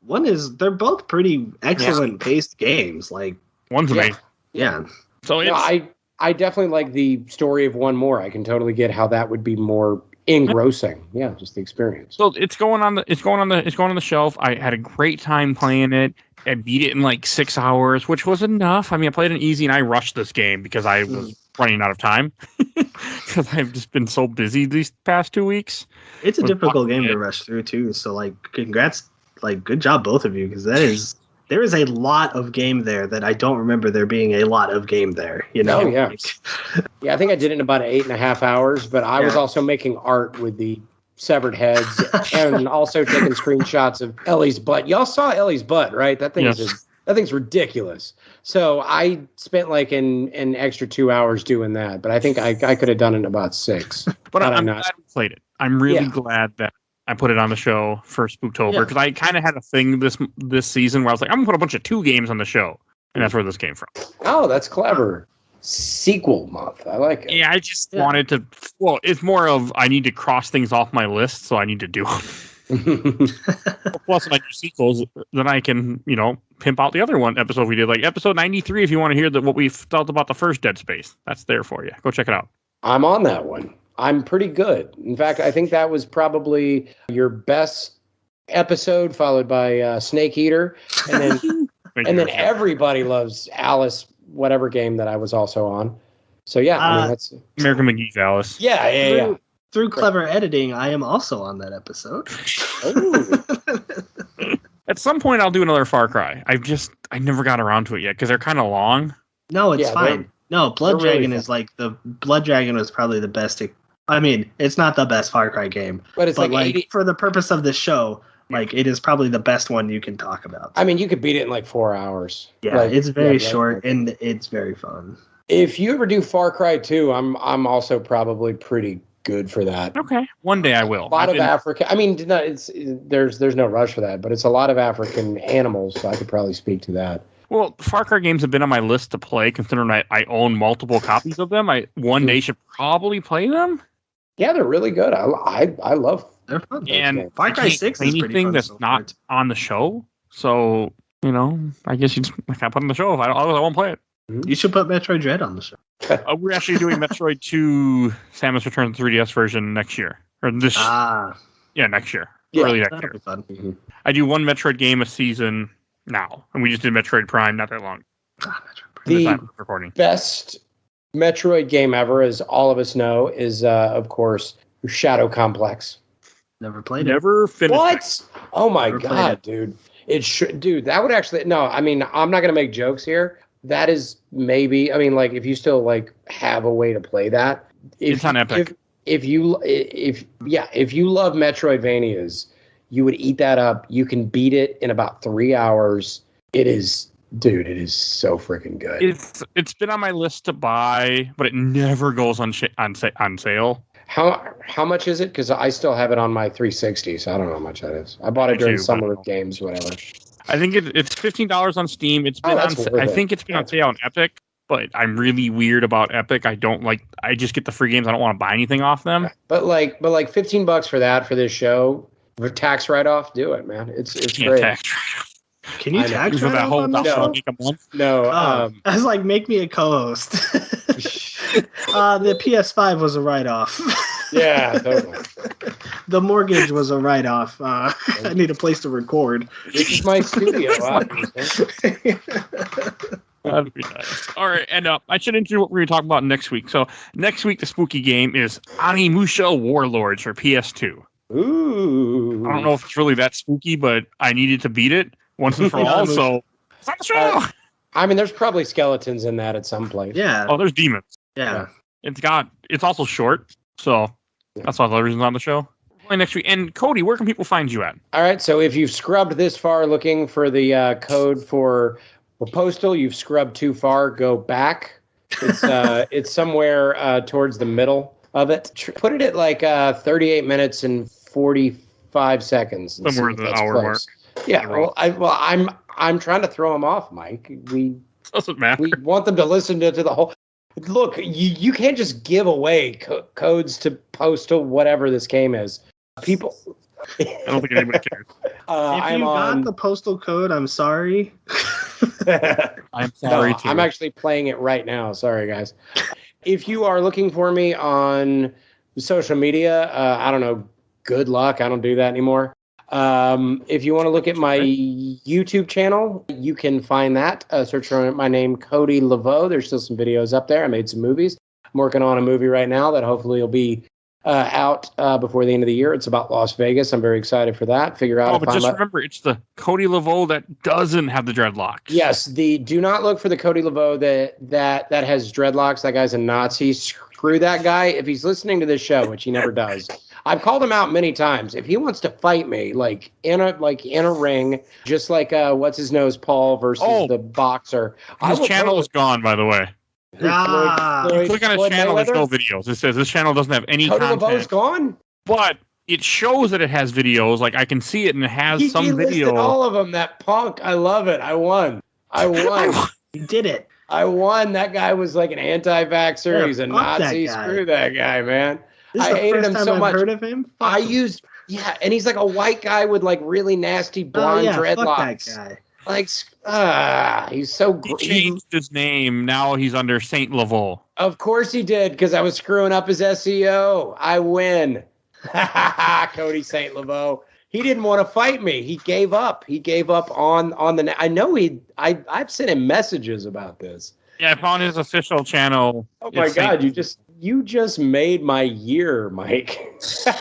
one is they're both pretty excellent paced games. Like one's amazing. Yeah. So I definitely like the story of one more. I can totally get how that would be more engrossing. Yeah, just the experience. So it's going on the shelf. I had a great time playing it. I beat it in like 6 hours, which was enough. I mean, I played it easy and I rushed this game because I was running out of time because I've just been so busy these past 2 weeks. It's a difficult game to rush through too. So like, congrats, like good job both of you, because there is a lot of game there that I don't remember there being a lot of game there. You know? Oh, yeah. Yeah, I think I did it in about 8.5 hours, but I was also making art with the severed heads and also taking screenshots of Ellie's butt. Y'all saw Ellie's butt, right? That thing's ridiculous. So I spent like an extra 2 hours doing that, but I think I could have done it in about 6. But I'm glad we played it. I'm really glad that I put it on the show for Spooktober, because I kind of had a thing this season where I was like, I'm going to put a bunch of 2 games on the show. And that's where this came from. Oh, that's clever. Sequel month. I like it. Yeah, I just wanted to... Well, it's more of I need to cross things off my list, so I need to do them. Plus, when I do sequels, then I can, pimp out the other one episode we did. Like episode 93, if you want to hear what we felt about the first Dead Space. That's there for you. Go check it out. I'm on that one. I'm pretty good. In fact, I think that was probably your best episode, followed by Snake Eater, and then everybody loves Alice, whatever game that I was also on. So yeah, I mean that's American McGee's Alice. Yeah. Through clever editing, I am also on that episode. At some point, I'll do another Far Cry. I never got around to it yet because they're kind of long. No, it's fine. No, Blood Dragon is like Blood Dragon was probably the best. I mean, it's not the best Far Cry game, but it's like 80... for the purpose of this show, like it is probably the best one you can talk about. I mean, you could beat it in like 4 hours. Yeah, it's very short and it's very fun. If you ever do Far Cry 2, I'm also probably pretty good for that. Okay, one day I will. A lot of Africa. I mean, there's no rush for that, but it's a lot of African animals, so I could probably speak to that. Well, Far Cry games have been on my list to play, considering I own multiple copies of them. I one day should probably play them. Yeah, they're really good. I love. They're fun. And Far Cry 6 is pretty fun. That's not on the show, so I guess you just put it on the show. If I won't play it. You should put Metroid Dread on the show. We're actually doing Metroid 2 Samus Returns 3DS version next year, or this. Next year. Early next year. Be fun. Mm-hmm. I do one Metroid game a season now, and we just did Metroid Prime not that long. The best Metroid game ever, as all of us know, is of course Shadow Complex. Never played Never finished. What? It. Oh my god, dude! Dude, that would actually no. I mean, I'm not gonna make jokes here. That is maybe. I mean, like if you still like have a way to play that, it's on Epic. If you love Metroidvanias, you would eat that up. You can beat it in about 3 hours. It is so freaking good. It's been on my list to buy, but it never goes on sale. How much is it? Because I still have it on my 360, so I don't know how much that is. I bought it during summer games, whatever. I think it's $15 on Steam. It's been I think it's been on sale on Epic. But I'm really weird about Epic. I just get the free games. I don't want to buy anything off them. But like $15 for that for this show, for tax write-off, do it, man. It's great. Tax write-off. Can you tax write-off that whole on the show? No. I was like, make me a co-host. The PS5 was a write-off. Yeah, totally. The mortgage was a write-off. I need a place to record. This is my studio. That'd be nice. All right, and I should introduce what we're going to talk about next week. So next week, the spooky game is Onimusha Warlords for PS2. Ooh. I don't know if it's really that spooky, but I needed to beat it once and for all, so it's on the show. I mean, there's probably skeletons in that at some place. Yeah. Oh, there's demons. Yeah. It's also short, so that's why the reasons on the show. Next week. And Cody, where can people find you at? All right, so if you've scrubbed this far looking for the code for Postal, you've scrubbed too far, go back. It's somewhere towards the middle of it. Put it at like 38 minutes and 45 seconds. Somewhere in the hour mark. Yeah, I'm trying to throw them off, Mike. Doesn't matter. We want them to listen to the whole. Look, you can't just give away codes to Postal, whatever this game is. People. I don't think anybody cares. If you got the Postal code, I'm sorry. I'm sorry too. I'm actually playing it right now. Sorry, guys. If you are looking for me on social media, I don't know. Good luck. I don't do that anymore. If you want to look at my YouTube channel, you can find that. Search for my name, Cody Laveau. There's still some videos up there. I made some movies. I'm working on a movie right now that hopefully will be out before the end of the year. It's about Las Vegas. I'm very excited for that. Remember, it's the Cody Laveau that doesn't have the dreadlocks. Yes, do not look for the Cody Laveau that has dreadlocks. That guy's a Nazi. Screw that guy. If he's listening to this show, which he never does, I've called him out many times. If he wants to fight me, like in a ring, just like what's his nose Paul versus the boxer. His channel is gone, by the way. You click on his channel, there's no videos. It says this channel doesn't have any content. Cody Laveau's gone? But it shows that it has videos. Like I can see it and it has some video. All of them. That punk. I love it. I won. You did it. I won. That guy was like an anti-vaxxer. Yeah, he's a Nazi. Screw that guy, man. I hated him so much. Heard of him? And he's like a white guy with like really nasty blonde dreadlocks. Fuck that guy. Like, he's so great. He changed his name. Now he's under Saint Laveau. Of course he did, because I was screwing up his SEO. I win. Cody Saint Laveau. He didn't want to fight me. He gave up. He gave up on the. I know I've sent him messages about this. Yeah, I found his official channel. Oh my God! You just made my year, Mike. So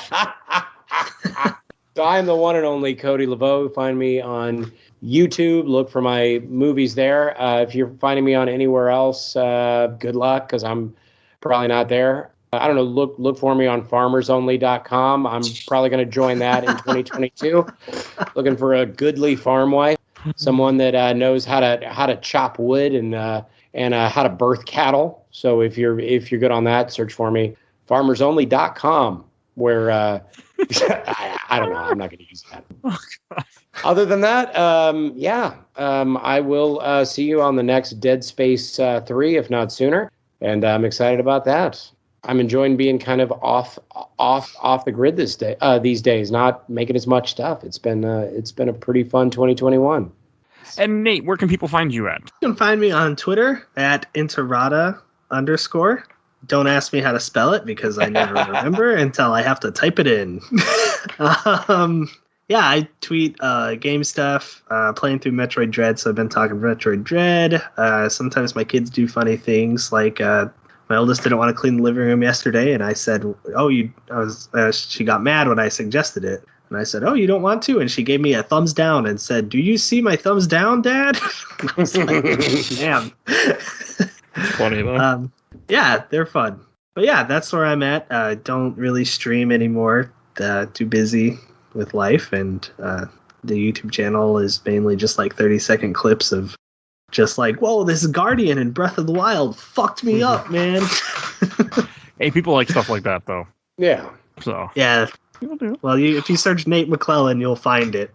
I'm the one and only Cody Laveau. Find me on YouTube. Look for my movies there. If you're finding me on anywhere else, good luck, because I'm probably not there. I don't know. Look for me on farmersonly.com. I'm probably going to join that in 2022. Looking for a goodly farm wife, someone that knows how to chop wood and how to birth cattle. So if you're good on that, search for me. Farmersonly.com, where I don't know. I'm not going to use that. Oh, God. Other than that, I will see you on the next Dead Space 3, if not sooner. And I'm excited about that. I'm enjoying being kind of off the grid these days, not making as much stuff. It's been a pretty fun 2021. And Nate, where can people find you at? You can find me on Twitter at Interrata_. don't ask me how to spell it because I never remember until I have to type it in. Yeah, I tweet game stuff, playing through Metroid Dread, so I've been talking Metroid Dread. Sometimes my kids do funny things, like my oldest didn't want to clean the living room yesterday, and I said, she got mad when I suggested it. And I said, oh, you don't want to? And she gave me a thumbs down and said, do you see my thumbs down, Dad? I was like, damn. Funny, though. Yeah, they're fun. But yeah, that's where I'm at. Don't really stream anymore. Too busy with life, and the YouTube channel is mainly just like 30-second clips of just like, whoa, this Guardian in Breath of the Wild fucked me up, man. Hey, people like stuff like that, though. Yeah. So yeah. Well, if you search Nate McLellan, you'll find it.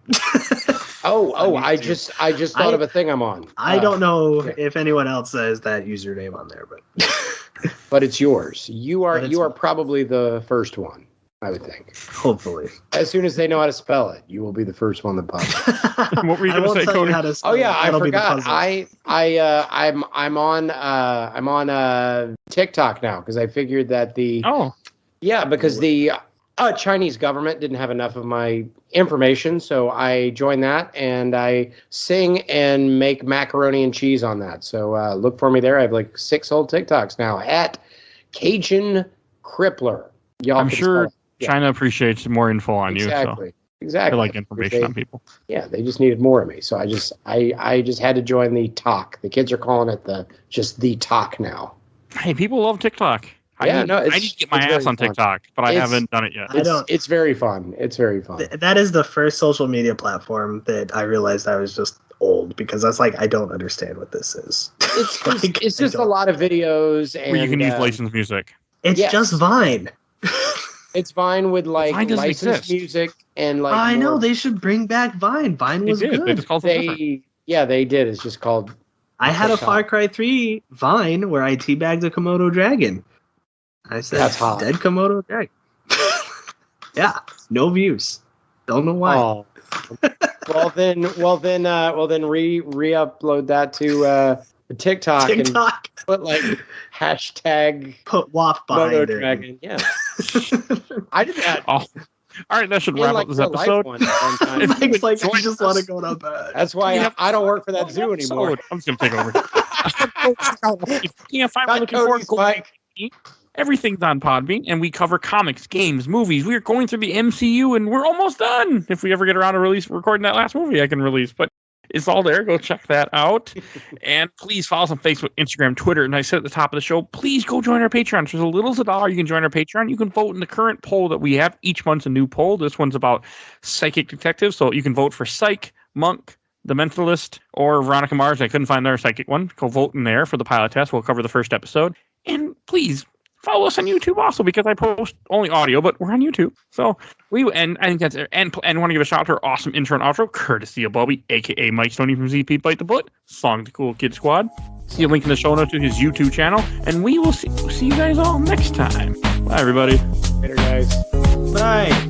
I just thought of a thing I'm on. I don't know if anyone else has that username on there, but it's yours. You are probably the first one, I would think. Hopefully. As soon as they know how to spell it, you will be the first one that pops up. What were you going to say, Cody? Oh yeah, I forgot. I'm on TikTok now because I figured that the Chinese government didn't have enough of my information, so I joined that, and I sing and make macaroni and cheese on that. So look for me there. I have like 6 old TikToks now at Cajun Crippler. I'm sure China appreciates more info on you. Exactly. They like information on people. Yeah, they just needed more of me. So I just had to join the talk. The kids are calling it the talk now. Hey, people love TikTok. I need to get my ass on TikTok, but I haven't done it yet. It's very fun. It's very fun. That is the first social media platform that I realized I was just old, because I was like, I don't understand what this is. It's just a lot of videos and where you can use licensed music. It's just Vine. It's Vine with like licensed music and like. I know they should bring back Vine. Vine was good. They just called it they did. It's just called. I had a Far Cry 3 Vine where I teabagged a Komodo dragon. I said, that's hot. Dead Komodo dragon. Yeah, no views. Don't know why. Oh. Well then, re-upload that to TikTok. And put like hashtag. Put WAP behind it. Dragon. Yeah. I did that. Oh. All right, that should wrap up this episode. Mike's like, I just want to go to bed. That's why I don't work for that zoo anymore. I'm just going to take over. If you can't find what you're looking for, everything's on Podbean, and we cover comics, games, movies. We are going through the MCU, and we're almost done. If we ever get around to recording that last movie I can release. But it's all there. Go check that out. And please follow us on Facebook, Instagram, Twitter. And I said at the top of the show, please go join our Patreon. For as little as $1, you can join our Patreon. You can vote in the current poll that we have. Each month's a new poll. This one's about psychic detectives. So you can vote for Psych, Monk, The Mentalist, or Veronica Mars. I couldn't find their psychic one. Go vote in there for the pilot test. We'll cover the first episode. And please follow us on YouTube also, because I post only audio, but we're on YouTube. So I think that's it. And want to give a shout out to our awesome intro and outro, courtesy of Bobby, aka Mike Stoney from ZP Bite the Butt, song The Cool Kid Squad. See a link in the show notes to his YouTube channel, and we will see you guys all next time. Bye, everybody. Later, guys. Bye.